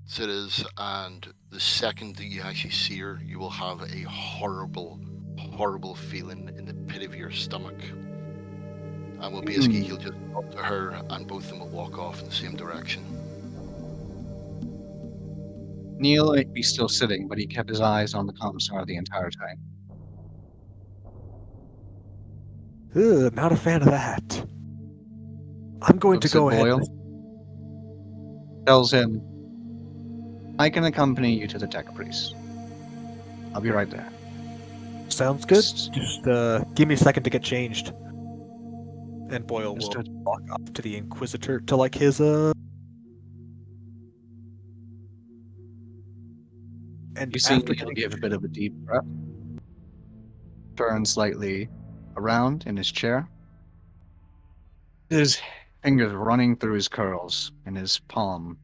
as it is, and the second that you actually see her, you will have a horrible, horrible feeling in the pit of your stomach. And will basically, he'll just up to her, and both of them will walk off in the same direction. Neil might be still sitting, but he kept his eyes on the commissar the entire time. Ugh, not a fan of that. I'm going to go ahead. Tells him, I can accompany you to the tech priest. I'll be right there. Sounds good. Just give me a second to get changed. And Boyle Understood. will walk up to the Inquisitor to like his And you see he'll give a bit of a deep breath. Turn slightly around in his chair. His fingers running through his curls and his palm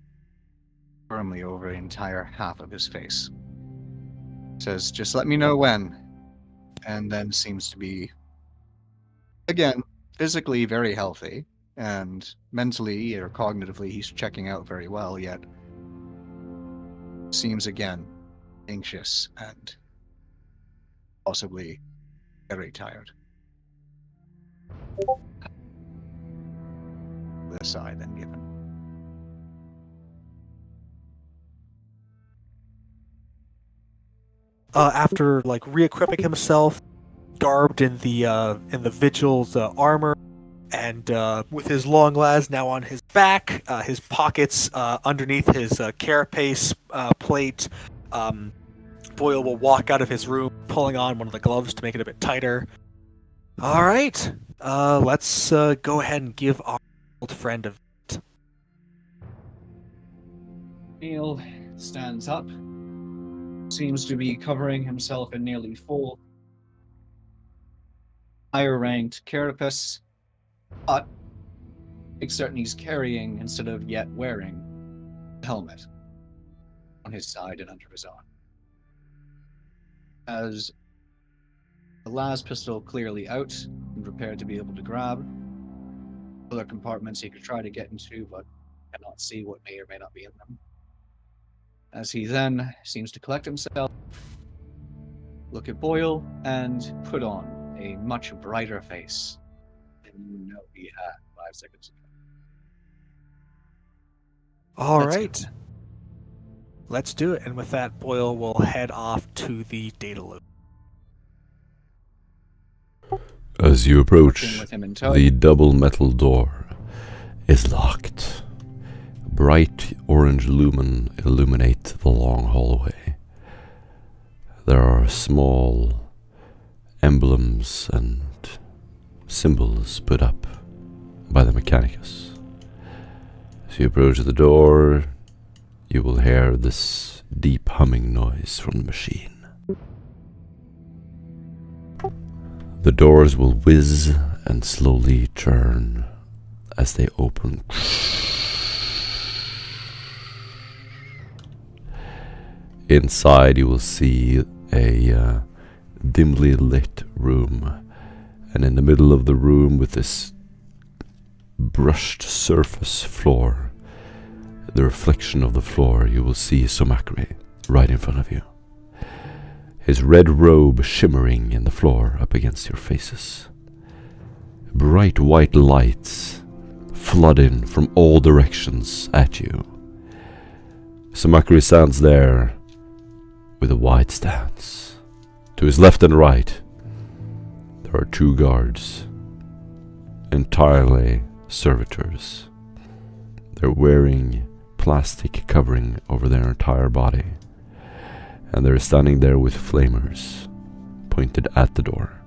firmly over the entire half of his face. Says, just let me know when. And then seems to be, again, physically very healthy, and mentally or cognitively he's checking out very well, yet seems again anxious and possibly very tired. The sigh then given. After like re-equipping himself, garbed in the Vigil's armor, and with his long lads now on his back, his pockets underneath his carapace plate, Boyle will walk out of his room, pulling on one of the gloves to make it a bit tighter. All right, let's go ahead and give our old friend a visit. Neil stands up, seems to be covering himself in nearly full higher-ranked carapace, but it's certain he's carrying, instead of yet wearing, a helmet on his side and under his arm. As the las pistol clearly out and prepared to be able to grab. Other compartments he could try to get into, but cannot see what may or may not be in them. As he then seems to collect himself, look at Boyle, and put on a much brighter face than you know he had 5 seconds ago. All right. Let's do it. And with that, Boyle will head off to the data loop. As you approach, the double metal door is locked. Bright orange lumen illuminate the long hallway. There are small emblems and symbols put up by the Mechanicus. As you approach the door, you will hear this deep humming noise from the machine. The doors will whiz and slowly turn as they open. Inside you will see a dimly lit room, and in the middle of the room, with this brushed surface floor, the reflection of the floor, you will see Somakri right in front of you. His red robe shimmering in the floor up against your faces. Bright white lights flood in from all directions at you. Somakri stands there with a wide stance. To his left and right, there are 2 guards, entirely servitors. They're wearing plastic covering over their entire body, and they're standing there with flamers pointed at the door.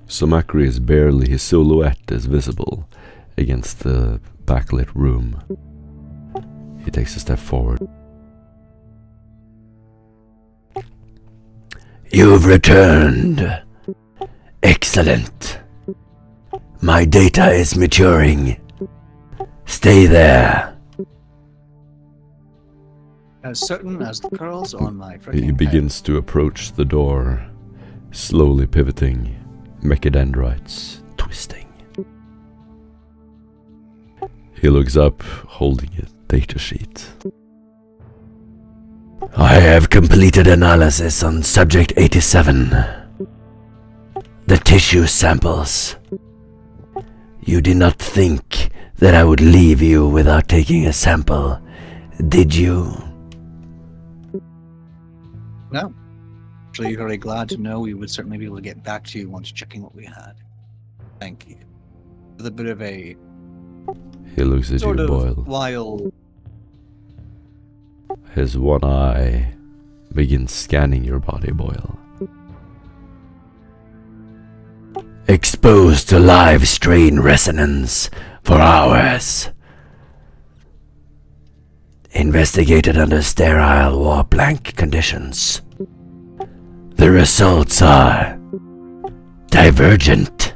Somakri is barely, his silhouette is visible against the backlit room. He takes a step forward. You've returned. Excellent. My data is maturing. Stay there. As certain as the curls on my freaking He head. begins to approach the door, slowly pivoting, mechadendrites twisting. He looks up, holding a datasheet. I have completed analysis on Subject 87. The tissue samples. You did not think that I would leave you without taking a sample, did you? No. Actually, very glad to know we would certainly be able to get back to you once checking what we had. Thank you. With a bit of a He looks at sort you, of Boyle. while His one eye begins scanning your body, Boyle. Exposed to live strain resonance for hours. Investigated under sterile warp blank conditions. The results are divergent.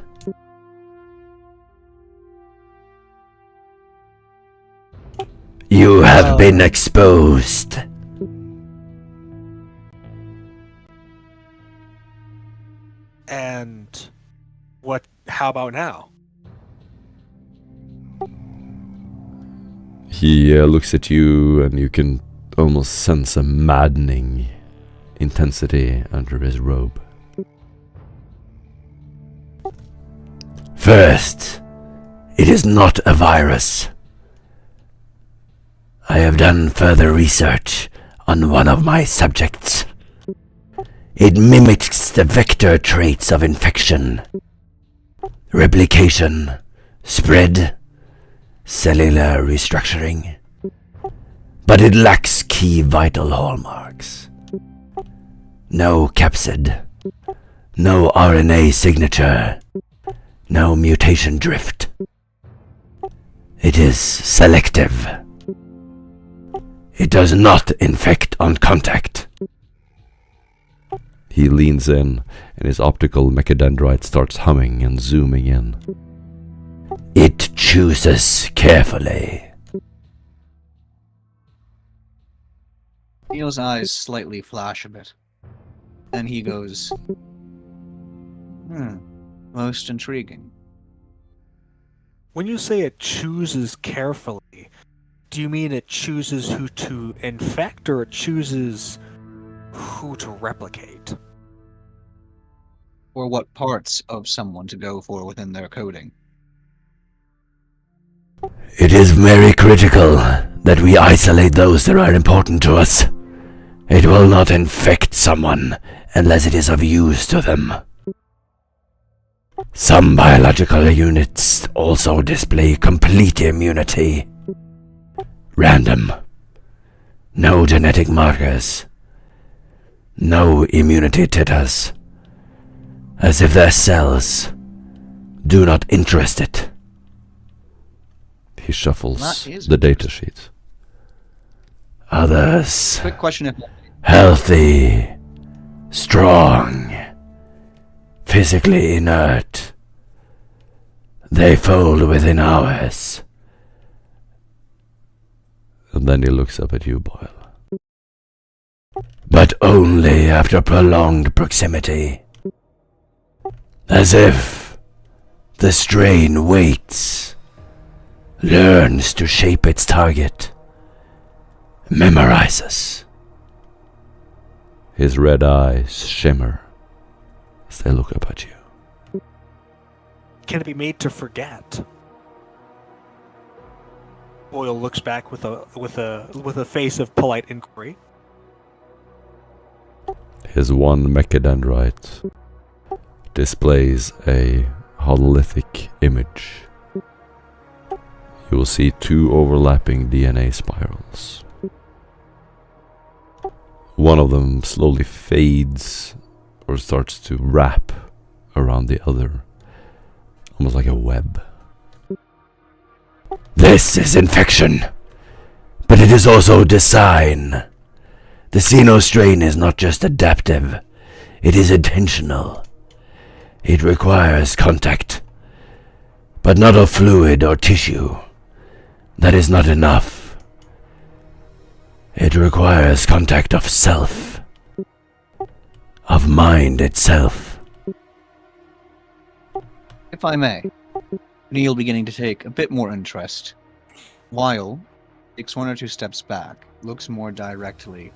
You have been exposed. And what? How about now? He looks at you, and you can almost sense a maddening intensity under his robe. First, it is not a virus. I have done further research on one of my subjects. It mimics the vector traits of infection, replication, spread, cellular restructuring, but it lacks key vital hallmarks. No capsid, no RNA signature, no mutation drift. It is selective. It does not infect on contact. He leans in, and his optical mechadendrite starts humming and zooming in. It chooses carefully. Neil's eyes slightly flash a bit. And he goes, most intriguing. When you say it chooses carefully, do you mean it chooses who to infect, or it chooses who to replicate? Or what parts of someone to go for within their coding. It is very critical that we isolate those that are important to us. It will not infect someone unless it is of use to them. Some biological units also display complete immunity. Random. No genetic markers. No immunity titters. As if their cells do not interest it. He shuffles That is the datasheet. Others, Quick question if healthy, strong, physically inert. They fold within hours. And then he looks up at you, Boyle. but only after prolonged proximity. As if the strain waits, learns to shape its target, memorizes. His red eyes shimmer as they look up at you. Can it be made to forget? Boyle looks back with a face of polite inquiry. His one mechadendrite displays a hololithic image. You will see 2 overlapping DNA spirals. One of them slowly fades or starts to wrap around the other, almost like a web. This is infection, but it is also design. The Xeno strain is not just adaptive, it is intentional. It requires contact, but not of fluid or tissue. That is not enough. It requires contact of self, of mind itself. If I may, Neil beginning to take a bit more interest, while takes 1 or 2 steps back, looks more directly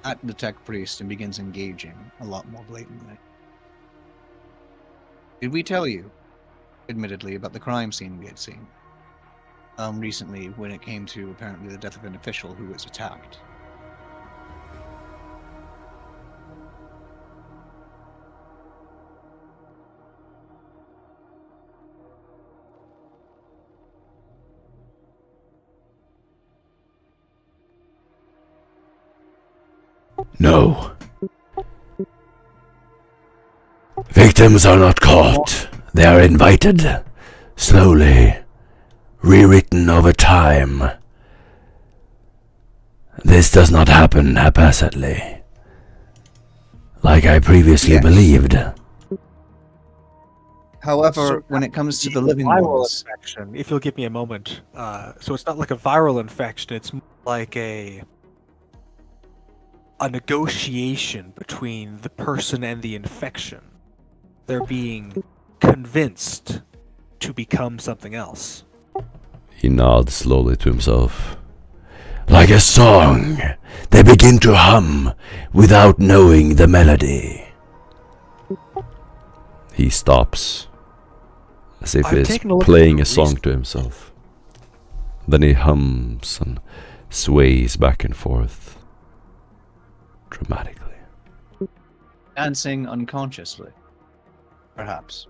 at the tech priest and begins engaging a lot more blatantly. Did we tell you, admittedly, about the crime scene we had seen? Recently, when it came to apparently the death of an official who was attacked. No. Victims are not caught. They are invited, slowly, rewritten over time. This does not happen haphazardly, like I previously believed. However, when it comes to the living viral ones, infection, if you'll give me a moment, so it's not like a viral infection, it's more like a negotiation between the person and the infection. They're being convinced to become something else. He nods slowly to himself. Like a song, they begin to hum without knowing the melody. He stops, as if I've he's taken a look at playing the a song to himself. Then he hums and sways back and forth, dramatically. dancing unconsciously, perhaps.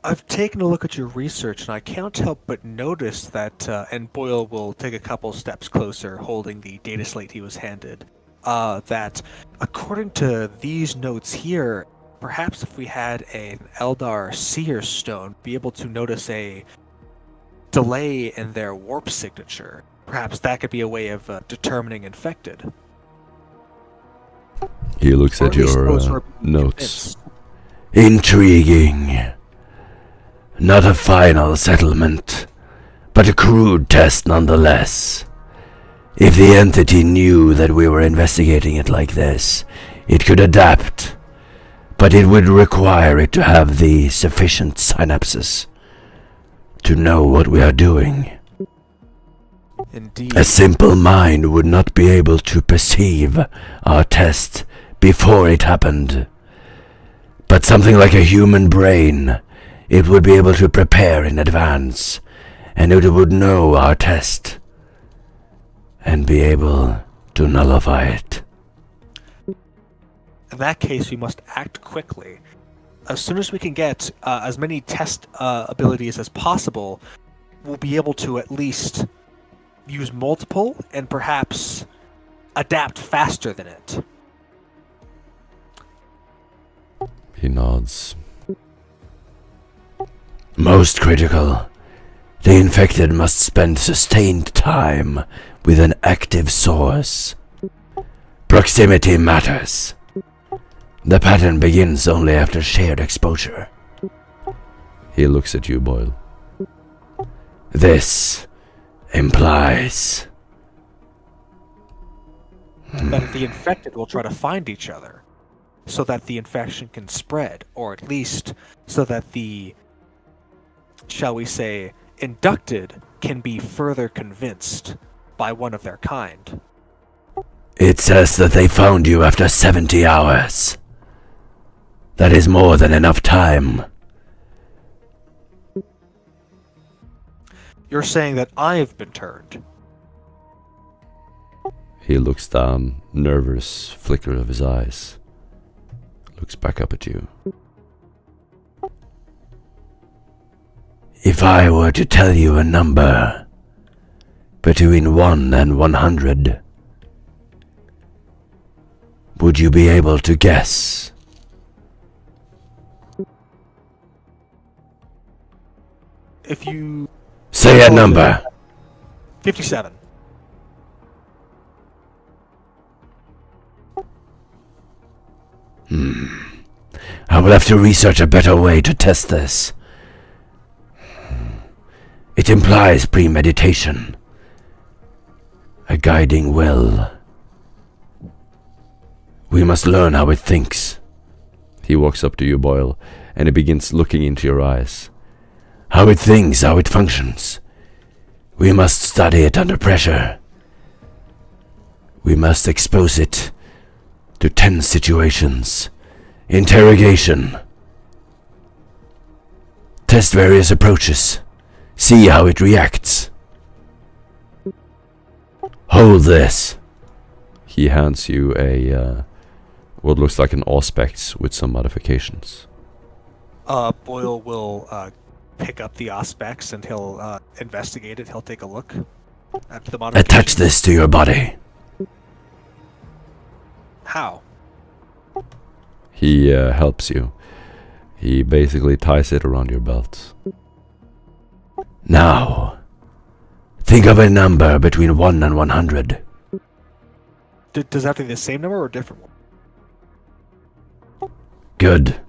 I've taken a look at your research, and I can't help but notice that, and Boyle will take a couple steps closer, holding the data slate he was handed, that according to these notes here, perhaps if we had an Eldar Seer Stone, be able to notice a delay in their warp signature. Perhaps that could be a way of determining infected. He looks Or at least your those who are notes. convinced. Intriguing. Not a final settlement, but a crude test nonetheless. If the entity knew that we were investigating it like this, it could adapt, but it would require it to have the sufficient synapses to know what we are doing. Indeed. A simple mind would not be able to perceive our test before it happened. But something like a human brain, it would be able to prepare in advance, and it would know our test, and be able to nullify it. In that case, we must act quickly. As soon as we can get as many test abilities as possible, we'll be able to at least use multiple and perhaps adapt faster than it. He nods. Most critical, the infected must spend sustained time with an active source. Proximity matters. The pattern begins only after shared exposure. He looks at you, Boyle. This implies that the infected will try to find each other so that the infection can spread, or at least so that the, shall we say, inducted can be further convinced by one of their kind. It says that they found you after 70 hours. That is more than enough time. You're saying that I have been turned. He looks down, nervous flicker of his eyes. Looks back up at you. If I were to tell you a number between 1 and 100, would you be able to guess? If you... Say a number. 57. I will have to research a better way to test this. It implies premeditation. A guiding will. We must learn how it thinks. He walks up to you, Boyle, and he begins looking into your eyes. How it thinks, how it functions. We must study it under pressure. We must expose it to tense situations. Interrogation. Test various approaches. See how it reacts. Hold this. He hands you a what looks like an Auspex with some modifications. Boyle will pick up the Auspex and he'll investigate it. He'll take a look at the modification. Attach this to your body. How? He helps you. He basically ties it around your belt. Now, think of a number between 1 and 100. Does that have to be the same number or a different one? Good.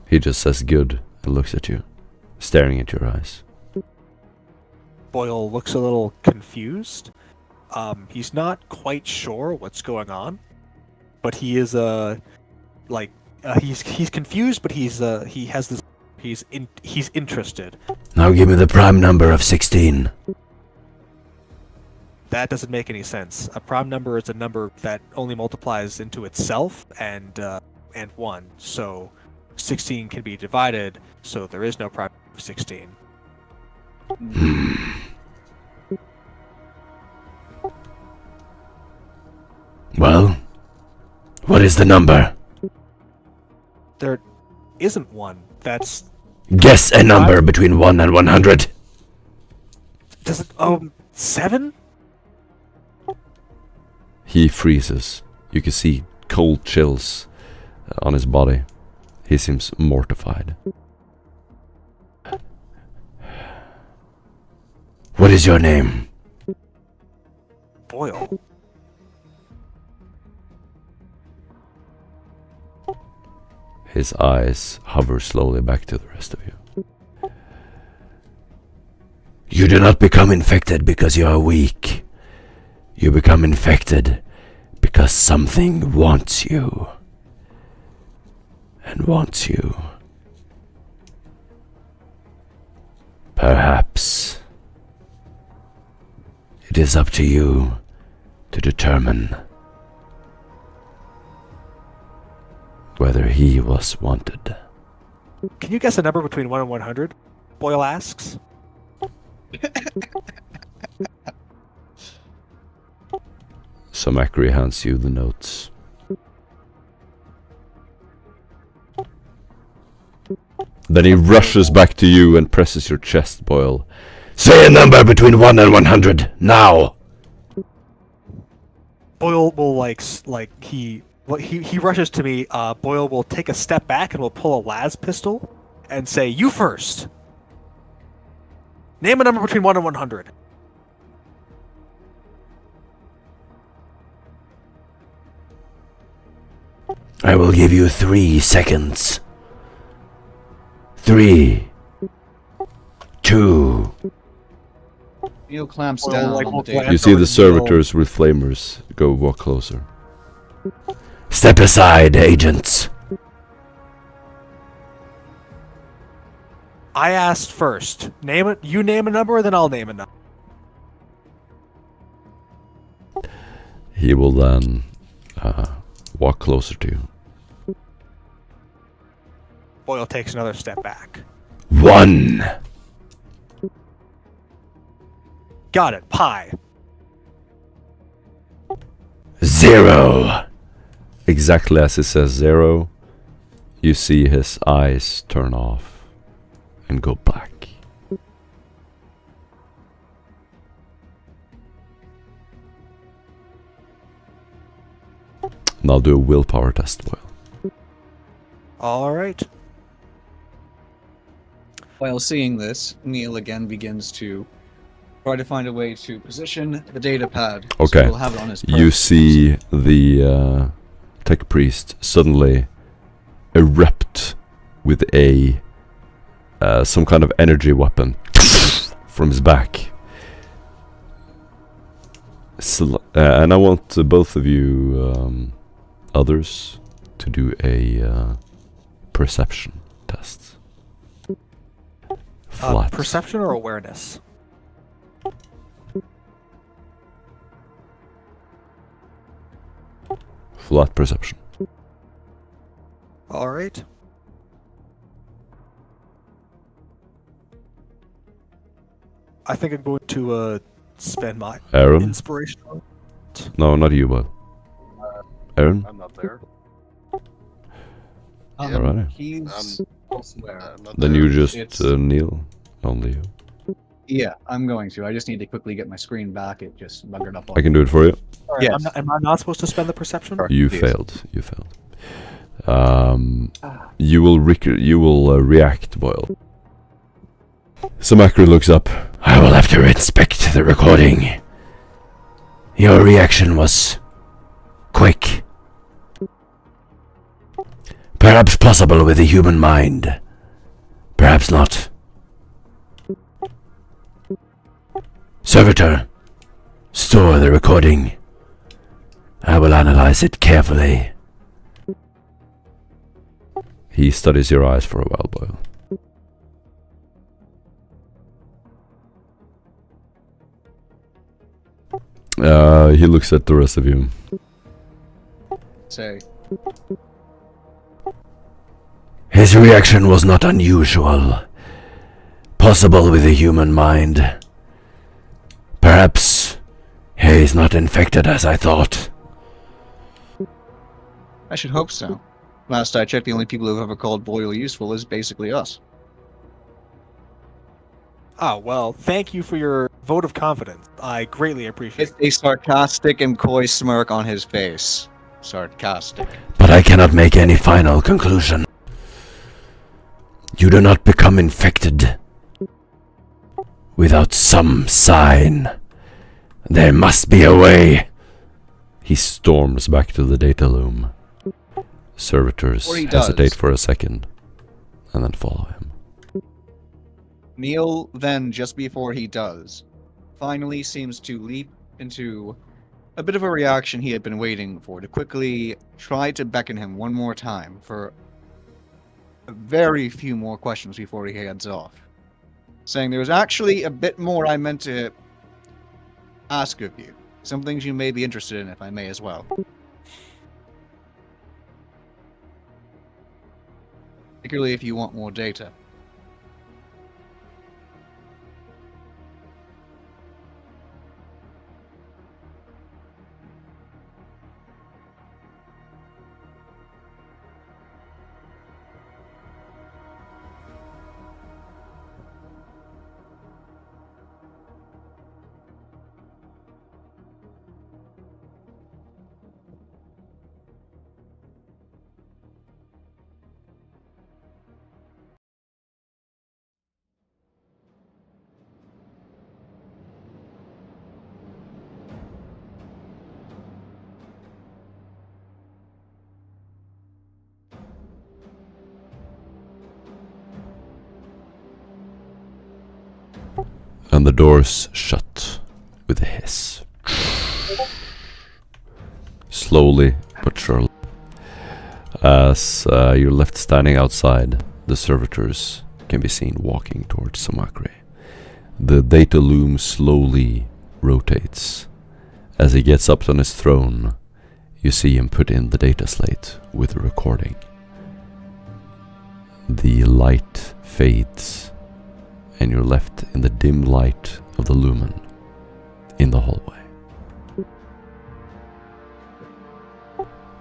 He just says good and looks at you, staring at your eyes. Boyle looks a little confused. He's not quite sure what's going on, but he is he's confused, but he has this he's interested. Now give me the prime number of 16. That doesn't make any sense. A prime number is a number that only multiplies into itself and 1. So 16 can be divided, so there is no prime of 16. Well, what is the number? There isn't one. That's... Guess a number between 1 and 100. Does it... 7? He freezes. You can see cold chills on his body. He seems mortified. What is your name? Boyle. His eyes hover slowly back to the rest of you. You do not become infected because you are weak. You become infected because something wants you. And wants you. Perhaps it is up to you to determine whether he was wanted. Can you guess a number between 1 and 100? Boyle asks. So Macri hands you the notes. Then he rushes back to you and presses your chest, Boyle. Say a number between 1 and 100, now! Boyle will he rushes to me. Boyle will take a step back and will pull a las pistol and say, "You first. Name a number between 1 and 100." I will give you 3 seconds. 3, 2. Neil clamps Well, down like, on the we'll data. glance You see over the to Neil. servitors with flamers go walk closer. Step aside, agents. I asked first. Name it. You name a number, then I'll name a number. He will then walk closer to you. Boyle takes another step back. 1. Got it. Pi. 0. Exactly as he says 0, you see his eyes turn off and go black. Now do a willpower test, Boyle. All right. While seeing this, Neil again begins to try to find a way to position the data pad. Okay. So he'll have it on his You person. see the tech priest suddenly erupt with a some kind of energy weapon from his back. And I want both of you others to do a perception test. Flat. Perception or awareness? Flat perception. All right. I think I'm going to spend my Aaron? inspiration. No, not you, but Aaron? I'm not there. Alright. He's elsewhere. I'm not Then there. you just It's- kneel. Only you. Yeah, I'm going to. I just need to quickly get my screen back. It just buggered up on I can do it for you. All right, Yes. am I not supposed to spend the perception? You Please. failed. You failed. You will react, Boyle. Samakri looks up. I will have to inspect the recording. Your reaction was quick. Perhaps possible with the human mind. Perhaps not. Servitor, store the recording. I will analyze it carefully. He studies your eyes for a while, Boyle. He looks at the rest of you. say. His reaction was not unusual. Possible with the human mind. Perhaps he is not infected as I thought. I should hope so. Last I checked, the only people who've ever called Boyle useful is basically us. Oh, well, thank you for your vote of confidence. I greatly appreciate It's a sarcastic and coy smirk on his face. Sarcastic. But I cannot make any final conclusion. You do not become infected without some sign. There must be a way. He storms back to the data loom. Servitors Or he does. hesitate for a second and then follow him. Neil then, just before he does, finally seems to leap into a bit of a reaction he had been waiting for, to quickly try to beckon him one more time for a very few more questions before he heads off. Saying there's actually a bit more I meant to ask of you. Some things you may be interested in, if I may as well. Particularly if you want more data. And the doors shut with a hiss. Slowly but surely. As you're left standing outside, the servitors can be seen walking towards Samakre. The data loom slowly rotates. As he gets up on his throne, you see him put in the data slate with a recording. The light fades, and you're left in the dim light of the lumen in the hallway.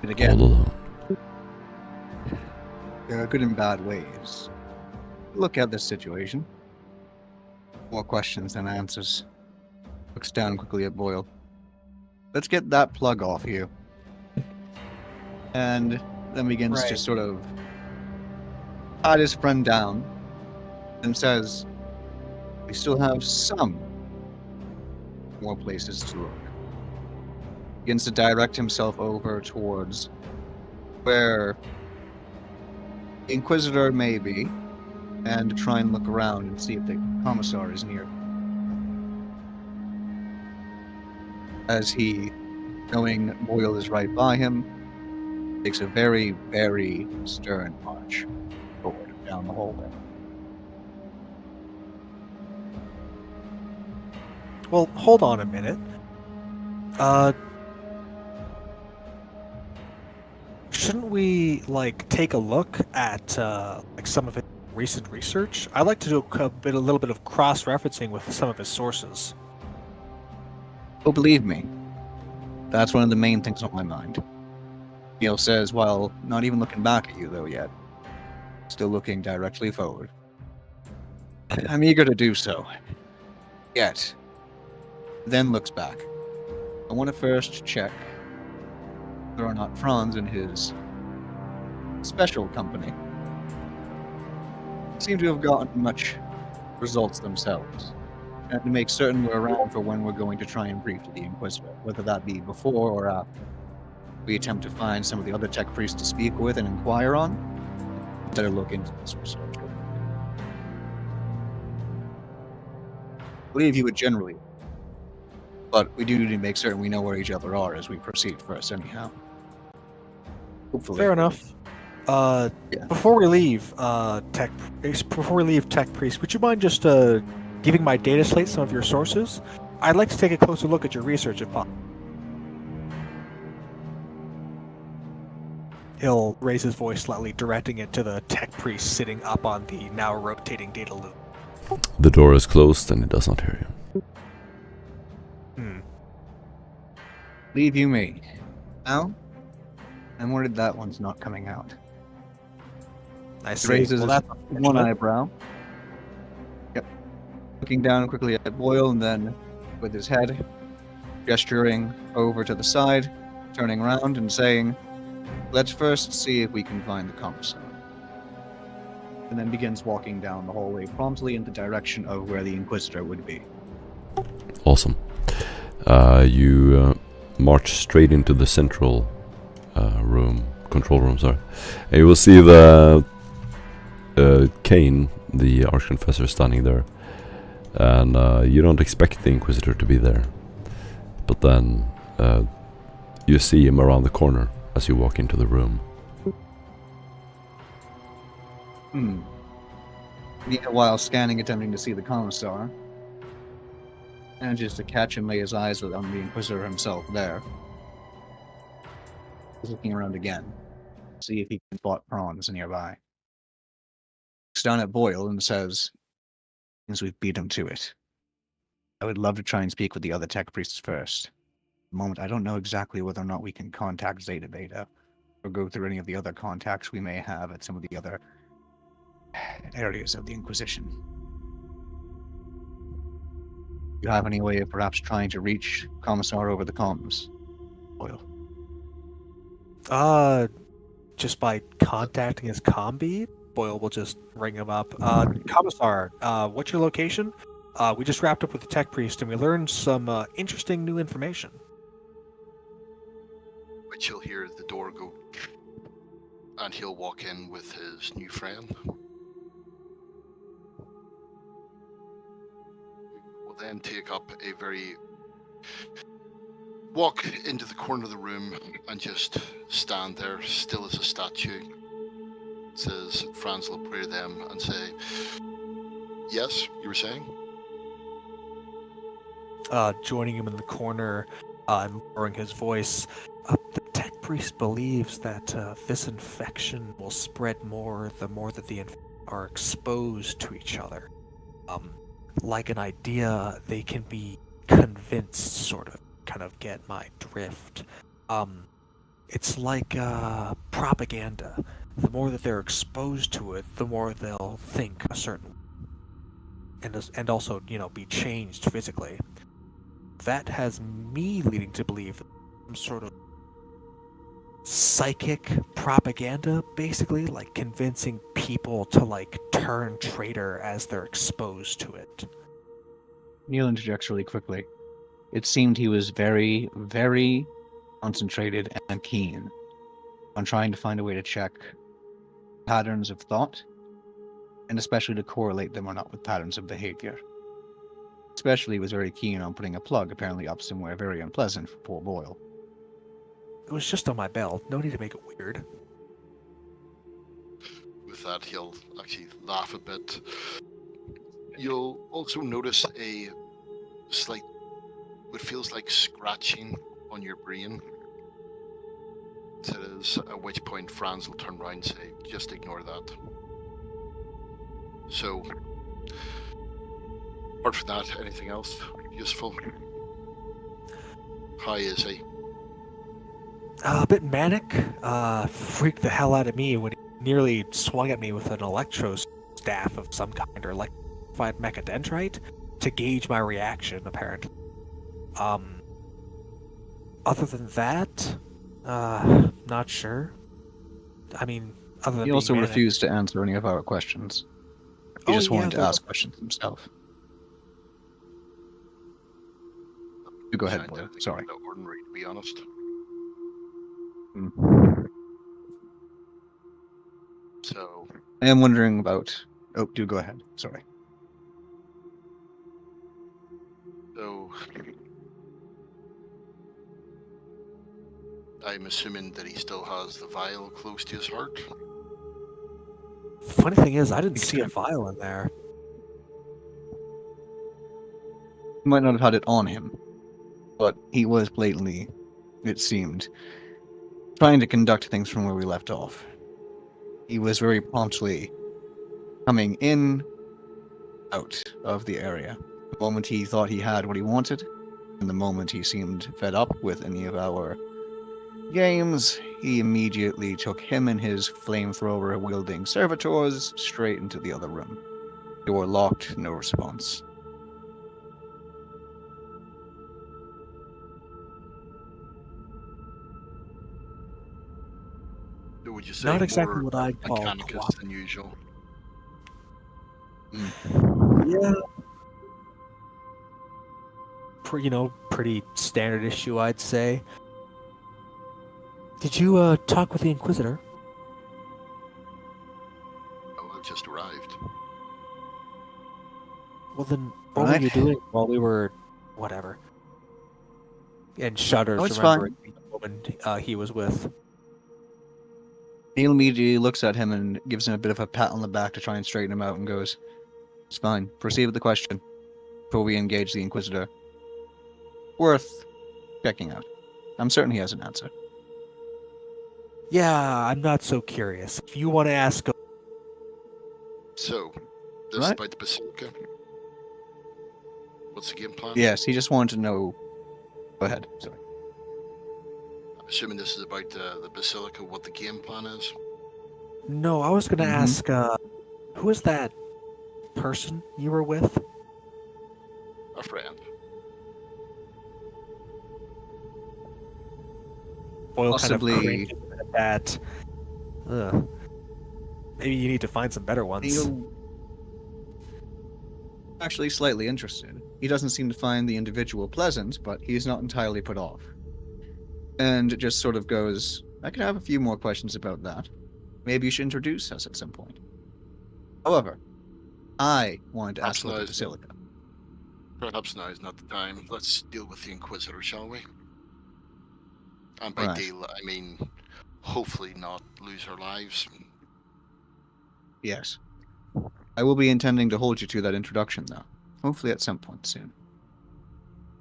And again, All alone. there are good and bad ways. Look at this situation. More questions than answers. Looks down quickly at Boyle. Let's get that plug off you. And then begins to Right. sort of pat his friend down and says, we still have some more places to look. Begins to direct himself over towards where the Inquisitor may be, and to try and look around and see if the Commissar is near. As he, knowing Boyle is right by him, takes a very, very stern march forward down the hallway. Well, hold on a minute. Shouldn't we take a look at some of his recent research? I'd like to do a little bit of cross-referencing with some of his sources. Oh, believe me, that's one of the main things on my mind. Neil says, while not even looking back at you though yet, still looking directly forward. I'm eager to do so. Yet, then looks back. I want to first check whether or not Franz and his special company seem to have gotten much results themselves, and to make certain we're around for when we're going to try and brief the Inquisitor, whether that be before or after we attempt to find some of the other tech priests to speak with and inquire on. Better look into this research. I believe you would generally, but we do need to make certain we know where each other are as we proceed first, anyhow. Hopefully. Fair enough. Yeah. Before we leave, Tech Priest, would you mind just giving my data slate some of your sources? I'd like to take a closer look at your research if possible. He'll raise his voice slightly, directing it to the Tech Priest sitting up on the now rotating data loop. The door is closed and it does not hear you. Leave you me. Now? I'm worried that one's not coming out. I see. Raises Well, that's one eyebrow. Yep. Looking down quickly at Boyle, and then with his head gesturing over to the side, turning around and saying, let's first see if we can find the Commissar. And then begins walking down the hallway promptly in the direction of where the Inquisitor would be. Awesome. You march straight into the central control room, sorry. And you will see the Kane, the Archconfessor, standing there. And you don't expect the Inquisitor to be there. But then you see him around the corner as you walk into the room. Meanwhile, scanning, attempting to see the Commissar, manages to catch and lay his eyes on the Inquisitor himself there. He's looking around again, see if he can spot Prawns nearby. Looks down at Boyle and says, since we've beat him to it, I would love to try and speak with the other tech priests first. At the moment, I don't know exactly whether or not we can contact Zeta Beta, or go through any of the other contacts we may have at some of the other areas of the Inquisition. Do you have any way of perhaps trying to reach Commissar over the comms, Boyle? Just by contacting his combi, Boyle will just ring him up. Commissar, what's your location? We just wrapped up with the Tech Priest and we learned some interesting new information. Which you'll hear the door go, and he'll walk in with his new friend. will then take up a very walk into the corner of the room and just stand there, still as a statue. Says Franz will pray to them and say, "Yes, you were saying?" Joining him in the corner and lowering his voice. The tech priest believes that this infection will spread more the more that the are exposed to each other. Like an idea, they can be convinced, sort of, kind of get my drift. It's like propaganda. The more that they're exposed to it, the more they'll think a certain, and also, be changed physically. That has me leading to believe some sort of psychic propaganda, basically, like convincing people to turn traitor as they're exposed to it. Neil interjects really quickly. It seemed he was very, very concentrated and keen on trying to find a way to check patterns of thought, and especially to correlate them or not with patterns of behavior. Especially was very keen on putting a plug apparently up somewhere very unpleasant for poor Boyle. It was just on my belt. No need to make it weird. With that, he'll actually laugh a bit. You'll also notice a slight, what feels like scratching on your brain. Says, at which point Franz will turn around and say, "Just ignore that." So, apart from that, anything else useful? How is he? A bit manic. Freaked the hell out of me when he nearly swung at me with an electro staff of some kind, or electrified mechadendrite, to gauge my reaction, apparently. Other than that, not sure. I mean, other than He also being manic. refused to answer any of our questions. He just wanted to ask questions himself. You go ahead, Boyle. Sorry. Ordinary, to be honest. So, I am wondering about... Oh, do go ahead. Sorry. So, I'm assuming that he still has the vial close to his heart. Funny thing is, I didn't see a vial in there. He might not have had it on him, but he was blatantly, it seemed, trying to conduct things from where we left off. He was very promptly coming in, out of the area. The moment he thought he had what he wanted, and the moment he seemed fed up with any of our games, he immediately took him and his flamethrower-wielding servitors straight into the other room. Door locked, no response. So would you say Not exactly more what I'd call Mechanicus than usual? Yeah. Pretty standard issue, I'd say. Did you talk with the Inquisitor? Oh, I've just arrived. Well then, what were Right. you doing while we were, whatever? And shudders, Oh, it's remembering the woman he was with. Neil immediately looks at him and gives him a bit of a pat on the back to try and straighten him out and goes, "It's fine. Proceed with the question before we engage the Inquisitor. Worth checking out. I'm certain he has an answer." Yeah, I'm not so curious. If you want to ask, So, this Right. about the Basilica? What's the game plan? Yes, he just wanted to know... Go ahead. Sorry. I'm assuming this is about the Basilica, what the game plan is? no, I was gonna Mhm. ask, who is that person you were with? A friend. Boyle Possibly- kind of cringes at that. Ugh. Maybe you need to find some better ones. Neil... Actually slightly interested. He doesn't seem to find the individual pleasant, but he's not entirely put off. And it just sort of goes, I could have a few more questions about that. Maybe you should introduce us at some point. However, I wanted to ask about the Absolutely. Basilica. Perhaps now is not the time. Let's deal with the Inquisitor, shall we? And by Right. deal, I mean hopefully not lose our lives. Yes. I will be intending to hold you to that introduction, though. Hopefully at some point soon.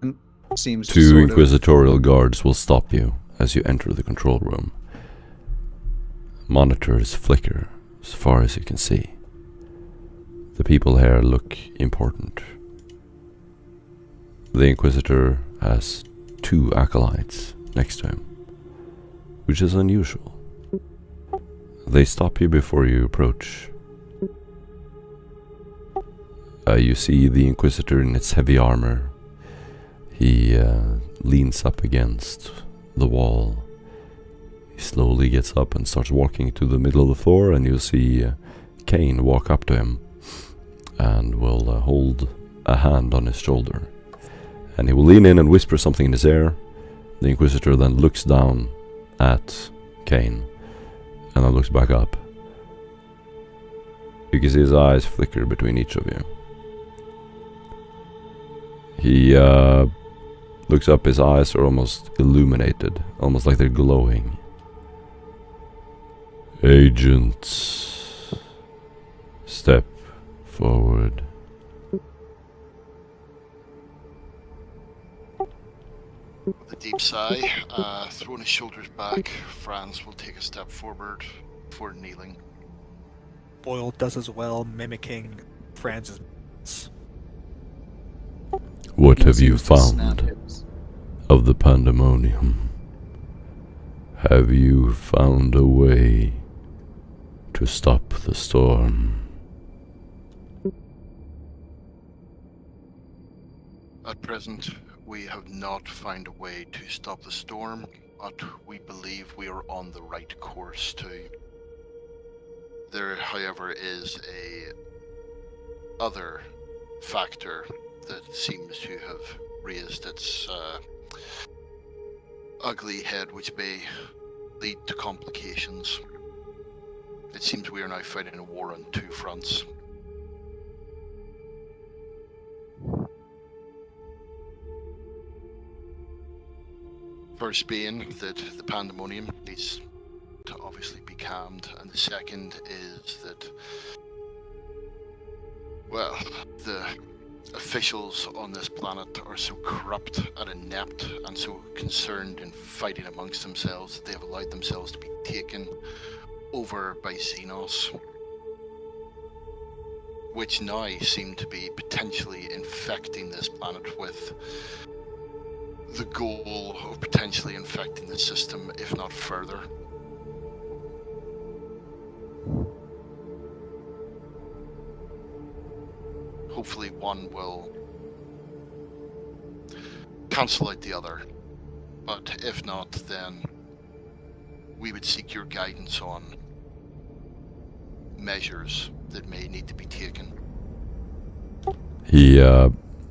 And seems to Two sort of... inquisitorial guards will stop you as you enter the control room. Monitors flicker as far as you can see. The people here look important. The Inquisitor has 2 acolytes next to him, which is unusual. They stop you before you approach. You see the Inquisitor in its heavy armor. He leans up against the wall. He slowly gets up and starts walking to the middle of the floor, and you'll see Kane walk up to him and will hold a hand on his shoulder. And he will lean in and whisper something in his ear. The Inquisitor then looks down at Kane and then looks back up. You can see his eyes flicker between each of you. He looks up, his eyes are almost illuminated, almost like they're glowing. Agents, step forward. With a deep sigh, throwing his shoulders back, Franz will take a step forward before kneeling. Boyle does as well, mimicking Franz's movements. What have you Seems to snap found hips. of the pandemonium? Have you found a way to stop the storm? At present, we have not found a way to stop the storm, but we believe we are on the right course to. There, however, is a other factor that seems to have raised its ugly head, which may lead to complications. It seems we are now fighting a war on 2 fronts. First being that the pandemonium needs to obviously be calmed, and the second is that, well, the officials on this planet are so corrupt and inept and so concerned in fighting amongst themselves that they have allowed themselves to be taken over by Xenos, which now seem to be potentially infecting this planet with the goal of potentially infecting the system, if not further. Hopefully one will cancel out the other, but if not, then we would seek your guidance on measures that may need to be taken. He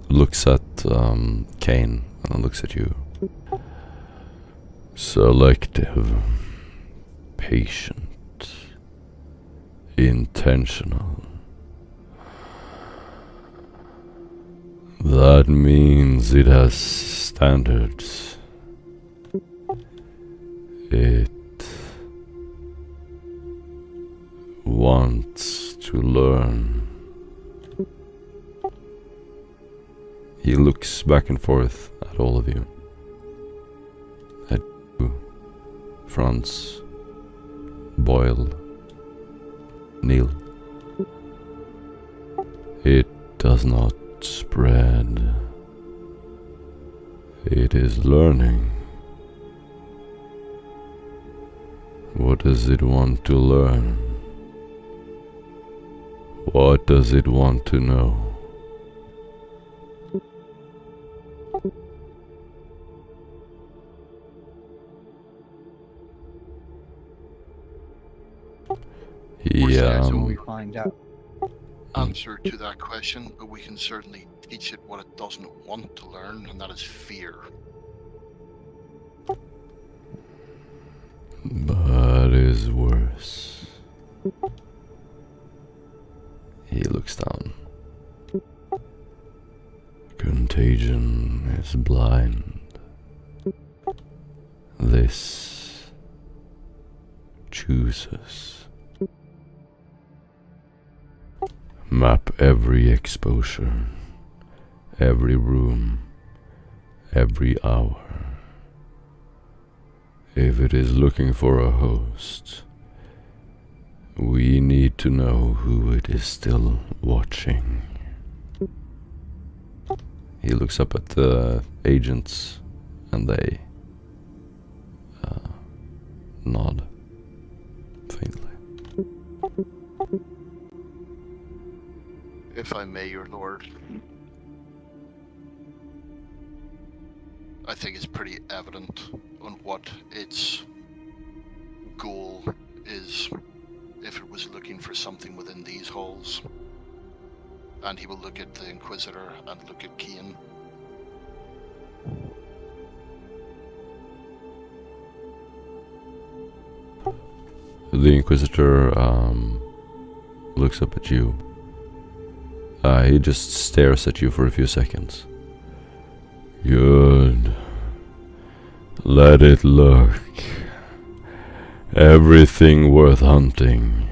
looks at Kane and then looks at you. Selective, patient, intentional. That means it has standards. It wants to learn. He looks back and forth at all of you. At you, Franz, Boyle, Neil. It does not spread. It is learning. What does it want to learn? What does it want to know? That's when we find out. Answer to that question, but we can certainly teach it what it doesn't want to learn, and that is fear. That is worse. He looks down. Couldn't contagion is blind. This chooses. Map every exposure, every room, every hour. If it is looking for a host, we need to know who it is still watching. He looks up at the agents and they nod faintly. If I may, your lord, I think it's pretty evident on what its goal is if it was looking for something within these halls. And he will look at the Inquisitor and look at Kian. The Inquisitor looks up at you. He just stares at you for a few seconds. Good. Let it lurk. Everything worth hunting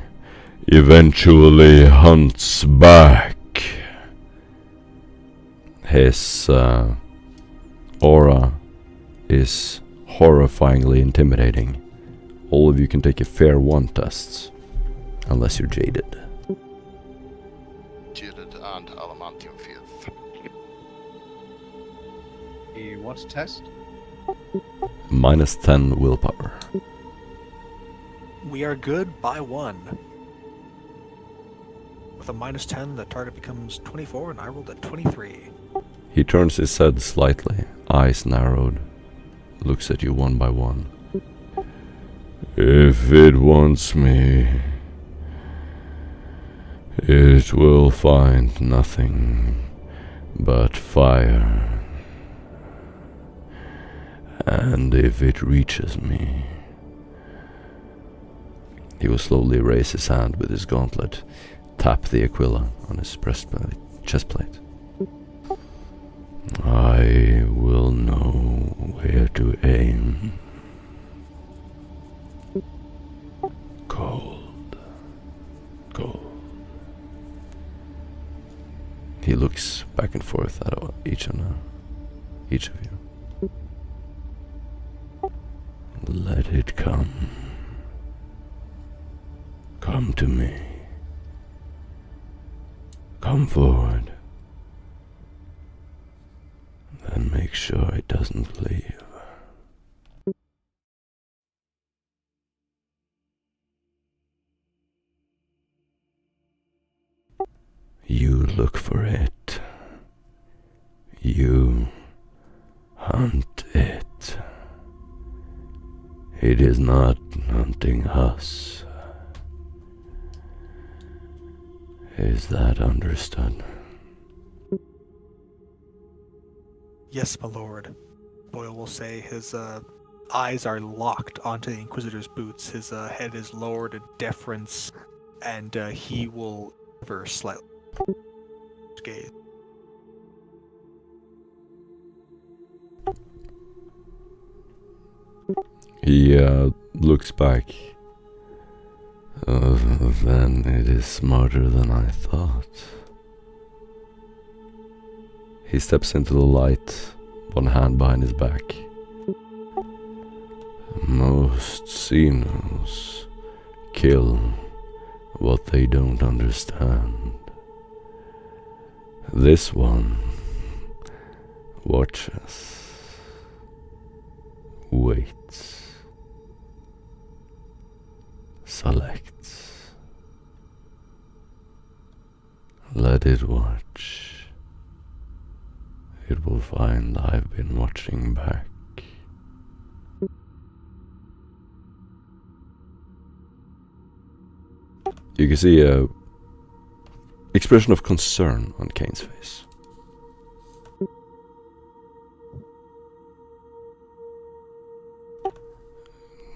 eventually hunts back. His aura is horrifyingly intimidating. All of you can take a fair one test, unless you're jaded. Jaded and Alamantium Faith. The what test? Minus 10 willpower. We are good by 1. With a minus 10, the target becomes 24, and I rolled a 23. He turns his head slightly, eyes narrowed, looks at you one by one. If it wants me, it will find nothing but fire. And if it reaches me... He will slowly raise his hand with his gauntlet, tap the Aquila on his chestplate. I will know where to aim. Cold. Cold. He looks back and forth at each of you. Let it come. Come to me. Come forward. Then make sure it doesn't leave. You look for it. You hunt it. It is not hunting us. Is that understood? Yes, my lord. Boyle will say. His eyes are locked onto the Inquisitor's boots. His head is lowered in deference, and he will ever slightly gaze. He looks back. Then it is smarter than I thought. He steps into the light, one hand behind his back. Most Xenos kill what they don't understand. This one watches, waits, selects. Let it watch. It will find I've been watching back. You can see a expression of concern on Kane's face.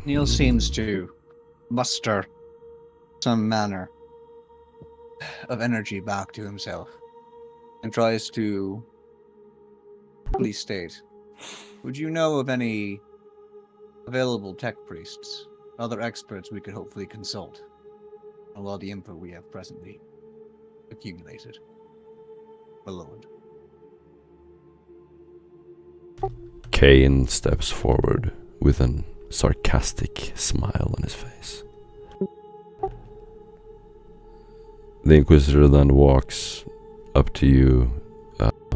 Neil seems to muster some manner of energy back to himself and tries to Please state, would you know of any available tech priests, other experts we could hopefully consult on a lot of the info we have presently accumulated? My lord. Kane steps forward with a sarcastic smile on his face. The Inquisitor then walks up to you,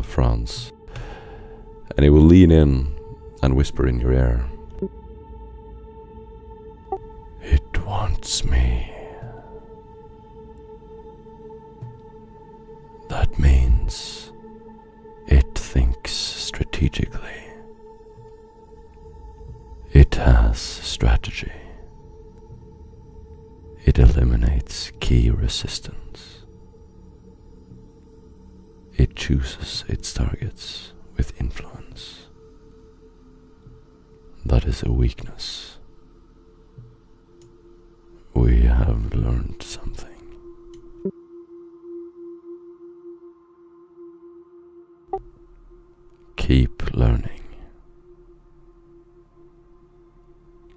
Franz, and he will lean in and whisper in your ear. It wants me. That means it thinks strategically. It has strategy. It eliminates key resistance. It chooses its targets with influence. That is a weakness. We have learned something. Keep learning.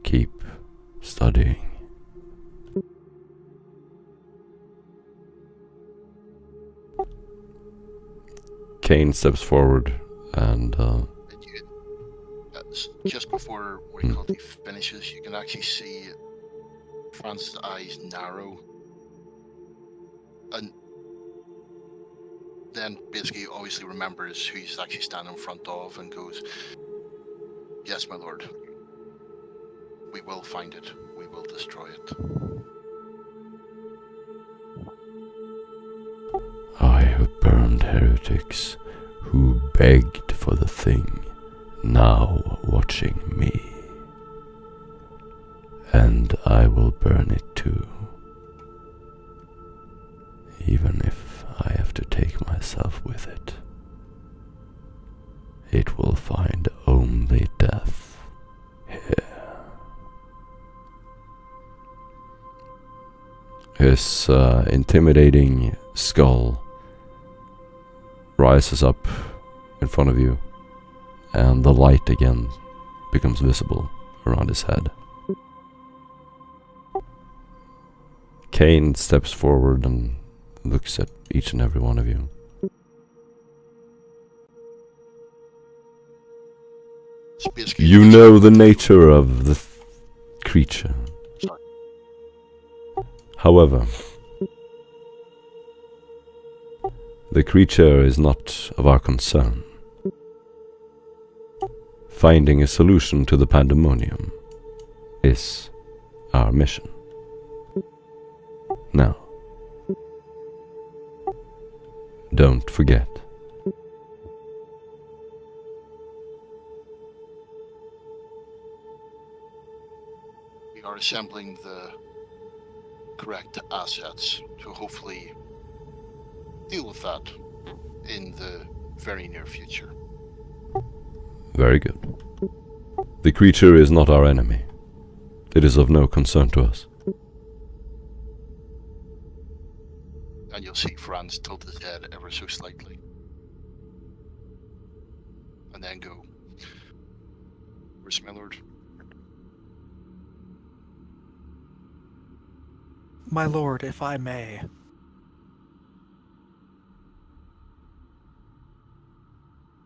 Keep studying. Kane steps forward and just before what you call it finishes, you can actually see Francis' eyes narrow, and then basically obviously remembers who he's actually standing in front of and goes, "Yes, my lord. We will find it. We will destroy it." I have burned heretics who begged for the thing, now watching me. And I will burn it too. Even if I have to take myself with it. It will find only death here. His intimidating skull rises up in front of you, and the light again becomes visible around his head. Kane steps forward and looks at each and every one of you. You know the nature of the creature. However, the creature is not of our concern. Finding a solution to the pandemonium is our mission. Now, don't forget. We are assembling the correct assets to hopefully deal with that in the very near future. Very good. The creature is not our enemy. It is of no concern to us. And you'll see Franz tilt his head ever so slightly. And then go, "Where's my lord?" My lord, if I may.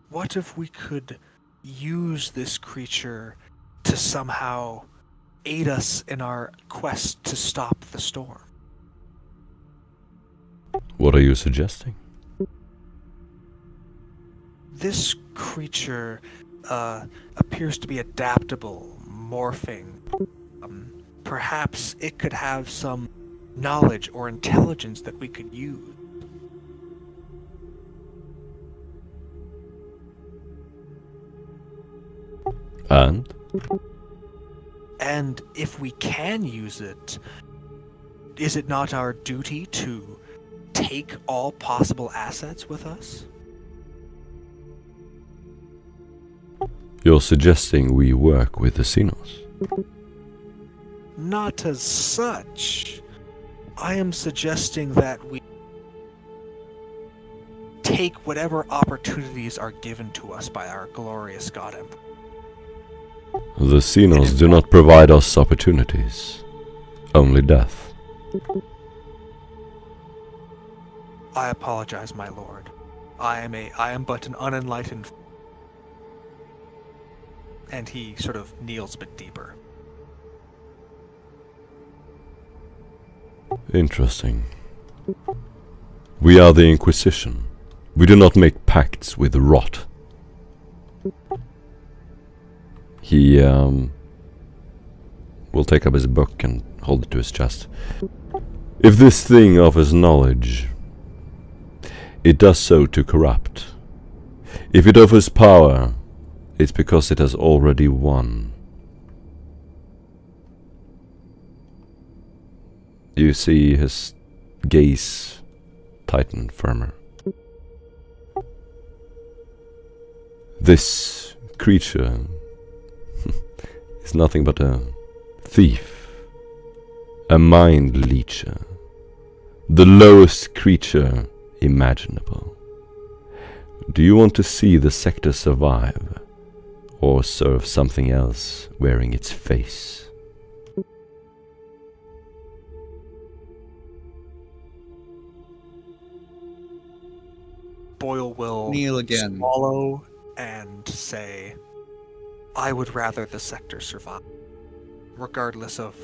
What if we could use this creature to somehow aid us in our quest to stop the storm? What are you suggesting? This creature appears to be adaptable, morphing. Perhaps it could have some knowledge or intelligence that we could use. And if we can use it, is it not our duty to take all possible assets with us? You're suggesting we work with the Xenos? Not as such. I am suggesting that we take whatever opportunities are given to us by our glorious God Emperor. The Xenos do not provide us opportunities, only death. I apologize, my lord. I am but an unenlightened. And he sort of kneels a bit deeper. Interesting. We are the Inquisition. We do not make pacts with rot. He will take up his book and hold it to his chest. If this thing offers knowledge, it does so to corrupt. If it offers power, it's because it has already won. You see his gaze tighten firmer. This creature is nothing but a thief, a mind leecher, the lowest creature imaginable. Do you want to see the sector survive, or serve something else wearing its face? Boyle will Kneel again. swallow and say, I would rather the sector survive, regardless of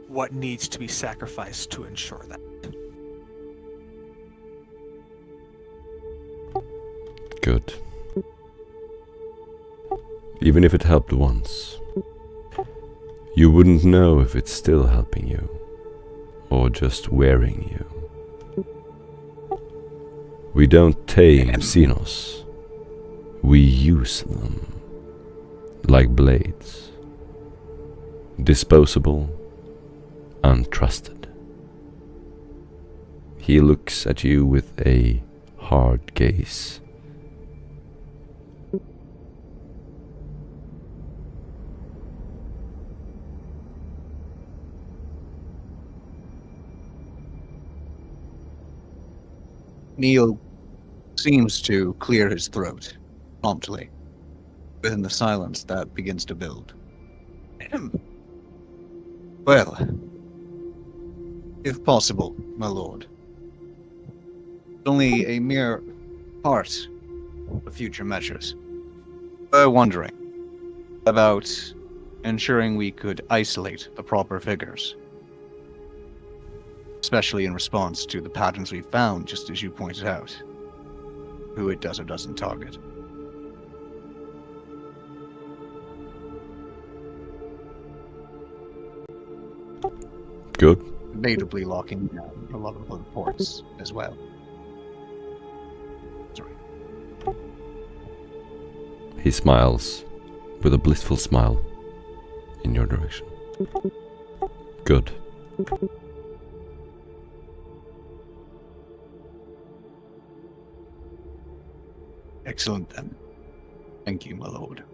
what needs to be sacrificed to ensure that. Good. Even if it helped once, you wouldn't know if it's still helping you, or just wearing you. We don't tame Xenos. We use them like blades. Disposable, untrusted. He looks at you with a hard gaze. Neil seems to clear his throat promptly within the silence that begins to build. Well, if possible, my lord, only a mere part of future measures. We're wondering about ensuring we could isolate the proper figures, especially in response to the patterns we found, just as you pointed out, who it does or doesn't target. Good. Debatably locking down a lot of the ports as well. Sorry. He smiles with a blissful smile in your direction. Good. Excellent then. Thank you, my lord.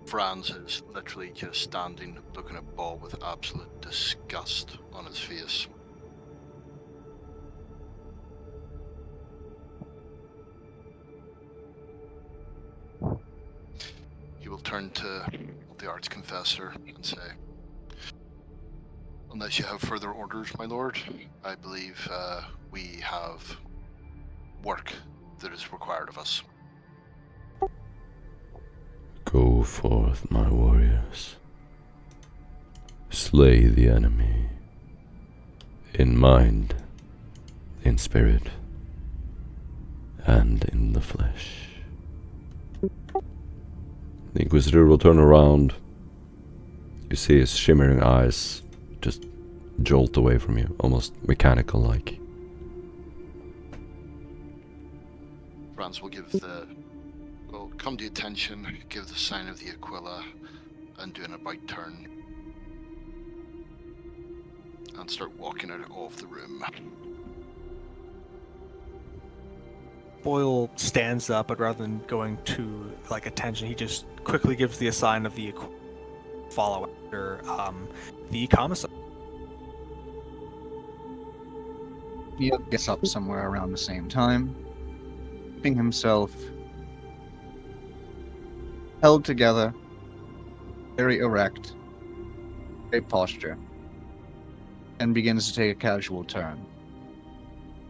Franz is literally just standing, looking at Ball with absolute disgust on his face. He will turn to the Archconfessor and say, unless you have further orders, my lord, I believe we have work that is required of us. Go forth, my warriors. Slay the enemy. In mind, in spirit, and in the flesh. The Inquisitor will turn around. You see his shimmering eyes just jolt away from you, almost mechanical-like. Franz will come to attention, give the sign of the Aquila, and do an about turn. And start walking out of the room. Boyle stands up, but rather than going to attention, he just quickly gives the sign of the follow after the commissar. He gets up somewhere around the same time, keeping himself held together, very erect, great posture, and begins to take a casual turn,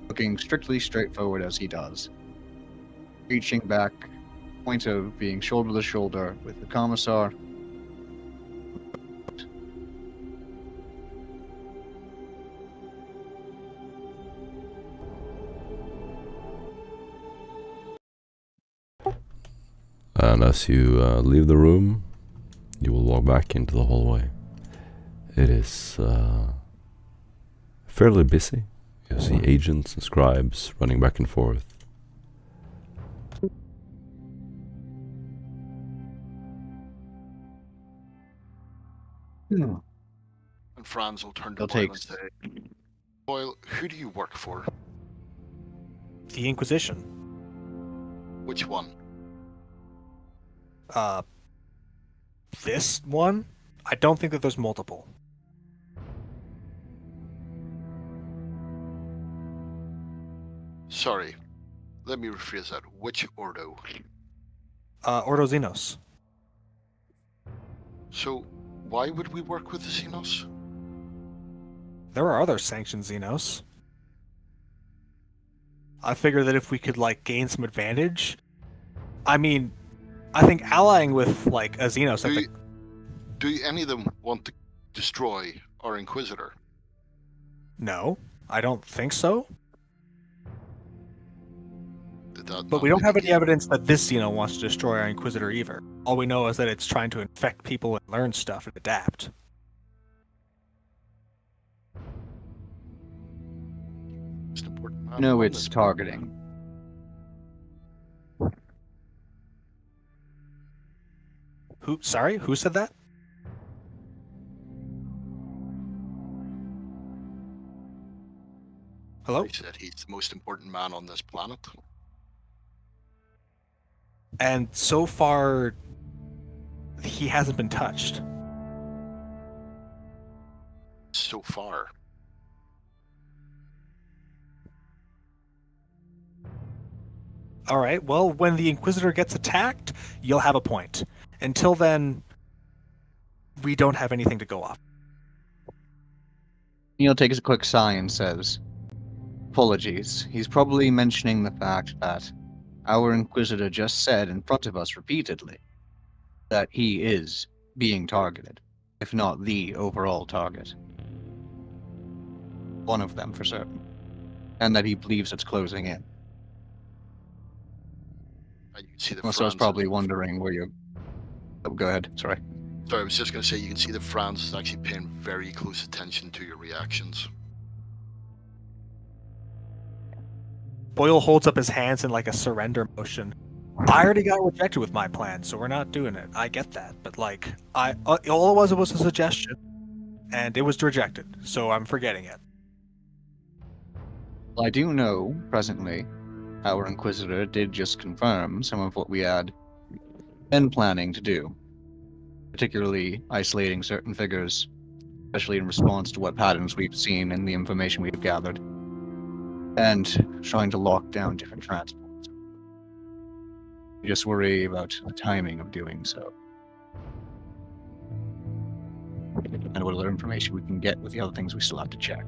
looking strictly straightforward as he does, reaching back, point of being shoulder to shoulder with the commissar. And as you leave the room, you will walk back into the hallway. It is fairly busy. You see agents and scribes running back and forth. And Franz will turn to He'll Boyle take- and say, Boyle, who do you work for? The Inquisition. Which one? This one? I don't think that there's multiple. Sorry, let me rephrase that. Which Ordo? Ordo Xenos. So, why would we work with the Xenos? There are other sanctioned Xenos. I figure that if we could, like, gain some advantage... I mean, I think allying with, like, a Xenos... Do any of them want to destroy our Inquisitor? No, I don't think so. Did that But not we don't have any indicate- evidence that this Xeno wants to destroy our Inquisitor either. All we know is that it's trying to infect people and learn stuff and adapt. Most important man No, on it's this targeting. Sorry? Who said that? Hello? He said he's the most important man on this planet. And so far, he hasn't been touched. So far. Alright, well, when the Inquisitor gets attacked, you'll have a point. Until then, we don't have anything to go off. Neil takes a quick sigh and says, "Apologies. He's probably mentioning the fact that our Inquisitor just said in front of us repeatedly that he is being targeted, if not the overall target. One of them for certain. And that he believes it's closing in." And you can see the So I was Franz- probably wondering where you're... Oh, go ahead. Sorry. Sorry, I was just going to say you can see that Franz is actually paying very close attention to your reactions. Boyle holds up his hands in like a surrender motion. I already got rejected with my plan, so we're not doing it. I get that, but like, all it was a suggestion, and it was rejected, so I'm forgetting it. Well, I do know, presently, our Inquisitor did just confirm some of what we had been planning to do, particularly isolating certain figures, especially in response to what patterns we've seen and the information we've gathered, and trying to lock down different transports. We just worry about the timing of doing so, and what other information we can get with the other things we still have to check.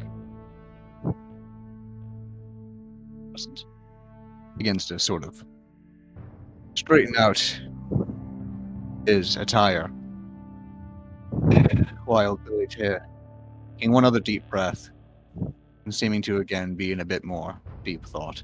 Begins to sort of straighten out his attire while taking one other deep breath and seeming to again be in a bit more deep thought.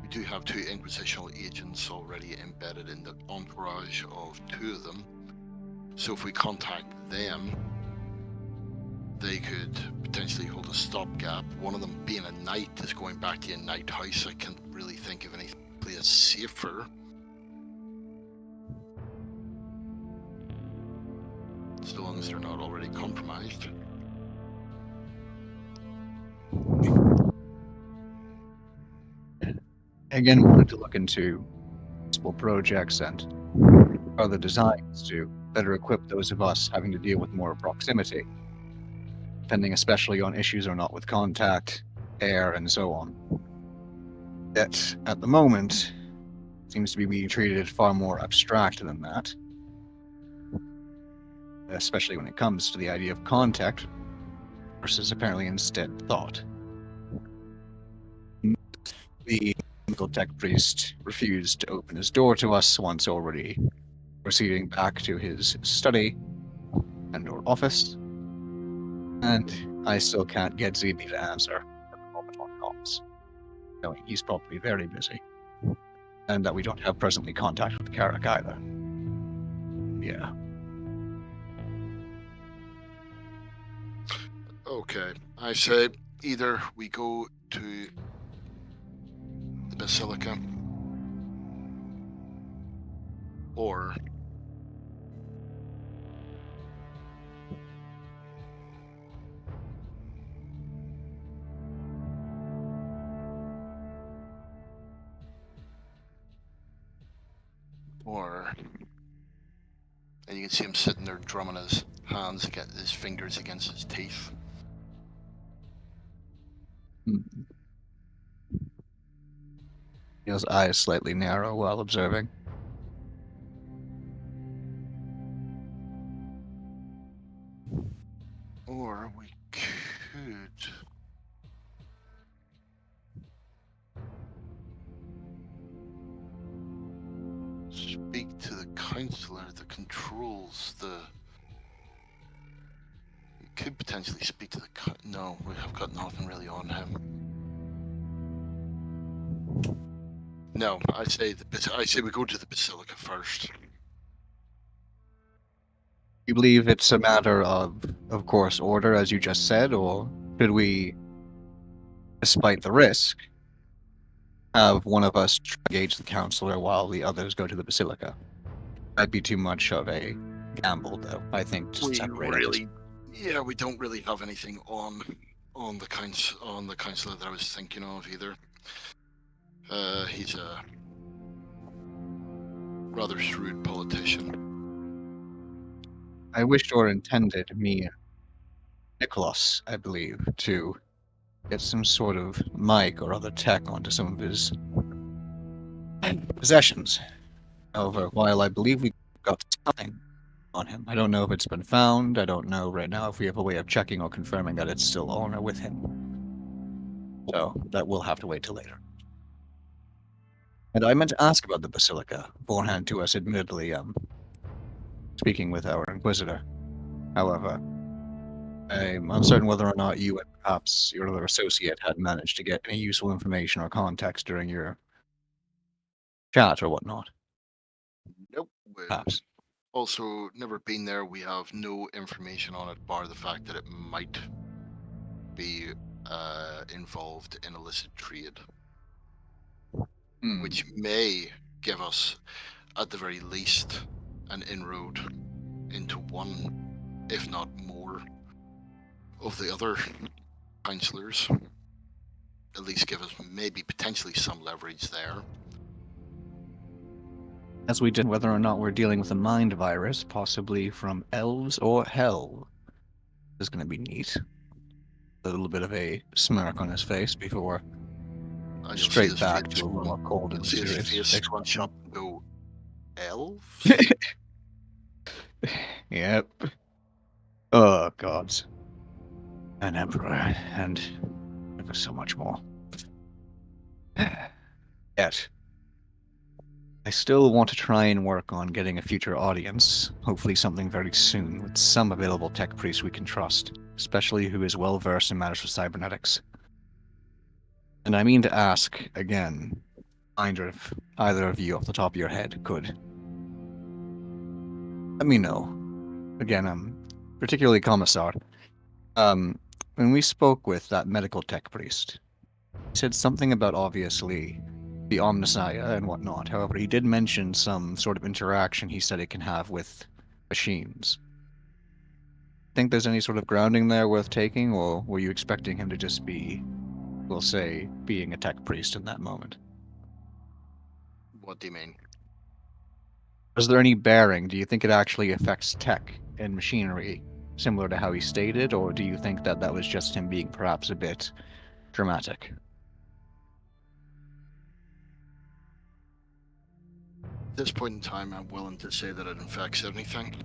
We do have 2 Inquisitional agents already embedded in the entourage of 2 of them. So if we contact them, they could potentially hold a stopgap. One of them being a knight is going back to a knight house. I can't really think of any place safer. So long as they're not already compromised. Again, wanted to look into possible projects and other designs to better equip those of us having to deal with more proximity, depending especially on issues or not with contact, air, and so on. That, at the moment, seems to be being treated far more abstract than that, especially when it comes to the idea of contact versus apparently instead thought. The medical tech priest refused to open his door to us once already proceeding back to his study and or office, and I still can't get ZB to answer at the moment on comms, knowing he's probably very busy, and that we don't have presently contact with Carrick either. Yeah. Okay, I say either we go to the Basilica, or and you can see him sitting there drumming his hands against his fingers against his teeth. His eyes slightly narrow while observing. Or we could speak to the counselor that controls the... We could potentially speak to the... No, we have got nothing really on him. No, I say we go to the Basilica first. You believe it's a matter of course, order, as you just said, or should we, despite the risk, have one of us engage the counselor while the others go to the Basilica? That'd be too much of a gamble, though. I think just separate it. Yeah, we don't really have anything on the counselor that I was thinking of either. He's a rather shrewd politician. I wished or intended me, Nicholas, I believe, to get some sort of mic or other tech onto some of his possessions. However, while I believe we got something on him, I don't know if it's been found. I don't know right now if we have a way of checking or confirming that it's still on or with him. So that will have to wait till later. And I meant to ask about the Basilica beforehand to us, admittedly, speaking with our Inquisitor. However, I'm uncertain whether or not you and perhaps your other associate had managed to get any useful information or context during your chat or whatnot. Nope. Perhaps. Also, never been there. We have no information on it, bar the fact that it might be involved in illicit trade, which may give us, at the very least, an inroad into one, if not more, of the other counselors. At least give us maybe potentially some leverage there. As we did whether or not we're dealing with a mind virus, possibly from elves or hell, is going to be neat. A little bit of a smirk on his face before straight back to a little more cold and serious. His face scrunch up and go, elves? Yep. Oh, gods. An emperor, and ever so much more. Yet, I still want to try and work on getting a future audience, hopefully something very soon, with some available tech priest we can trust, especially who is well versed in matters of cybernetics. And I mean to ask, again, if either of you off the top of your head could let me know. Again, particularly Commissar. When we spoke with that medical tech priest, he said something about obviously the Omnissiah and whatnot. However, he did mention some sort of interaction he said it can have with machines. think there's any sort of grounding there worth taking, or were you expecting him to just be, we'll say, being a tech priest in that moment? What do you mean? Is there any bearing? Do you think it actually affects tech and machinery, similar to how he stated, or do you think that that was just him being perhaps a bit dramatic? At this point in time, I'm willing to say that it infects anything.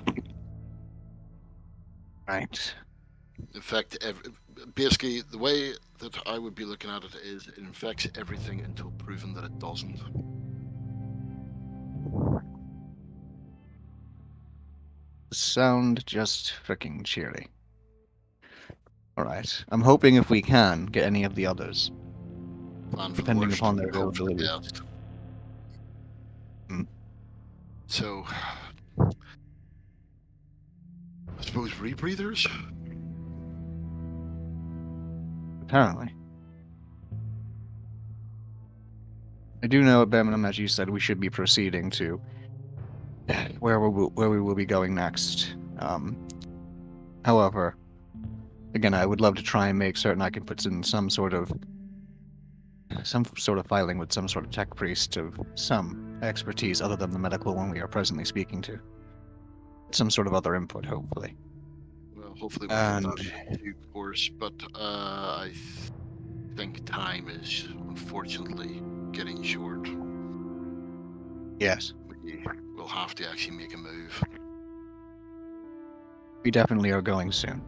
Right. In fact, basically, the way that I would be looking at it is it infects everything until proven that it doesn't. Sound just freaking cheery. Alright. I'm hoping if we can get any of the others, Plan for depending the worst, upon their hope for the availability. best. Hmm. So, I suppose rebreathers? Apparently. I do know at Birmingham, as you said, we should be proceeding to where we will be going next. However, again, I would love to try and make certain I can put in some sort of filing with some sort of tech priest of some expertise other than the medical one we are presently speaking to. Some sort of other input, hopefully. Well, hopefully we'll get that in due course, but I think time is unfortunately getting short. Yes. We will have to actually make a move. We definitely are going soon.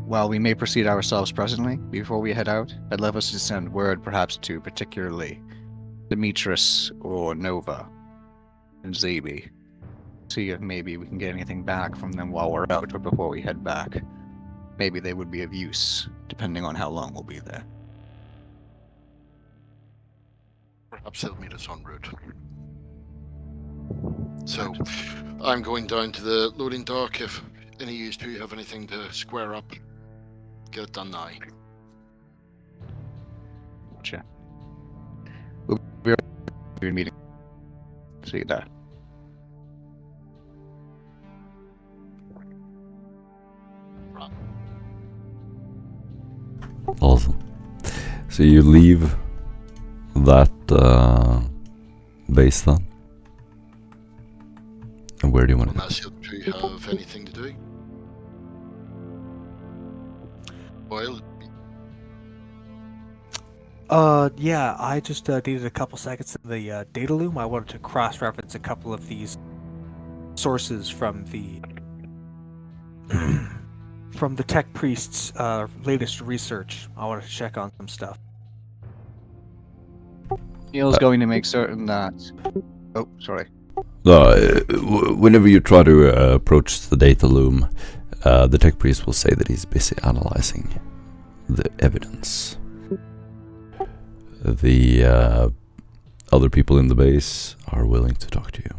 While we may proceed ourselves presently, before we head out, I'd love us to send word perhaps to particularly Demetrius or Nova and Zabi. See if maybe we can get anything back from them while we're out or before we head back. Maybe they would be of use, depending on how long we'll be there. Perhaps they'll meet us en route. So, I'm going down to the loading dock. If any of you two have anything to square up, get it done now. Gotcha. We'll be right meeting. See you there. Awesome. So you leave that base then? And where do you want to go? Unless you two have anything to do. Well, Yeah, I just needed a couple seconds in the data loom. I wanted to cross-reference a couple of these sources from the from the tech priest's latest research. I wanted to check on some stuff. Neil's going to make certain that... Oh, sorry. Whenever you try to approach the data loom, the tech priest will say that he's busy analyzing the evidence. The other people in the base are willing to talk to you.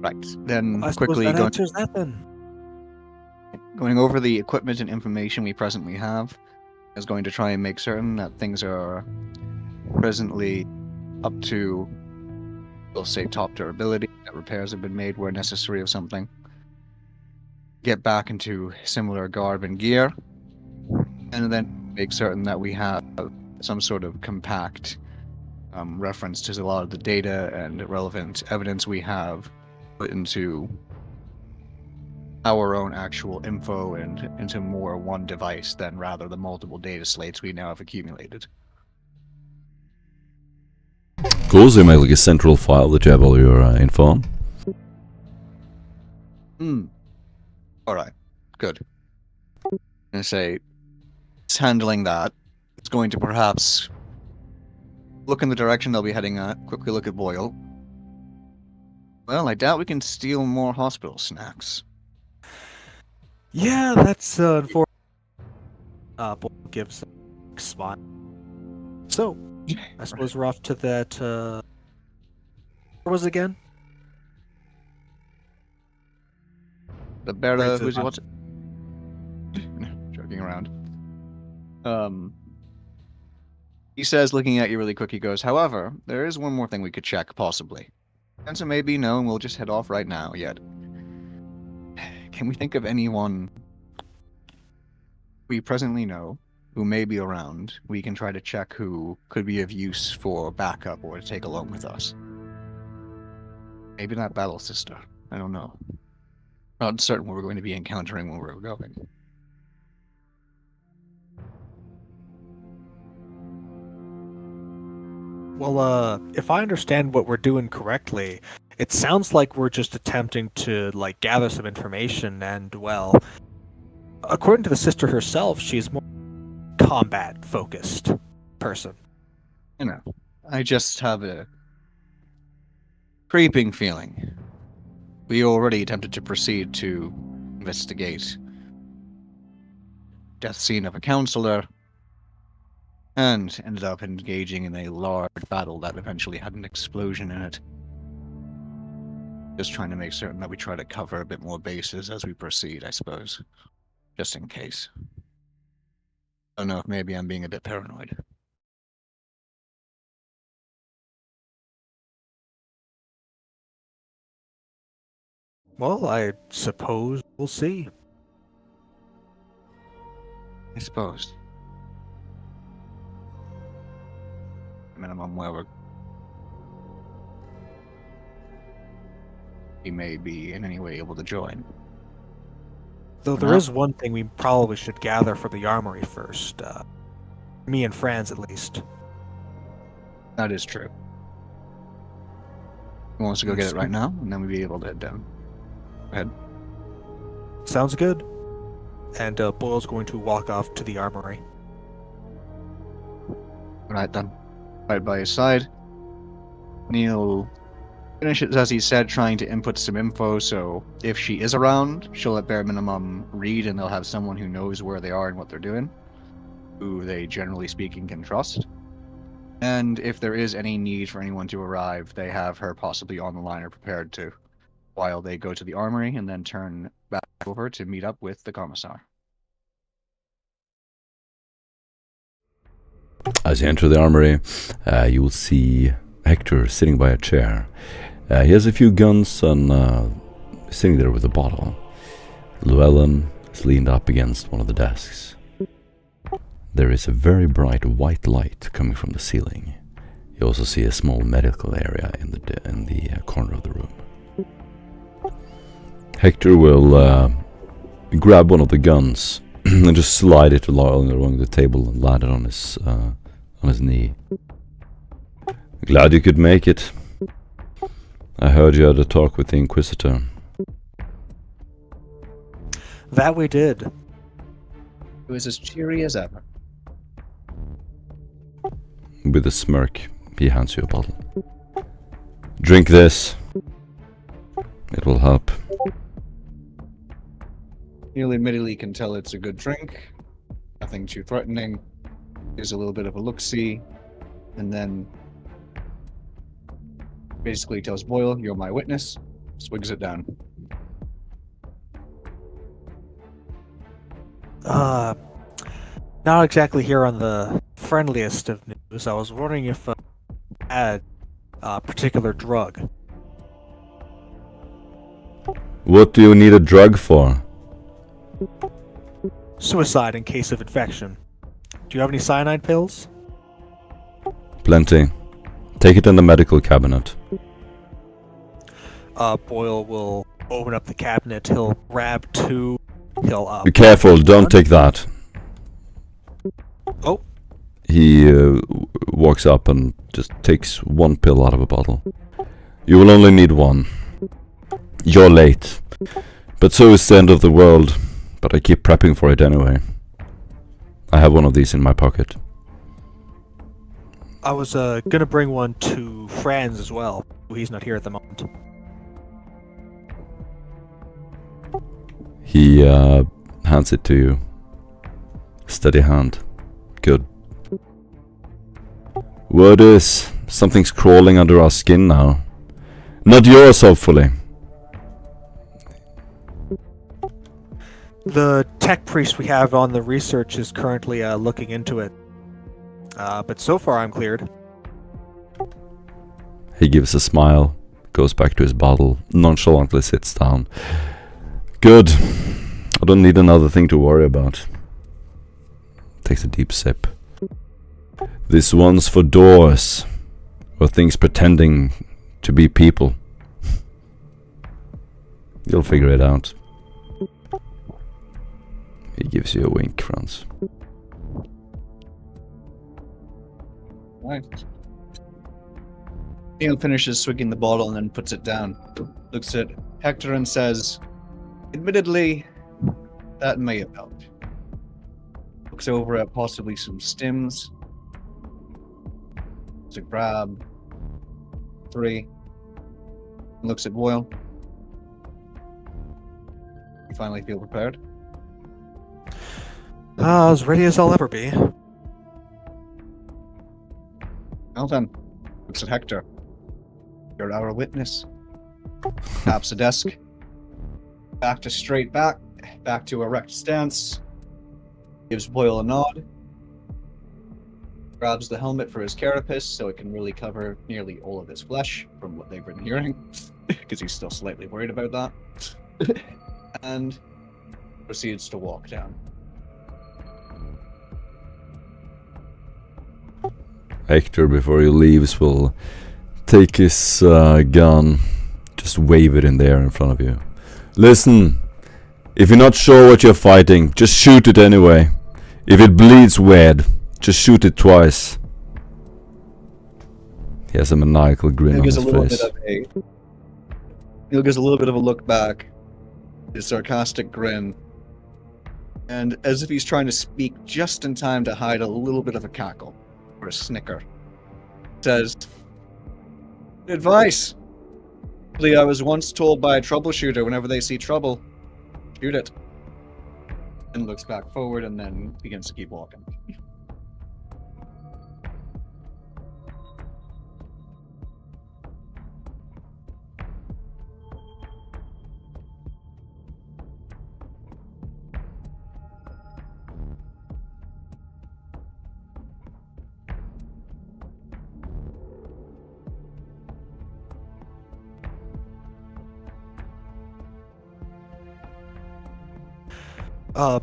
Right, then I quickly suppose that answers that then. going over the equipment and information we presently have is going to try and make certain that things are presently up to, we'll say, top durability, that repairs have been made where necessary of something. Get back into similar garb and gear, and then make certain that we have some sort of compact reference to a lot of the data and relevant evidence we have put into our own actual info and into more one device than rather the multiple data slates we now have accumulated. Cool, so you make like a central file that you have all your info on. Alright, good. I'm gonna say it's handling that. It's going to perhaps look in the direction they'll be heading at, quickly look at Boyle. Well, I doubt we can steal more hospital snacks. Yeah, that's unfortunate. Boyle gives a smile. So, I suppose we're off to that. Where was it again? The Berta, Right, so who's I'm- what's it? Joking around. He says, looking at you really quick, he goes, however, there is one more thing we could check, possibly. Answer may be no, and we'll just head off right now, yet. Can we think of anyone we presently know who may be around? We can try to check who could be of use for backup or to take along with us. Maybe not Battle Sister. I don't know. Not certain what we're going to be encountering when we're going. Well, if I understand what we're doing correctly, it sounds like we're just attempting to, like, gather some information and, well, according to the sister herself, she's more combat-focused person. You know, I just have a creeping feeling. We already attempted to proceed to investigate death scene of a counselor, and ended up engaging in a large battle that eventually had an explosion in it. Just trying to make certain that we try to cover a bit more bases as we proceed, I suppose. Just in case. I don't know if maybe I'm being a bit paranoid. Well, I suppose we'll see. I suppose. Minimum where we may be in any way able to join. Though there is one thing we probably should gather from the armory first. Me and Franz, at least. That is true. He wants to go get it right now, and then we'll be able to head down. Go ahead. Sounds good. And Boyle's going to walk off to the armory. Right then. Right by his side. Neil finishes, as he said, trying to input some info, so if she is around, she'll at bare minimum read, and they'll have someone who knows where they are and what they're doing, who they, generally speaking, can trust. And if there is any need for anyone to arrive, they have her possibly on the line or prepared to, while they go to the armory and then turn back over to meet up with the commissar. As you enter the armory, you will see Hector sitting by a chair. He has a few guns and sitting there with a bottle. Llewellyn is leaned up against one of the desks. There is a very bright white light coming from the ceiling. You also see a small medical area in the corner of the room. Hector will grab one of the guns and just slide it along the table and land it on his knee. Glad you could make it. I heard you had a talk with the Inquisitor. That we did. It was as cheery as ever. With a smirk, he hands you a bottle. Drink this. It will help. Neil admittedly can tell it's a good drink. Nothing too threatening. Gives a little bit of a look-see. And then basically tells Boyle, you're my witness. Swigs it down. Not exactly here on the friendliest of news. I was wondering if you had a particular drug. What do you need a drug for? Suicide in case of infection. Do you have any cyanide pills? Plenty. Take it in the medical cabinet. Boyle will open up the cabinet. He'll grab two. He'll Be careful, don't take that. Oh. He walks up and just takes one pill out of a bottle. You will only need one. You're late. But so is the end of the world. But I keep prepping for it anyway. I have one of these in my pocket. I was gonna bring one to Franz as well. He's not here at the moment. He hands it to you. Steady hand. Good. Word is, something's crawling under our skin now. Not yours, hopefully. The tech priest we have on the research is currently looking into it. But so far I'm cleared. He gives a smile, goes back to his bottle, nonchalantly sits down. Good. I don't need another thing to worry about. Takes a deep sip. This one's for doors, or things pretending to be people. You'll figure it out. He gives you a wink, Franz. Right. Neil finishes swigging the bottle and then puts it down. Looks at Hector and says, admittedly, that may have helped. Looks over at possibly some stims. To grab 3. Looks at Boyle. You finally feel prepared? As ready as I'll ever be. Well then, looks at Hector. You're our witness. Taps a desk. Back to straight back. Back to erect stance. Gives Boyle a nod. Grabs the helmet for his carapace so it can really cover nearly all of his flesh, from what they've been hearing, because he's still slightly worried about that. And proceeds to walk down. Hector, before he leaves, will take his gun, just wave it in the air in front of you. Listen, if you're not sure what you're fighting, just shoot it anyway. If it bleeds red, just shoot it twice. He has a maniacal grin on his face. He gives a little bit of a look back, his sarcastic grin, and as if he's trying to speak just in time to hide a little bit of a cackle or a snicker, says, advice. I was once told by a troubleshooter, whenever they see trouble, shoot it. And looks back forward and then begins to keep walking.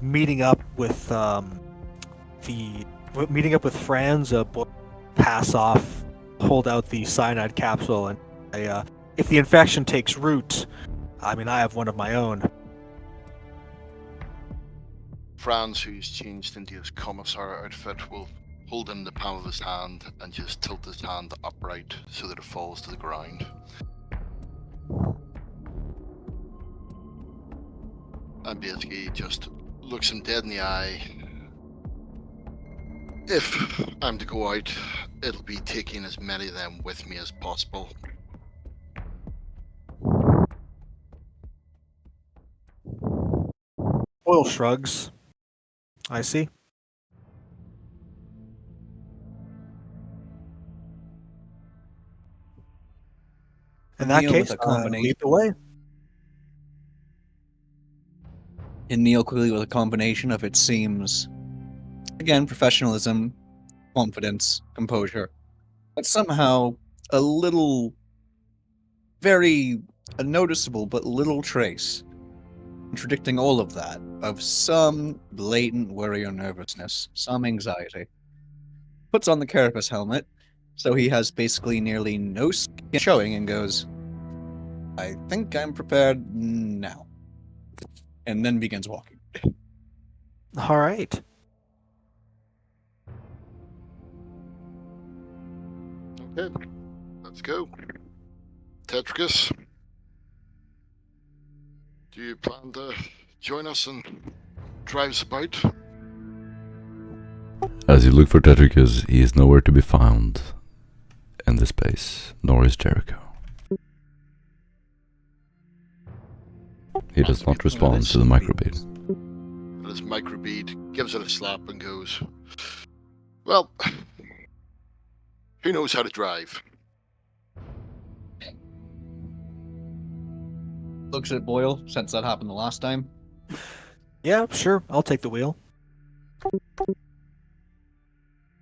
Meeting up with Franz, pass off, hold out the cyanide capsule, and if the infection takes root, I mean, I have one of my own. Franz, who's changed into his commissar outfit, will hold in the palm of his hand and just tilt his hand upright so that it falls to the ground. And basically just looks him dead in the eye. If I'm to go out, it'll be taking as many of them with me as possible. Boyle shrugs. I see. In that Neil, case, with a combination. lead the way. And Neil quickly with a combination of, it seems, again, professionalism, confidence, composure, but somehow a little, a noticeable but little trace, contradicting all of that, of some blatant worry or nervousness, some anxiety. Puts on the carapace helmet, so he has basically nearly no skin showing, and goes, I think I'm prepared now. And then begins walking. All right. Okay, let's go. Tetricus, do you plan to join us and drive us about? As you look for Tetricus, he is nowhere to be found in the space, nor is Jericho. He does not respond to the microbead. This microbead gives it a slap and goes, well, who knows how to drive? Looks at Boyle, since that happened the last time. Yeah, sure. I'll take the wheel.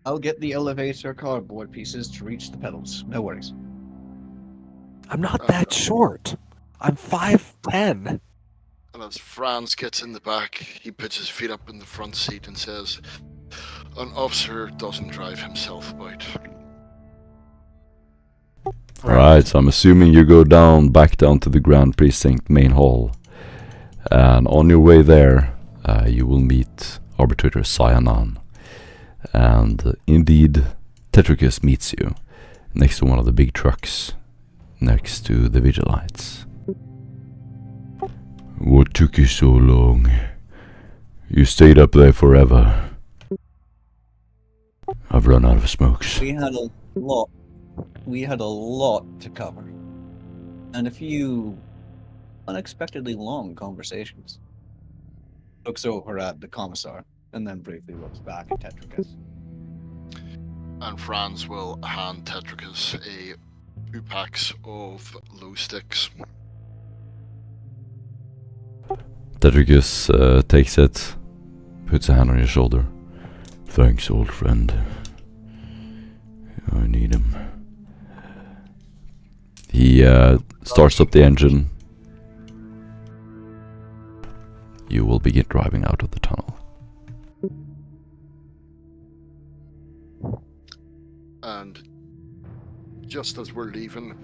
I'll get the elevator cardboard pieces to reach the pedals. No worries. I'm not that short. I'm 5'10". And as Franz gets in the back, he puts his feet up in the front seat and says, "An officer doesn't drive himself about." Alright, so I'm assuming you go back down to the Grand Precinct main hall. And on your way there, you will meet Arbitrator Cyanan. And indeed, Tetricus meets you next to one of the big trucks, next to the Vigilites. What took you so long? You stayed up there forever. I've run out of smokes. We had a lot to cover. And a few unexpectedly long conversations. Looks over at the commissar, and then briefly looks back at Tetricus. And Franz will hand Tetricus 2 packs of glow sticks. Tetricus takes it, puts a hand on your shoulder. Thanks, old friend. I need him. He starts up the engine. You will begin driving out of the tunnel. And just as we're leaving,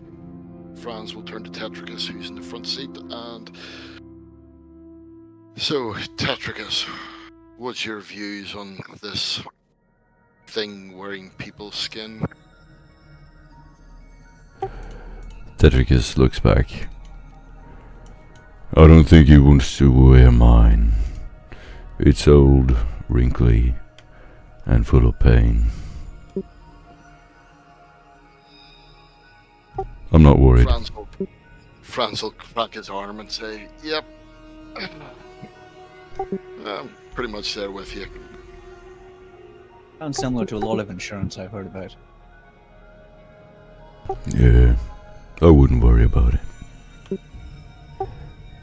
Franz will turn to Tetricus, who's in the front seat, and... So, Tetricus, what's your views on this thing wearing people's skin? Tetricus looks back. I don't think he wants to wear mine. It's old, wrinkly, and full of pain. I'm not worried. Franz will crack his arm and say, "Yep. I'm pretty much there with you." Sounds similar to a lot of insurance I've heard about. Yeah, I wouldn't worry about it.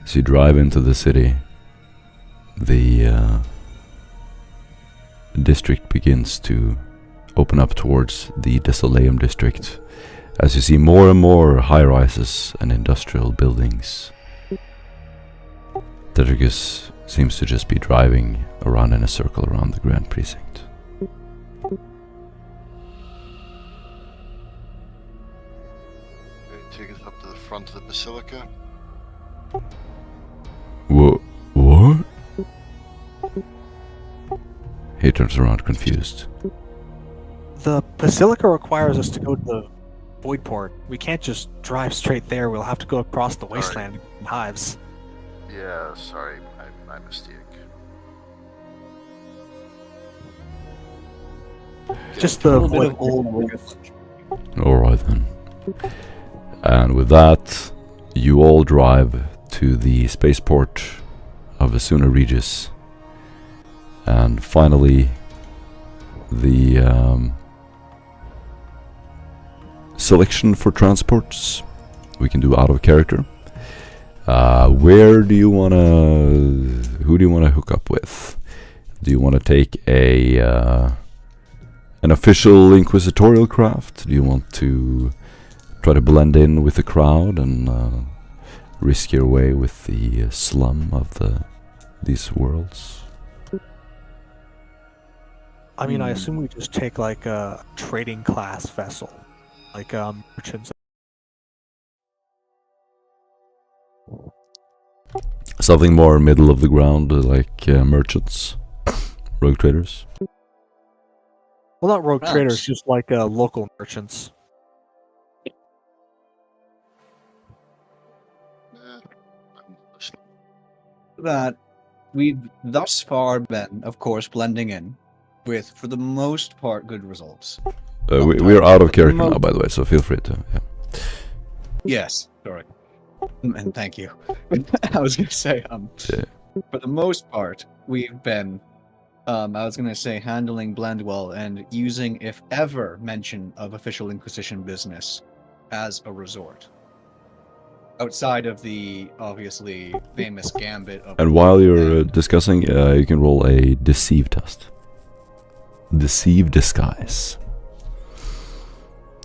As you drive into the city, the district begins to open up towards the Desoleum district, as you see more and more high-rises and industrial buildings. Tetricus seems to just be driving around in a circle around the Grand Precinct. Take us up to the front of the Basilica. What? He turns around confused. The Basilica requires us to go to the Voidport. We can't just drive straight there. We'll have to go across the wasteland in hives. Yeah, sorry, my mistake. Just the A little bit of Void- old Alright then. And with that, you all drive to the spaceport of Asuna Regis. And finally, the selection for transports we can do out of character. Where do you wanna? Who do you wanna hook up with? Do you wanna take an official inquisitorial craft? Do you want to try to blend in with the crowd and risk your way with the slum of these worlds? I mean, I assume we just take like a trading class vessel, like merchants. Something more middle of the ground, like merchants, rogue traders. Well, not rogue Perhaps. traders, just like local merchants. That we've thus far been, of course, blending in with, for the most part, good results. We're out of character now, by the way, so feel free to. Yeah. Yes, sorry. And thank you. I was going to say, Yeah. for the most part, we've been, I was going to say, handling Blendwell and using, if ever, mention of official Inquisition business as a resort. Outside of the, obviously, famous gambit of... And while you're discussing, you can roll a deceive test. deceive disguise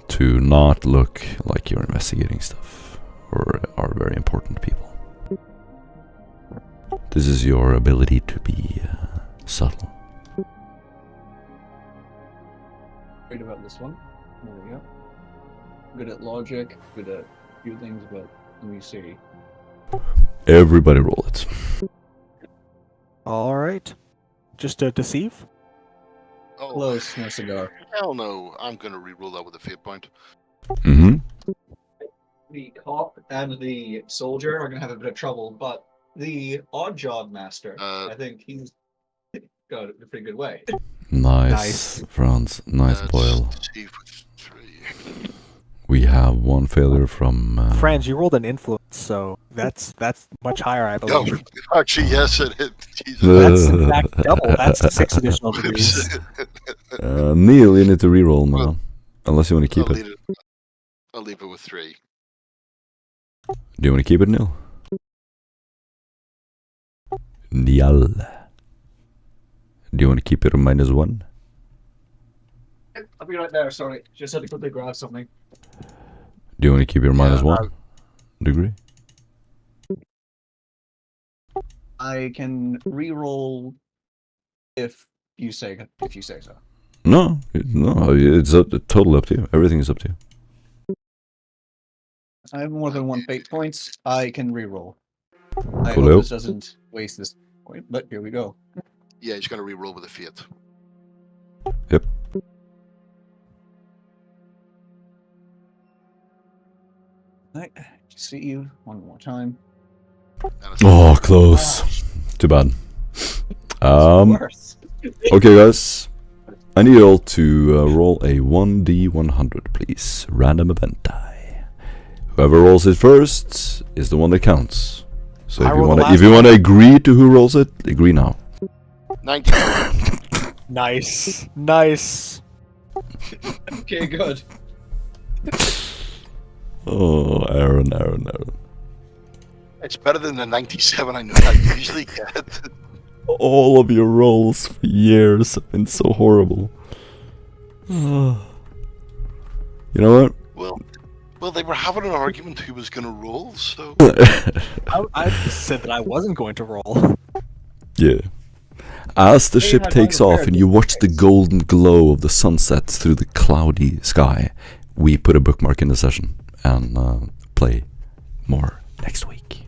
to not look like you're investigating stuff or are very important people. This is your ability to be subtle. Great about this one. There we go. Good at logic, good at a few things, but let me see. Everybody roll it. All right. Just to deceive? Oh, Close, no cigar. hell no. I'm going to re-roll that with a fate point. Mm-hmm. The cop and the soldier are going to have a bit of trouble, but the odd job master, I think he's got it a pretty good way. Nice, Franz. Nice boil. Deceive with 3. We have one failure from... Franz, you rolled an influence, so that's much higher, I No, believe. actually, yes, it hit. Jesus. That's in fact double. That's 6 additional degrees. Neil, you need to reroll, man. Unless you want to keep it. I'll leave it with 3. Do you want to keep it, Neil? Neil. Do you want to keep it on -1? I'll be right there, sorry. Just had to quickly grab something. Do you want to keep your -1 degree? I can re-roll if you say so. No, it's totally up to you. Everything is up to you. I have more than 1 fate points. I can re-roll. I Coolio. hope this doesn't waste this point, but here we go. Yeah, he's going to re-roll with a fate. Yep. Right, see you one more time. Oh, close. Too bad. Worse. Okay, guys. I need you all to roll a 1d100, please. Random event die. Whoever rolls it first is the one that counts. So if you want to agree to who rolls it, agree now. 19. Nice. Nice. Okay, good. Oh, Aaron. It's better than the 97 I know I usually get. All of your rolls for years have been so horrible. You know what? Well, they were having an argument who was going to roll, so... I said that I wasn't going to roll. Yeah. As the ship had takes one off prepared and you just in watch the case. golden glow of the sunset through the cloudy sky, we put a bookmark in the session and play more next week.